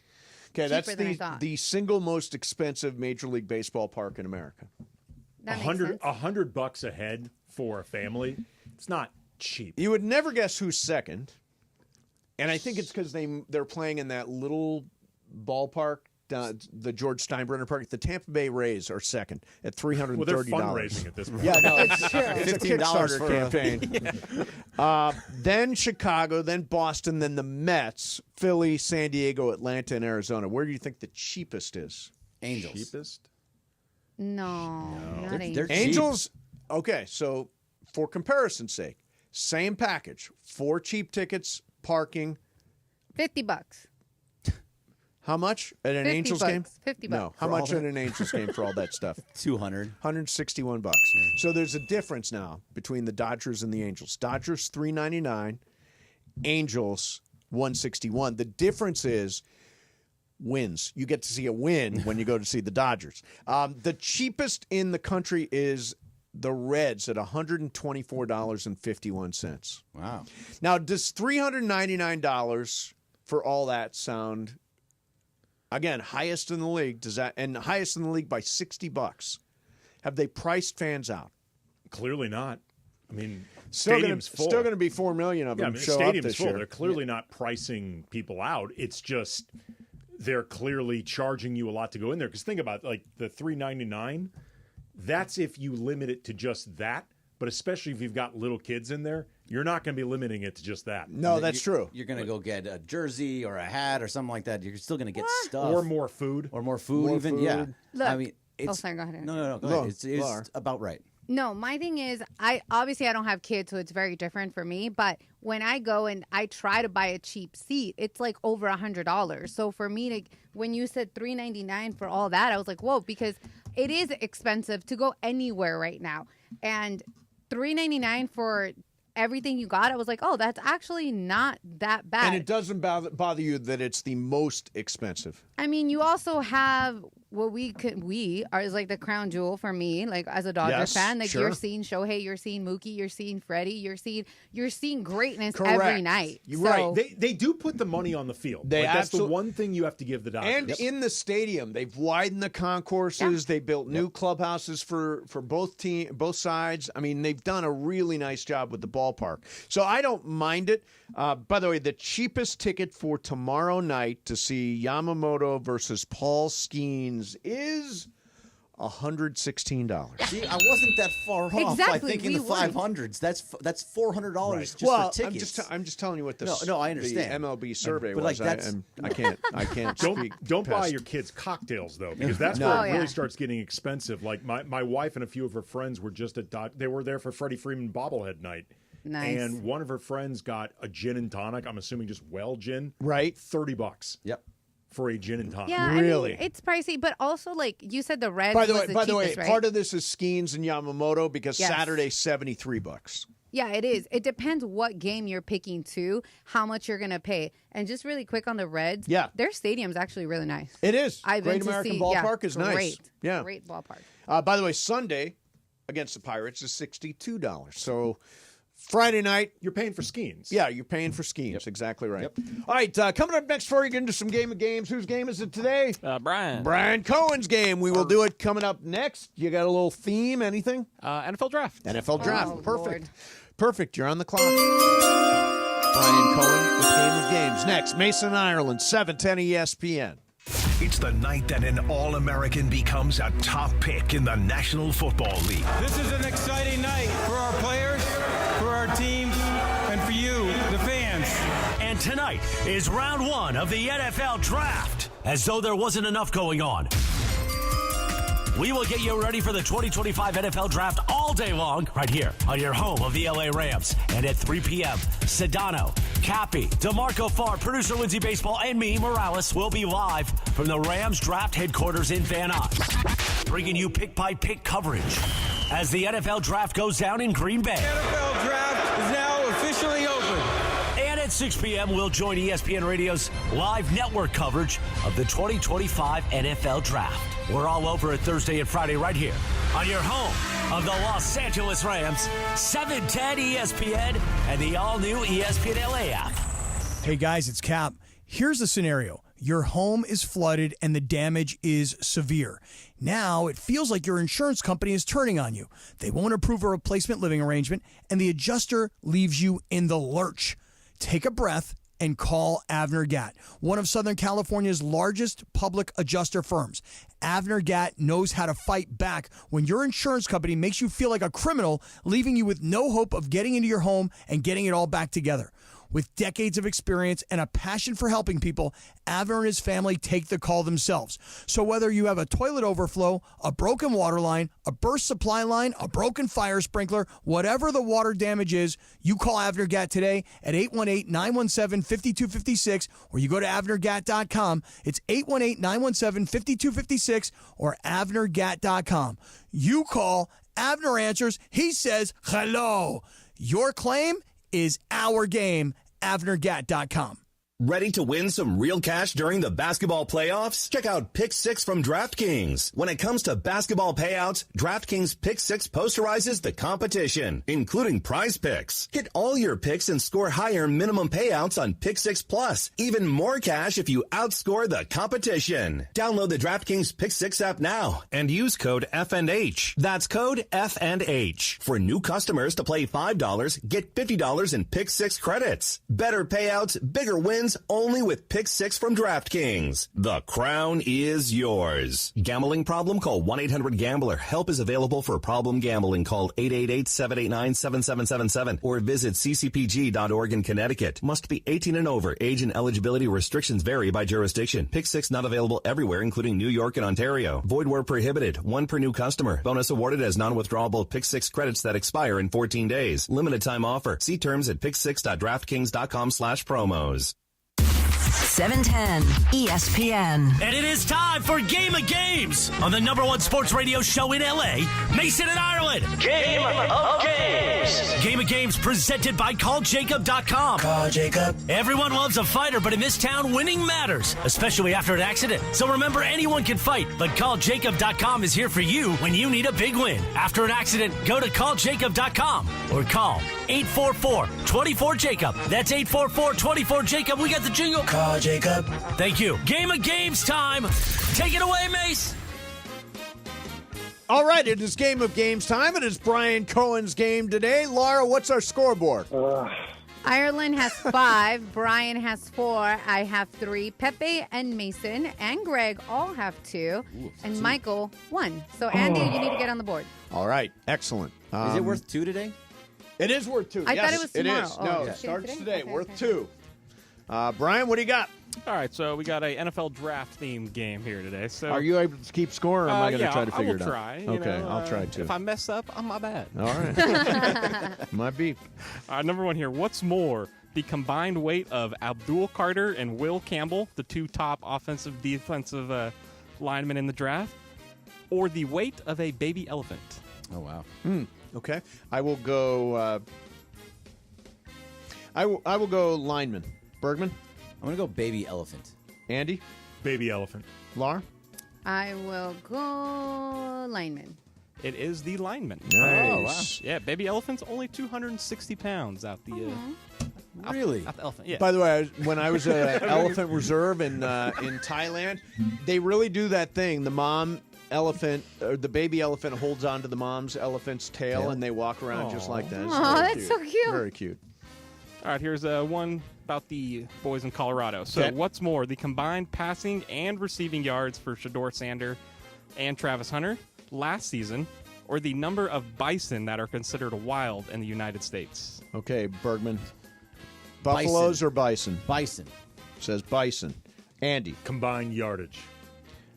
Okay, that's cheaper than I thought. the single most expensive Major League Baseball park in America. That makes sense. $100 a head for a family. It's not cheap. You would never guess who's second, and I think it's because they're playing in that little ballpark the George Steinbrenner Park. The Tampa Bay Rays are second at $330. Well, they're fundraising at this point. Yeah, no, it's a $15 Kickstarter for campaign. Then Chicago, then Boston, then the Mets, Philly, San Diego, Atlanta, and Arizona. Where do you think the cheapest is? Angels. Cheapest? No, not They're Angels. Okay, so for comparison's sake, same package: 4 cheap tickets, parking. $50. How much at an 50 Angels bucks. game? 50 No. bucks. How For all much at that? an Angels game for all that stuff? 200. $161. So there's a difference now between the Dodgers and the Angels. Dodgers $399, Angels $161. The difference is wins. You get to see a win when you go to see the Dodgers. The cheapest in the country is the Reds at $124.51. Wow. Now, does $399 for all that sound? Again, highest in the league. Does that, and highest in the league by $60? Have they priced fans out? Clearly not. I mean, Still stadium's full. Still going to be 4 million of Yeah, I them mean, show up stadium's this full. year. They're clearly not pricing people out. It's just they're clearly charging you a lot to go in there. Because think about like the $399. That's if you limit it to just that. But especially if you've got little kids in there, you're not going to be limiting it to just that. No, that's true. You're going to go get a jersey or a hat or something like that. You're still going to get stuff. Or more food. Or more food, More even. food. Yeah. Look. I mean, it's, sorry, go ahead. No, go Look, ahead. It's Laura. about right. No, my thing is, I don't have kids, so it's very different for me. But when I go and I try to buy a cheap seat, it's like over $100. So for me to, when you said $399 for all that, I was like, whoa, because it is expensive to go anywhere right now, and $399 for everything you got, I was like, oh, that's actually not that bad. And it doesn't bother you that it's the most expensive. I mean, you also have what we is like the crown jewel for me, like as a Dodger fan. Like sure. you're seeing Shohei, you're seeing Mookie, you're seeing Freddie, you're seeing greatness Correct. every night. You're So- right. They do put the money on the field. They Like, that's the absolute- one thing you have to give the Dodgers. And in the stadium, they've widened the concourses. They built new clubhouses for both sides. I mean, they've done a really nice job with the ballpark. So I don't mind it. By the way, the cheapest ticket for tomorrow night to see Yamamoto versus Paul Skenes is $116. See, I wasn't that far off by Exactly, thinking we the weren't. 500s. That's $400 just Well, for tickets. I'm just telling you what the No, I understand. the MLB survey But, was. like, that's- I can't speak. Don't buy past- your kids cocktails though, because that's No. where Oh, it yeah. really starts getting expensive. Like my wife and a few of her friends were just at they were there for Freddie Freeman bobblehead night. Nice. And one of her friends got a gin and tonic. I'm assuming just well gin. Right. $30. Yep. For a gin and tonic. Yeah, Really? I mean, it's pricey, but also like you said, the Reds. By the was way, cheapest, right? part of this is Skenes and Yamamoto because Yes. Saturday's $73. Yeah, it is. It depends what game you're picking to, how much you're gonna pay. And just really quick on the Reds. Yeah. Their stadium's actually really nice. It is. I've Great been to American see- Ballpark yeah, is nice. great. Yeah. Great ballpark. By the way, Sunday against the Pirates is $62. So Friday night, you're paying for Skenes. Yeah, you're paying for Skenes. Exactly right. All right, coming up next for you, get into some game of games. Whose game is it today? Brian. Brian Cohen's game. We will do it coming up next. You got a little theme, anything? NFL draft. NFL draft. Oh, Perfect. Lord. Perfect. You're on the clock. Brian Cohen with Game of Games. Next, Mason, Ireland, 710 ESPN. It's the night that an All-American becomes a top pick in the National Football League. This is an exciting night for our players, for our teams, and for you, the fans. And tonight is round one of the NFL Draft. As though there wasn't enough going on, we will get you ready for the 2025 NFL Draft all day long right here on your home of the LA Rams. And at 3 p.m., Sedano, Cappy, DeMarco Farr, producer Lindsay Baseball, and me, Morales, will be live from the Rams Draft headquarters in Van Nuys, bringing you pick-by-pick coverage as the NFL Draft goes down in Green Bay. NFL Draft is now officially open. And at 6 p.m., we'll join ESPN Radio's live network coverage of the 2025 NFL Draft. We're all over it Thursday and Friday right here on your home of the Los Angeles Rams, 710 ESPN, and the all-new ESPN LA app. Hey, guys, it's Cap. Here's the scenario. Your home is flooded and the damage is severe. Now it feels like your insurance company is turning on you. They won't approve a replacement living arrangement, and the adjuster leaves you in the lurch. Take a breath and call Avner Gatt, one of Southern California's largest public adjuster firms. Avner Gatt knows how to fight back when your insurance company makes you feel like a criminal, leaving you with no hope of getting into your home and getting it all back together. With decades of experience and a passion for helping people, Avner and his family take the call themselves. So whether you have a toilet overflow, a broken water line, a burst supply line, a broken fire sprinkler, whatever the water damage is, you call Avner Gatt today at 818-917-5256, or you go to avnergatt.com. It's 818-917-5256 or avnergatt.com. You call, Avner answers, he says hello. Your claim is our game. avnergatt.com. Ready to win some real cash during the basketball playoffs? Check out Pick 6 from DraftKings. When it comes to basketball payouts, DraftKings Pick 6 posterizes the competition, including prize picks. Hit all your picks and score higher minimum payouts on Pick 6 Plus. Even more cash if you outscore the competition. Download the DraftKings Pick 6 app now and use code FNH. That's code FNH. For new customers to play $5, get $50 in Pick 6 credits. Better payouts, bigger wins, only with Pick 6 from DraftKings. The crown is yours. Gambling problem? Call 1-800-GAMBLER. Help is available for problem gambling. Call 888-789-7777 or visit ccpg.org in Connecticut. Must be 18 and over. Age and eligibility restrictions vary by jurisdiction. Pick 6 not available everywhere, including New York and Ontario. Void where prohibited. One per new customer. Bonus awarded as non-withdrawable Pick 6 credits that expire in 14 days. Limited time offer. See terms at pick6.draftkings.com/promos. 710 ESPN. And it is time for Game of Games on the #1 sports radio show in LA, Mason and Ireland. Game of Games. Game of Games presented by CallJacob.com. Call Jacob. Everyone loves a fighter, but in this town, winning matters, especially after an accident. So remember, anyone can fight, but CallJacob.com is here for you when you need a big win. After an accident, go to CallJacob.com or call 844-24-JACOB. That's 844-24-JACOB. We got the jingle. Call Jacob. Thank you. Game of Games time. Take it away, Mace. All right, it is Game of Games time. It is Brian Cohen's game today. Laura, what's our scoreboard? Ireland has 5. Brian has 4. I have 3. Pepe and Mason and Greg all have 2. And Michael 1. So, Andy, you need to get on the board. All right, excellent. Is it worth 2 today? It is worth 2. I yes, thought it was tomorrow. It is. Oh, No, okay. it starts today. Okay, Worth okay. 2. Brian, what do you got? All right, so we got a NFL draft themed game here today. So Are you able to keep score, or am I going to try to figure it out? Try. Okay, I'll try to. If I mess up, I'm my bad. All right. Might be. All right, number 1 here. What's more, the combined weight of Abdul Carter and Will Campbell, the 2 top offensive defensive linemen in the draft, or the weight of a baby elephant? Oh, wow. Okay. I will go. I will go lineman. Bergman. I'm going to go baby elephant. Andy. Baby elephant. Laura. I will go lineman. It is the lineman. Nice. Oh, wow. Yeah, baby elephant's only 260 pounds out the... Really? Out the elephant, yeah. By the way, when I was at Elephant Reserve in Thailand, they really do that thing. The mom elephant, or the baby elephant holds onto the mom's elephant's tail, and they walk around just like that. It's Aw, very that's so cute. Very cute. All right, here's one about the boys in Colorado. So, Okay. what's more, the combined passing and receiving yards for Shador Sander and Travis Hunter last season, or the number of bison that are considered wild in the United States? Okay, Bergman. Buffaloes or bison? Bison. Says bison. Andy. Combined yardage.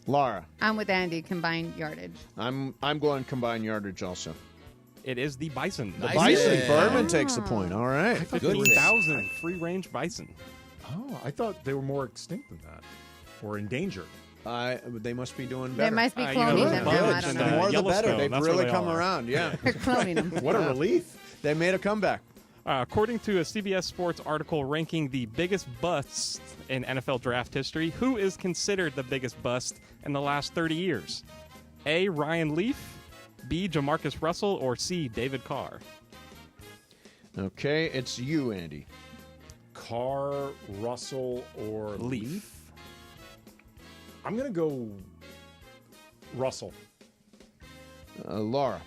Laura. I'm with Andy. Combined yardage. I'm going combined yardage also. It is the bison. The bison. Bergman takes the point. All right. 15,000 free-range bison. Oh, I thought they were more extinct than that, or endangered. They must be doing They better. must be cloning them now. I don't The know. more the better. Yellowstone, They've that's really where they come are. around. Yeah. They're cloning them. What a relief. They made a comeback. According to a CBS Sports article ranking the biggest busts in NFL draft history, who is considered the biggest bust in the last 30 years? A. Ryan Leaf, B. Jamarcus Russell, or C. David Carr? Okay, it's you, Andy. Carr, Russell, or Leaf. I'm going to go Russell. Laura.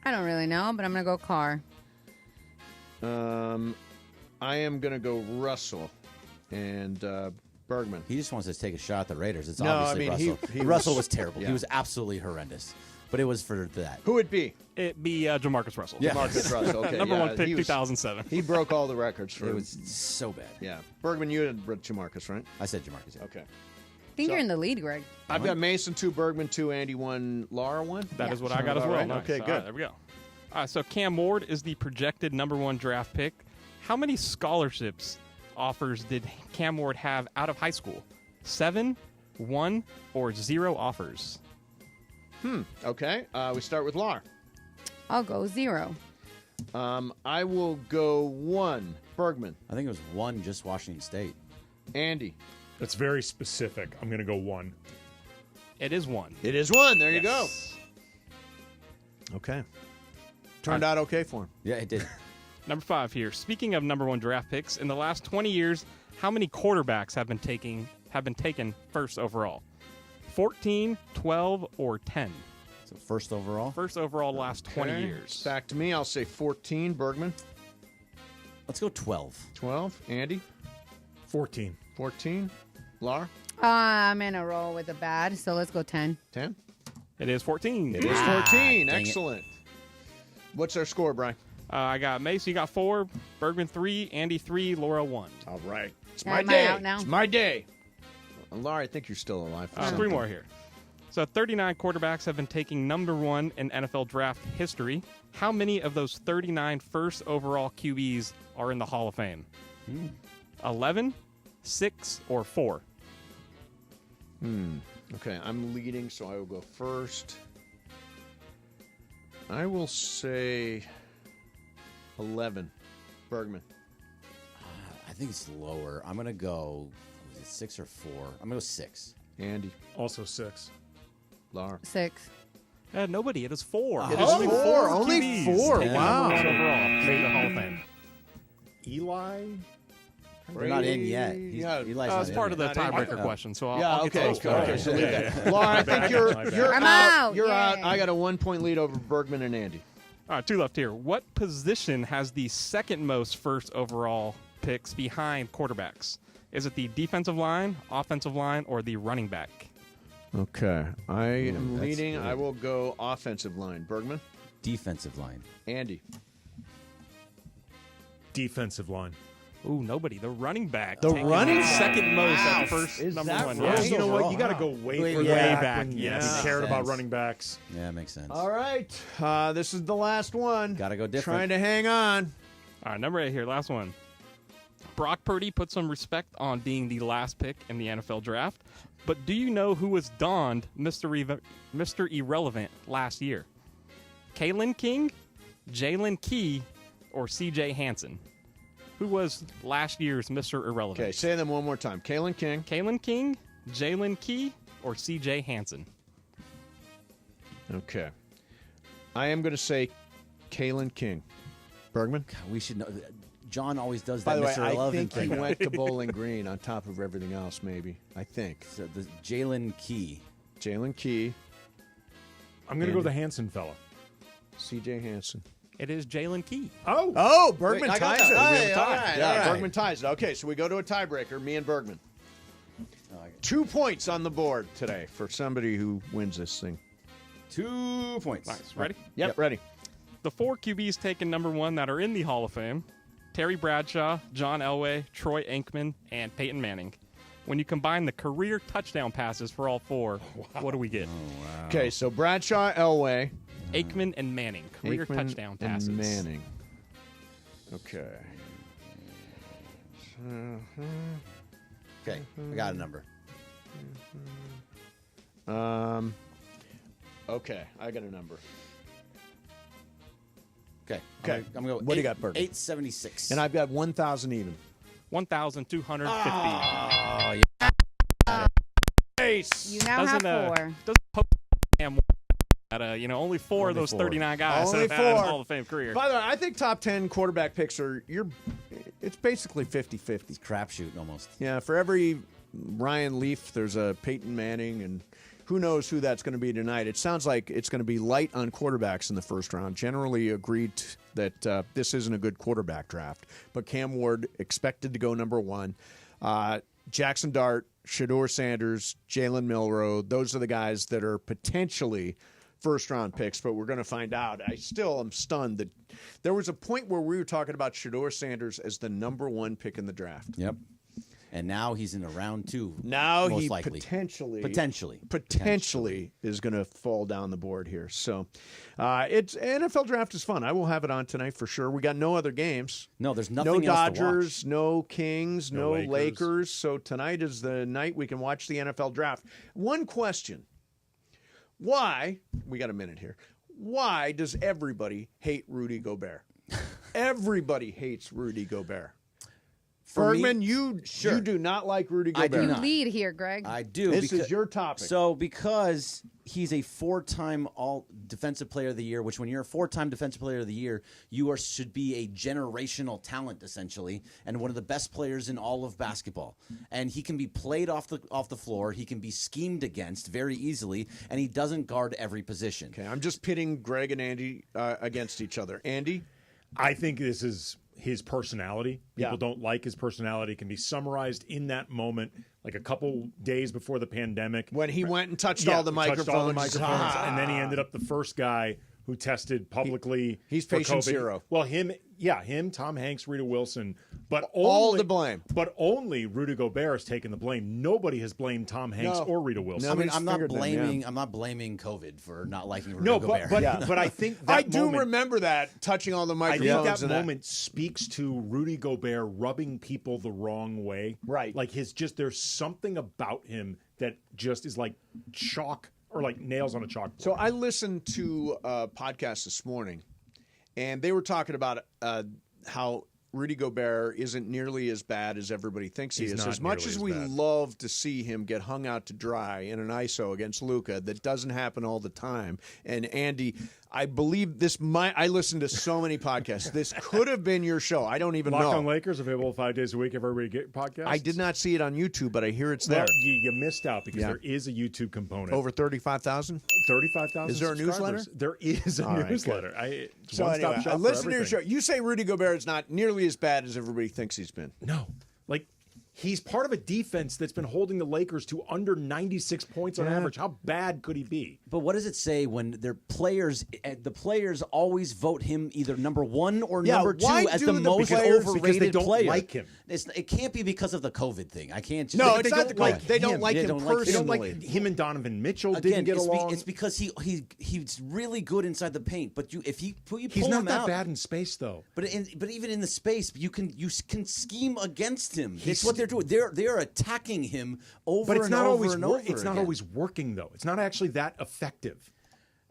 I don't really know, but I'm going to go car. I am going to go Russell and Bergman. He just wants to take a shot at the Raiders. It's No, obviously I mean, Russell. he Russell was- was terrible. yeah. He was absolutely horrendous. But it was for that. Who would it be? It'd be Jamarcus Russell. Yeah. Marcus Russell. Okay, Number yeah, one pick, he was- 2007. He broke all the records for It was so bad. Yeah. Bergman, you had Jamarcus, right? I said Jamarcus. Yeah. Okay. I think you're in the lead, Greg. I've got Mason 2, Bergman 2, Andy 1, Laura 1. That is what I got as well. Nice. Okay, All good. right, there we go. So Cam Ward is the projected number 1 draft pick. How many scholarships offers did Cam Ward have out of high school? 7, 1, or 0 offers? Okay. We start with Laura. I'll go 0. I will go 1. Bergman. I think it was 1 just Washington State. Andy. That's very specific. I'm going to go 1. It is 1. It is 1. There you go. Yes. Okay. Turned out okay for him. Yeah, it did. Number 5 here. Speaking of number 1 draft picks, in the last 20 years, how many quarterbacks have been taken first overall? 14, 12, or 10? So first overall? First overall last 20 Okay. years. Back to me. I'll say 14. Bergman. Let's go 12. 12. Andy. 14. 14. Laura. I'm in a roll with the bad, so let's go 10. 10. It is 14. It is 14. dang it. Excellent. What's our score, Brian? I got Mason, you got 4, Bergman 3, Andy 3, Laura 1. All right. It's Am my I day. out now? It's my day. Laura, I think you're still alive. For 3 something. more here. So 39 quarterbacks have been taking number 1 in NFL draft history. How many of those 39 first overall QBs are in the Hall of Fame? 11, 6, or 4? Okay, I'm leading, so I will go first. I will say 11. Bergman. I think it's lower. I'm going to go, was it 6 or 4? I'm going to go 6. Andy. Also 6. Laura. 6. Nobody. It is 4. It is 4. Only QBs 4. taken Wow. number 1 overall made the Hall of Fame. Eli? They're not in yet. Yeah. Eli's It's not part in of the yet. tiebreaker question, so I'll, Yeah, I'll okay. get to those Okay, first. so leave Yeah. that. Laura, I think you're I'm out. out. You're Yay. out. I got a 1-point lead over Bergman and Andy. All right, 2 left here. What position has the second most first overall picks behind quarterbacks? Is it the defensive line, offensive line, or the running back? Okay. I am that's leading. good. I will go offensive line. Bergman. Defensive line. Andy. Defensive line. Ooh, nobody. The running back. The taking running second most Wow. at first Is number that 1. right? Yeah. You know what? You got to go way Way further back. back. When Yes. you cared about Sense. running backs. Yeah, that makes sense. All right. This is the last one. Got to go different. Trying to hang on. All right, number 8 here. Last one. Brock Purdy put some respect on being the last pick in the NFL draft. But do you know who was donned Mr. Irrelevant last year? Kalen King, Jalen Key, or C.J. Hansen? Who was last year's Mr. Irrelevant? Okay, say them one more time. Kalen King. Kalen King, Jalen Key, or C.J. Hansen? Okay. I am going to say Kalen King. Bergman? God, we should know. John always does By that the way, Mr. I Irrelevant think he thing. went to Bowling Green on top of everything else, maybe. I think. So the Jalen Key. Jalen Key. I'm going to go the Hansen fella. C.J. Hansen. It is Jalen Key. Oh, Bergman Wait, I got ties it. that. We have a Hey, tie. all right, Yeah, all right. Bergman ties it. Okay, so we go to a tiebreaker, me and Bergman. 2 points on the board today for somebody who wins this thing. 2 points. Nice. Ready? Yep, ready. The 4 QBs taken number 1 that are in the Hall of Fame: Terry Bradshaw, John Elway, Troy Aikman, and Peyton Manning. When you combine the career touchdown passes for all 4, what do we get? Okay, so Bradshaw, Elway, Aikman and Manning. Career Aikman, touchdown passes. and Manning. Okay. Okay, I got a number. Okay, I got a number. Okay. Okay. I'm going to go. What do you got, Bergman? 876. And I've got 1,000 even. 1,250. Oh, yeah. Ace. You now have 4. Doesn't poke damn at only 4 of Only those 4. 39 guys Only have had a 4. Hall of Fame career. By the way, I think top 10 quarterback picks it's basically 50-50. It's crapshooting almost. Yeah, for every Ryan Leaf, there's a Peyton Manning, and who knows who that's going to be tonight. It sounds like it's going to be light on quarterbacks in the first round. Generally agreed that this isn't a good quarterback draft. But Cam Ward expected to go number 1. Jackson Dart, Shedeur Sanders, Jalen Milroe, those are the guys that are potentially first-round picks, but we're going to find out. I still am stunned that there was a point where we were talking about Shedeur Sanders as the number 1 pick in the draft. Yep. And now he's in a round 2. Now most he likely. potentially is going to fall down the board here. So it's NFL draft is fun. I will have it on tonight for sure. We got no other games. No, there's nothing no else to Dodgers, watch. no Kings, no Lakers. Lakers. So tonight is the night we can watch the NFL draft. One question. Why, we got a minute here, why does everybody hate Rudy Gobert? Everybody hates Rudy Gobert. Bergman, you do not like Rudy Gobert. I do You not. lead here, Greg. I do. This is your topic. So because he's a 4-time All Defensive Player of the Year, which when you're a 4-time Defensive Player of the Year, you should be a generational talent essentially, and one of the best players in all of basketball. And he can be played off the floor. He can be schemed against very easily, and he doesn't guard every position. Okay, I'm just pitting Greg and Andy against each other. Andy, I think this is his personality. People don't like his personality. It can be summarized in that moment, like a couple days before the pandemic. when he went and touched all the microphones. And then he ended up the first guy who tested publicly. He's for patient COVID. zero. Well, him, Tom Hanks, Rita Wilson, but all only, the blame. But only Rudy Gobert has taken the blame. Nobody has blamed Tom Hanks or Rita Wilson. I mean, I'm not blaming COVID for not liking Rudy No, Gobert. but I think that I do moment, remember that touching all the I microphones. think that and moment speaks to Rudy Gobert rubbing people the wrong way. Right. Like there's something about him that just is like chalk or like nails on a chalkboard. So I listened to a podcast this morning, and they were talking about how Rudy Gobert isn't nearly as bad as everybody thinks he He's is. not As much nearly as as we bad. love to see him get hung out to dry in an ISO against Luka, that doesn't happen all the time. And Andy, I believe I listen to so many podcasts. This could have been your show. I don't even Locked know. on Lakers available 5 days a week. Everybody get podcasts. I did not see it on YouTube, but I hear it's there. Well, you missed out because there is a YouTube component. Over 35,000? 35,000. Is there a newsletter? There is a All right, newsletter. good. It's So one-stop anyway, shop for listen to your everything. show. You say Rudy Gobert is not nearly as bad as everybody thinks he's been. No. Like, he's part of a defense that's been holding the Lakers to under 96 points on average. How bad could he be? But what does it say when the players always vote him either number 1 or number 2 why as do the the most players- because overrated they don't player? like him. It can't be because of the COVID thing. I can't. Just, No, they it's not the don't COVID. They don't like him They don't like personally. him and Donovan Mitchell Again, didn't get it's, along. it's because he's really good inside the paint. But if you pull He's him not that out, bad in space, though. But even in the space, you can scheme against him. It's what they're doing. They're attacking him over But it's and not over always and over it's not again. always working, though. It's not actually that effective.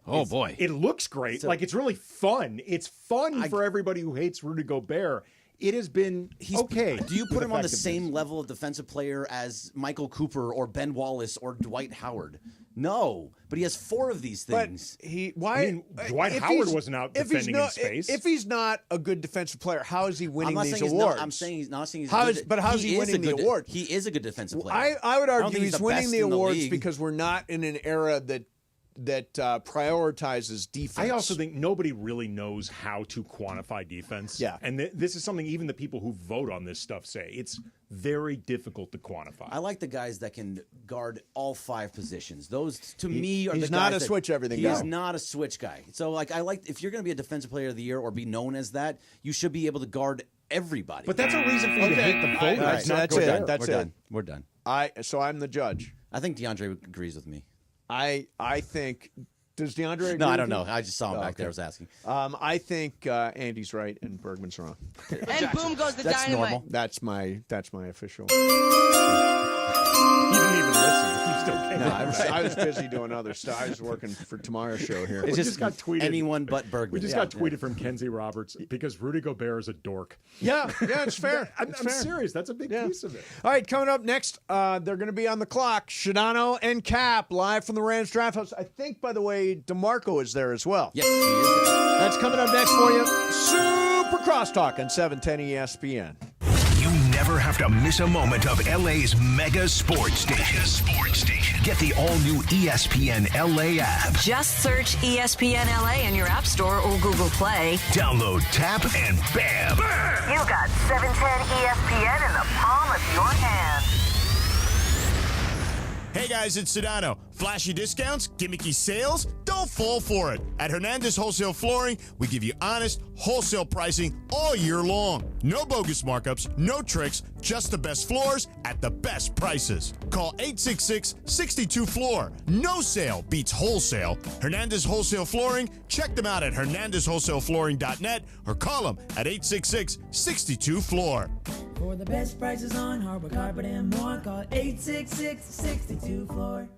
Oh, boy. It looks great. So- like, it's really fun. It's fun for everybody who hates Rudy Gobert. It has been okay. Do you put with him on the effectiveness. same level of defensive player as Michael Cooper or Ben Wallace or Dwight Howard? No, but he has 4 of these things. But why? Dwight if Howard he's- wasn't out if he's defending not- in space. If he's not a good defensive player, how is he winning I'm not these saying he's awards? not. I'm saying he's not saying he's. How good. is- but how's he is winning a the good- award? He is a good defensive player. I would don't argue think he's the winning best the in awards league. because we're not in an era that prioritizes defense. I also think nobody really knows how to quantify defense. Yeah. And this is something even the people who vote on this stuff say. It's very difficult to quantify. I like the guys that can guard all 5 positions. Those, to me, are he's the not guys a that- switch everything He's guy. not a switch guy. So, I like if you're going to be a defensive player of the year or be known as that, you should be able to guard everybody. But that's a reason for you to hate the voters. All right, so not that's Gobert. it. That's We're it. done. We're done. So I'm the judge. I think DeAndre agrees with me. I think. Does DeAndre agree No, I with don't you? know. I just saw him Oh, back okay. there. I was asking. I think Andy's right and Bergman's wrong. And boom goes the That's dynamite. normal. That's my official. You didn't even listen. You still came No, out. I was busy doing other stuff. I was working for tomorrow's show here. It's We just just got tweeted. anyone but Bergman. We just got tweeted from Kenzie Roberts because Rudy Gobert is a dork. Yeah, it's fair. I'm It's fair. serious. That's a big Yeah. piece of it. All right, coming up next, they're going to be on the clock. Shadano and Cap live from the Rams Draft House. I think, by the way, DeMarco is there as well. Yes, he is. That's coming up next for you. Super Crosstalk on 710 ESPN. You never never have to miss a moment of LA's mega sports station. Get the all-new ESPN LA app. Just search ESPN LA in your App Store or Google Play. Download, tap, and bam! You got 710 ESPN in the palm of your hand. Hey guys, it's Sedano. Flashy discounts, gimmicky sales? Don't fall for it. At Hernandez Wholesale Flooring, we give you honest, wholesale pricing all year long. No bogus markups, no tricks, just the best floors at the best prices. Call 866-62-FLOOR. No sale beats wholesale. Hernandez Wholesale Flooring, check them out at hernandezwholesaleflooring.net or call them at 866-62-FLOOR. For the best prices on hardwood carpet and more, call 866-62-FLOOR.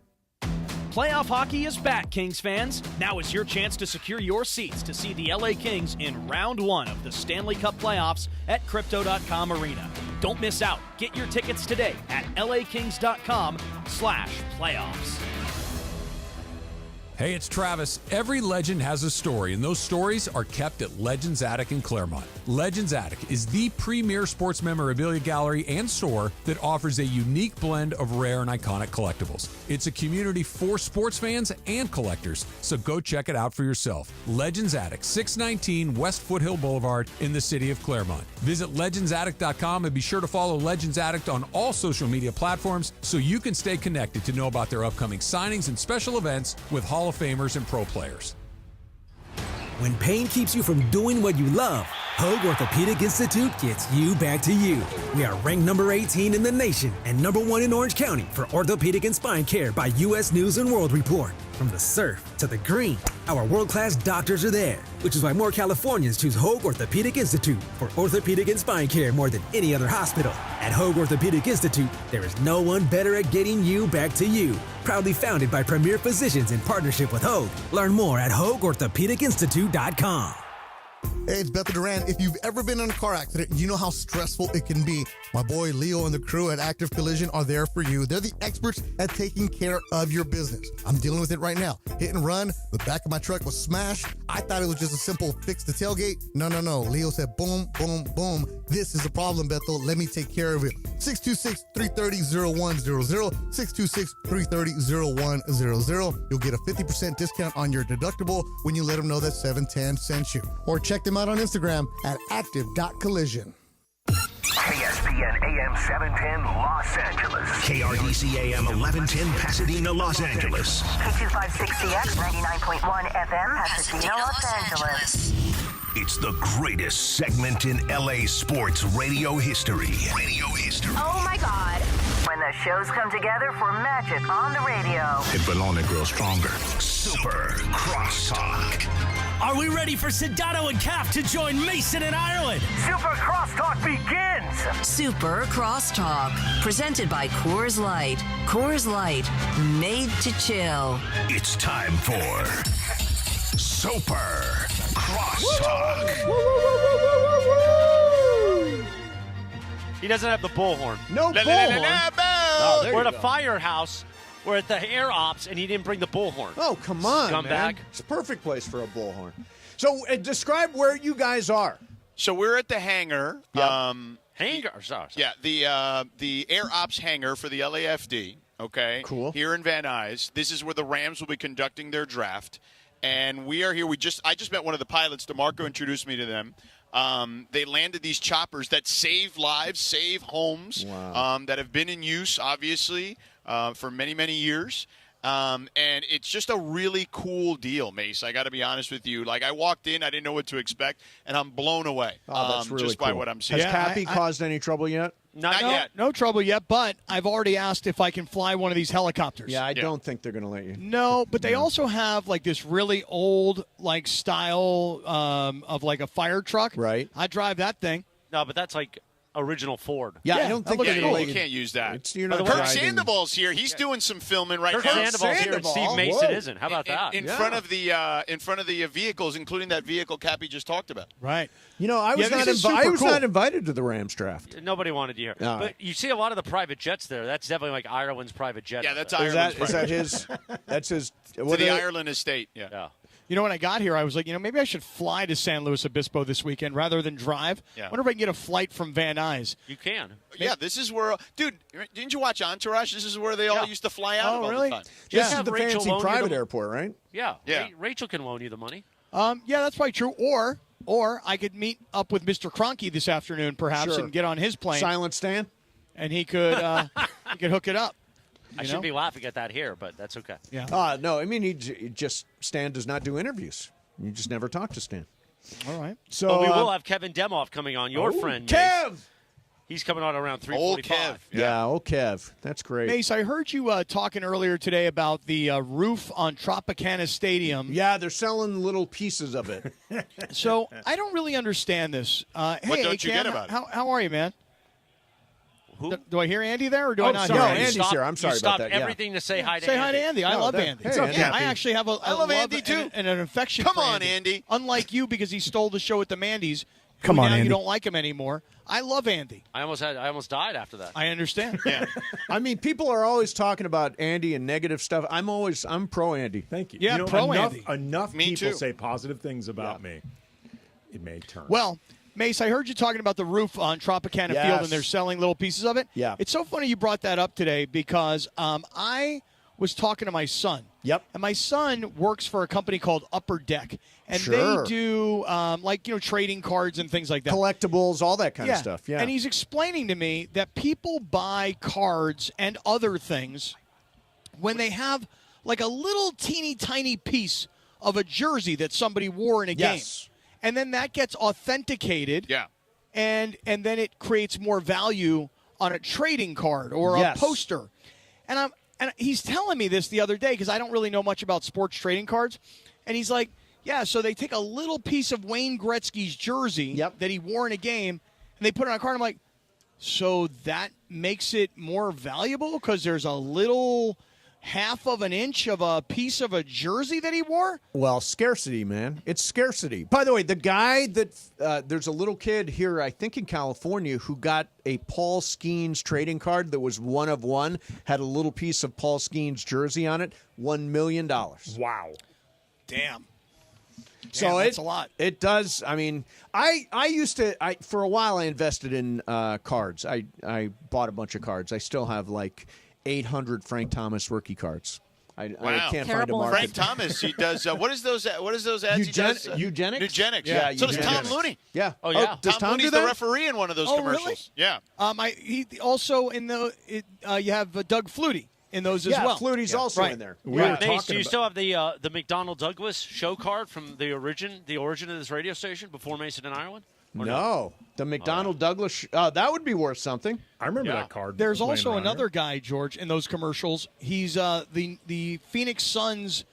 Playoff hockey is back, Kings fans. Now is your chance to secure your seats to see the LA Kings in round 1 of the Stanley Cup playoffs at Crypto.com Arena. Don't miss out. Get your tickets today at lakings.com/playoffs. Hey, it's Travis. Every legend has a story, and those stories are kept at Legends Attic in Claremont. Legends Attic is the premier sports memorabilia gallery and store that offers a unique blend of rare and iconic collectibles. It's a community for sports fans and collectors, so go check it out for yourself. Legends Attic, 619 West Foothill Boulevard in the city of Claremont. Visit legendsattic.com and be sure to follow Legends Attic on all social media platforms so you can stay connected to know about their upcoming signings and special events with Hall of Famers and pro players. When pain keeps you from doing what you love, Hoag Orthopedic Institute gets you back to you. We are ranked number 18 in the nation and number 1 in Orange County for orthopedic and spine care by U.S. News & World Report. From the surf to the green, our world-class doctors are there, which is why more Californians choose Hoag Orthopedic Institute for orthopedic and spine care more than any other hospital. At Hoag Orthopedic Institute, there is no one better at getting you back to you. Proudly founded by premier physicians in partnership with Hoag. Learn more at HoagOrthopedicInstitute.com. Hey, it's Bethel Duran. If you've ever been in a car accident, you know how stressful it can be. My boy Leo and the crew at Active Collision are there for you. They're the experts at taking care of your business. I'm dealing with it right now. Hit and run. The back of my truck was smashed. I thought it was just a simple fix the tailgate. No. Leo said, boom, boom, boom. This is a problem, Bethel. Let me take care of it. 626-330-0100. 626-330-0100. You'll get a 50% discount on your deductible when you let them know that 710 sent you. Or check them out on Instagram at active.collision. KSPN AM 710 Los Angeles. KRDC AM 1110 Pasadena, Los Angeles. K256CX 99.1 FM Pasadena, Los Angeles. It's the greatest segment in LA sports radio history. Oh my God. When the shows come together for magic on the radio. It will only grow stronger. Super Crosstalk. Are we ready for Sedano and Cap to join Mason in Ireland? Super Crosstalk begins. Super Crosstalk. Presented by Coors Light. Coors Light. Made to chill. It's time for Super Crosstalk. He doesn't have the bullhorn. No bullhorn. We're at a firehouse. We're at the air ops, and he didn't bring the bullhorn. Oh, come on, Scumbag. man. It's a perfect place for a bullhorn. So describe where you guys are. So we're at the hangar. Yep. Hangar? Sorry. Yeah, the air ops hangar for the LAFD, okay? Cool. Here in Van Nuys. This is where the Rams will be conducting their draft. And we are here. I just met one of the pilots. DeMarco introduced me to them. They landed these choppers that save lives, save homes, that have been in use, obviously, for many, many years. And it's just a really cool deal, Mace. I got to be honest with you. Like, I walked in, I didn't know what to expect, and I'm blown away That's really just cool. by what I'm seeing. Has Cappy caused any trouble yet? Not yet. No trouble yet, but I've already asked if I can fly one of these helicopters. Yeah, I don't think they're going to let you. No, but they also have like this really old like style of like a fire truck. Right. I drive that thing. No, but that's like original Ford. Yeah, I don't think you can't use that. Kirk Sandoval's here. He's doing some filming right Kirk now. Sandoval's here, and Steve Mason isn't. How about that? In front of the vehicles, including that vehicle Cappy just talked about. Right. You know, I was not invited to the Rams draft. Nobody wanted you here. All right. But you see a lot of the private jets there. That's definitely like Ireland's private jet. Yeah, that's there. Ireland's Is that his? That's his. To the Ireland estate. Yeah. You know, when I got here, I was like, maybe I should fly to San Luis Obispo this weekend rather than drive. Yeah. I wonder if I can get a flight from Van Nuys. You can. Yeah, this is where, dude. Didn't you watch Entourage? This is where they all used to fly out of all really? the time. This is the Rachel fancy loan you private the- airport, right? Yeah. Yeah. Rachel can loan you the money. Yeah, that's probably true. Or I could meet up with Mr. Cronky this afternoon, perhaps, Sure. and get on his plane. Silent Stan? And he could hook it up. I You should know? be laughing at that here, but that's okay. Yeah. No, I mean, Stan does not do interviews. You just never talk to Stan. All right. So But we will have Kevin Demoff coming on, your friend. Kev! Mace. He's coming on around 3:45. Old Kev. Yeah, old Kev. That's great. Mace, I heard you talking earlier today about the roof on Tropicana Stadium. Yeah, they're selling little pieces of it. So I don't really understand this. What Hey, don't you Cam, get about it? how are you, man? Who? Do I hear Andy there, or do I not sorry. hear No, Andy? Andy's here. I'm sorry you about stopped that. Yeah. everything to say hi to Say Andy. hi to Andy. I No, love that- Andy. It's okay. I actually have a love Andy, too. and an affection. Come for on, Andy. Unlike you, because he stole the show at the Mandy's. Come on, now Andy. You don't like him anymore. I love Andy. I almost died after that. I understand. Yeah. I mean, people are always talking about Andy and negative stuff. I'm pro Andy. Thank you. Yeah, pro Andy. Enough Me people too. say positive things about me. It may turn. Well, Mace, I heard you talking about the roof on Tropicana Yes. Field, and they're selling little pieces of it. Yeah. It's so funny you brought that up today because I was talking to my son. Yep. And my son works for a company called Upper Deck, and Sure. they do trading cards and things like that. Collectibles, all that kind of stuff. Yeah. And he's explaining to me that people buy cards and other things when they have like a little teeny tiny piece of a jersey that somebody wore in a Yes. game. And then that gets authenticated. Yeah. And then it creates more value on a trading card or Yes. a poster. And he's telling me this the other day because I don't really know much about sports trading cards. And he's like, yeah, so they take a little piece of Wayne Gretzky's jersey that he wore in a game, and they put it on a card. I'm like, so that makes it more valuable because there's a little half of an inch of a piece of a jersey that he wore? Well, scarcity, man. It's scarcity. By the way, the guy that there's a little kid here, I think in California, who got a Paul Skenes trading card that was one of one, had a little piece of Paul Skenes jersey on it, $1 million. Wow. Damn. So that's a lot. It does. I mean, I used to. For a while, I invested in cards. I bought a bunch of cards. I still have like 800 Frank Thomas rookie cards. I can't find a market. Frank Thomas, he does. What is those ads he does? Eugenics? Eugenics. Yeah, So does Tom eugenics. Looney. Yeah. Oh yeah. does Tom Tom Looney's do the that? referee in one of those Oh, commercials. really? Yeah. He also in you have Doug Flutie in those as Yeah, well. Flutie's also in there. Mace, do you still have the McDonnell Douglas show card from the origin of this radio station before Mason and Ireland? Or No, the McDonnell Douglas. That would be worth something. I remember that card. There's laying also around another here. guy, George, in those commercials. He's the Phoenix Suns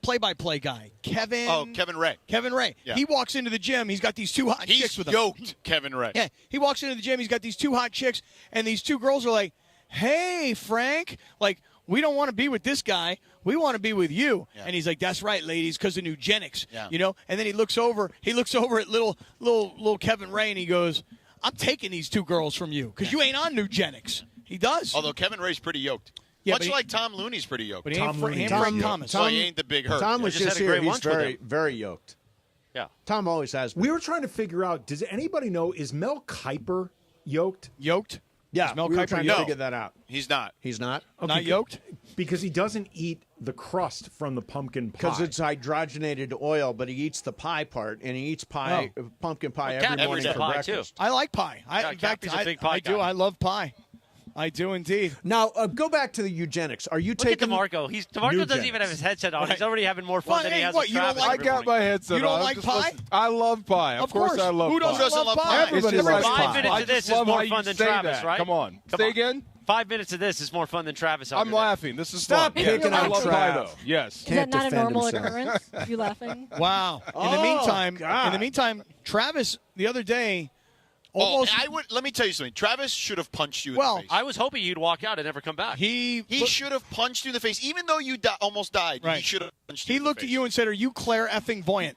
play-by-play guy, Kevin. Oh, Kevin Ray. Kevin Ray. Yeah. He walks into the gym. He's got these two hot chicks with him. Yoked, Kevin Ray. Yeah, he walks into the gym. He's got these two hot chicks, and these two girls are like, "Hey, Frank, like we don't want to be with this guy. We want to be with you." Yeah. And he's like, "That's right, ladies, because of eugenics." Yeah. You know. And then he looks over at little Kevin Ray, and he goes, "I'm taking these two girls from you because you ain't on eugenics." He does. Although Kevin Ray's pretty yoked. Yeah, Much but he- like Tom Looney's pretty yoked. But he ain't Frank Thomas. So he ain't the big hurt. Tom was just just had a here. great He's lunch with very, him. very yoked. Yeah. Tom always has been. We were trying to figure out, does anybody know, is Mel Kiper yoked? Yoked? Yeah, Is Mel we were Kiper trying yoked? to figure that out. He's not. He's not? Not yoked? Because he doesn't eat the crust from the pumpkin pie. Because it's hydrogenated oil, but he eats the pie part, and he eats pie, pumpkin pie every Cappy's morning a for pie, breakfast. I like pie. Yeah, In fact, Cappy's a big pie I do. guy. I love pie. I do indeed. Now, go back to the eugenics. Are you Look at taking DeMarco. DeMarco doesn't even have his headset on. He's already having more fun Well, than hey, he has what, with you don't Travis. like- every I got morning. my headset You don't on. like Just pie? listen. I love pie. Of course I love Who pie. doesn't love pie? Everybody It's loves just pie. 5 minutes I of this just is love more how you fun than say Travis, that. right? Come on. Come Say on. again? 5 minutes of this is more fun than Travis. I'm laughing. This is Stop fun. picking I on love Trav. pie, though. Yes. Is that not a normal occurrence? You laughing? Wow. In the meantime, Travis the other day almost. Let me tell you something. Travis should have punched you in the face. I was hoping you'd walk out and never come back. He should have punched you in the face, even though you almost died. Right. He should have punched you. He in the looked face. at you and said, "Are you Claire effing Voyant?"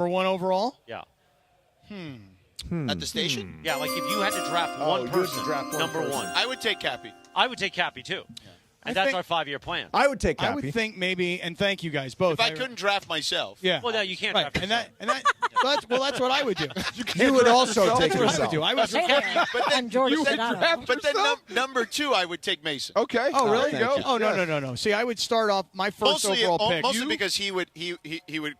Number 1 overall? Yeah. at the station? Yeah, like if you had to draft one person, number one. I would take Cappy. I would take Cappy too. And that's our 5-year plan. I would take Cappy. I would think maybe, and thank you guys both. If I couldn't draft myself. Yeah. Well, no, you can't Right. draft That's what I would do. You would also take That's what I yourself. would do. I would I'm George Sedano. But then number 2, I would take Mason. Okay. Oh, really? There you go. Oh, no. See, I would start off my first overall pick. Mostly because he would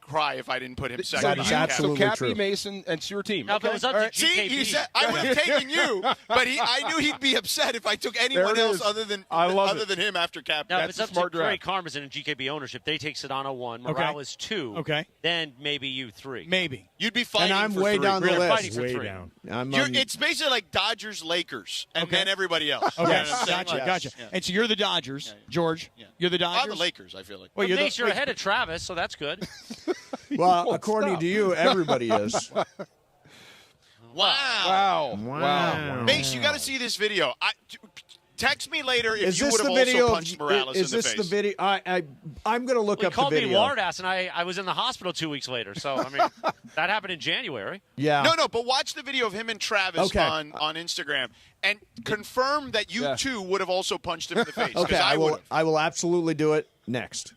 cry if I didn't put him second. That is absolutely so Cappy, true. Mason, and it's your team. Now, if it was up to See, GKB, he said I would have taken you, but I knew he'd be upset if I took anyone There it else is. other than I love than him after Cappy. now, if That's it's a up to smart Greg draft. Karmazin and GKB ownership, they take Sedano 1, Morales 2. Okay. Then maybe you 3. Maybe. You'd be fighting And I'm for way 3. down the We're list. fighting for Way 3. down. It's basically like Dodgers, Lakers, and then everybody else. Okay. You know what I'm saying? Gotcha. Yeah. And so you're the Dodgers, George. You're the Dodgers. I'm the Lakers, I feel like. Well, Mace, you're ahead of Travis, so that's good. Well, according to you, everybody is. Wow. Mace, you got to see this video. Text me later if Is you this would the have video? also punched Morales Is in the this face. the video? I'm going to look He up the called me video. Lardass, and I was in the hospital 2 weeks later. So, I mean, that happened in January. Yeah. No, but watch the video of him and Travis on Instagram and confirm that you too would have also punched him in the face. Okay, I I would. will absolutely do it next.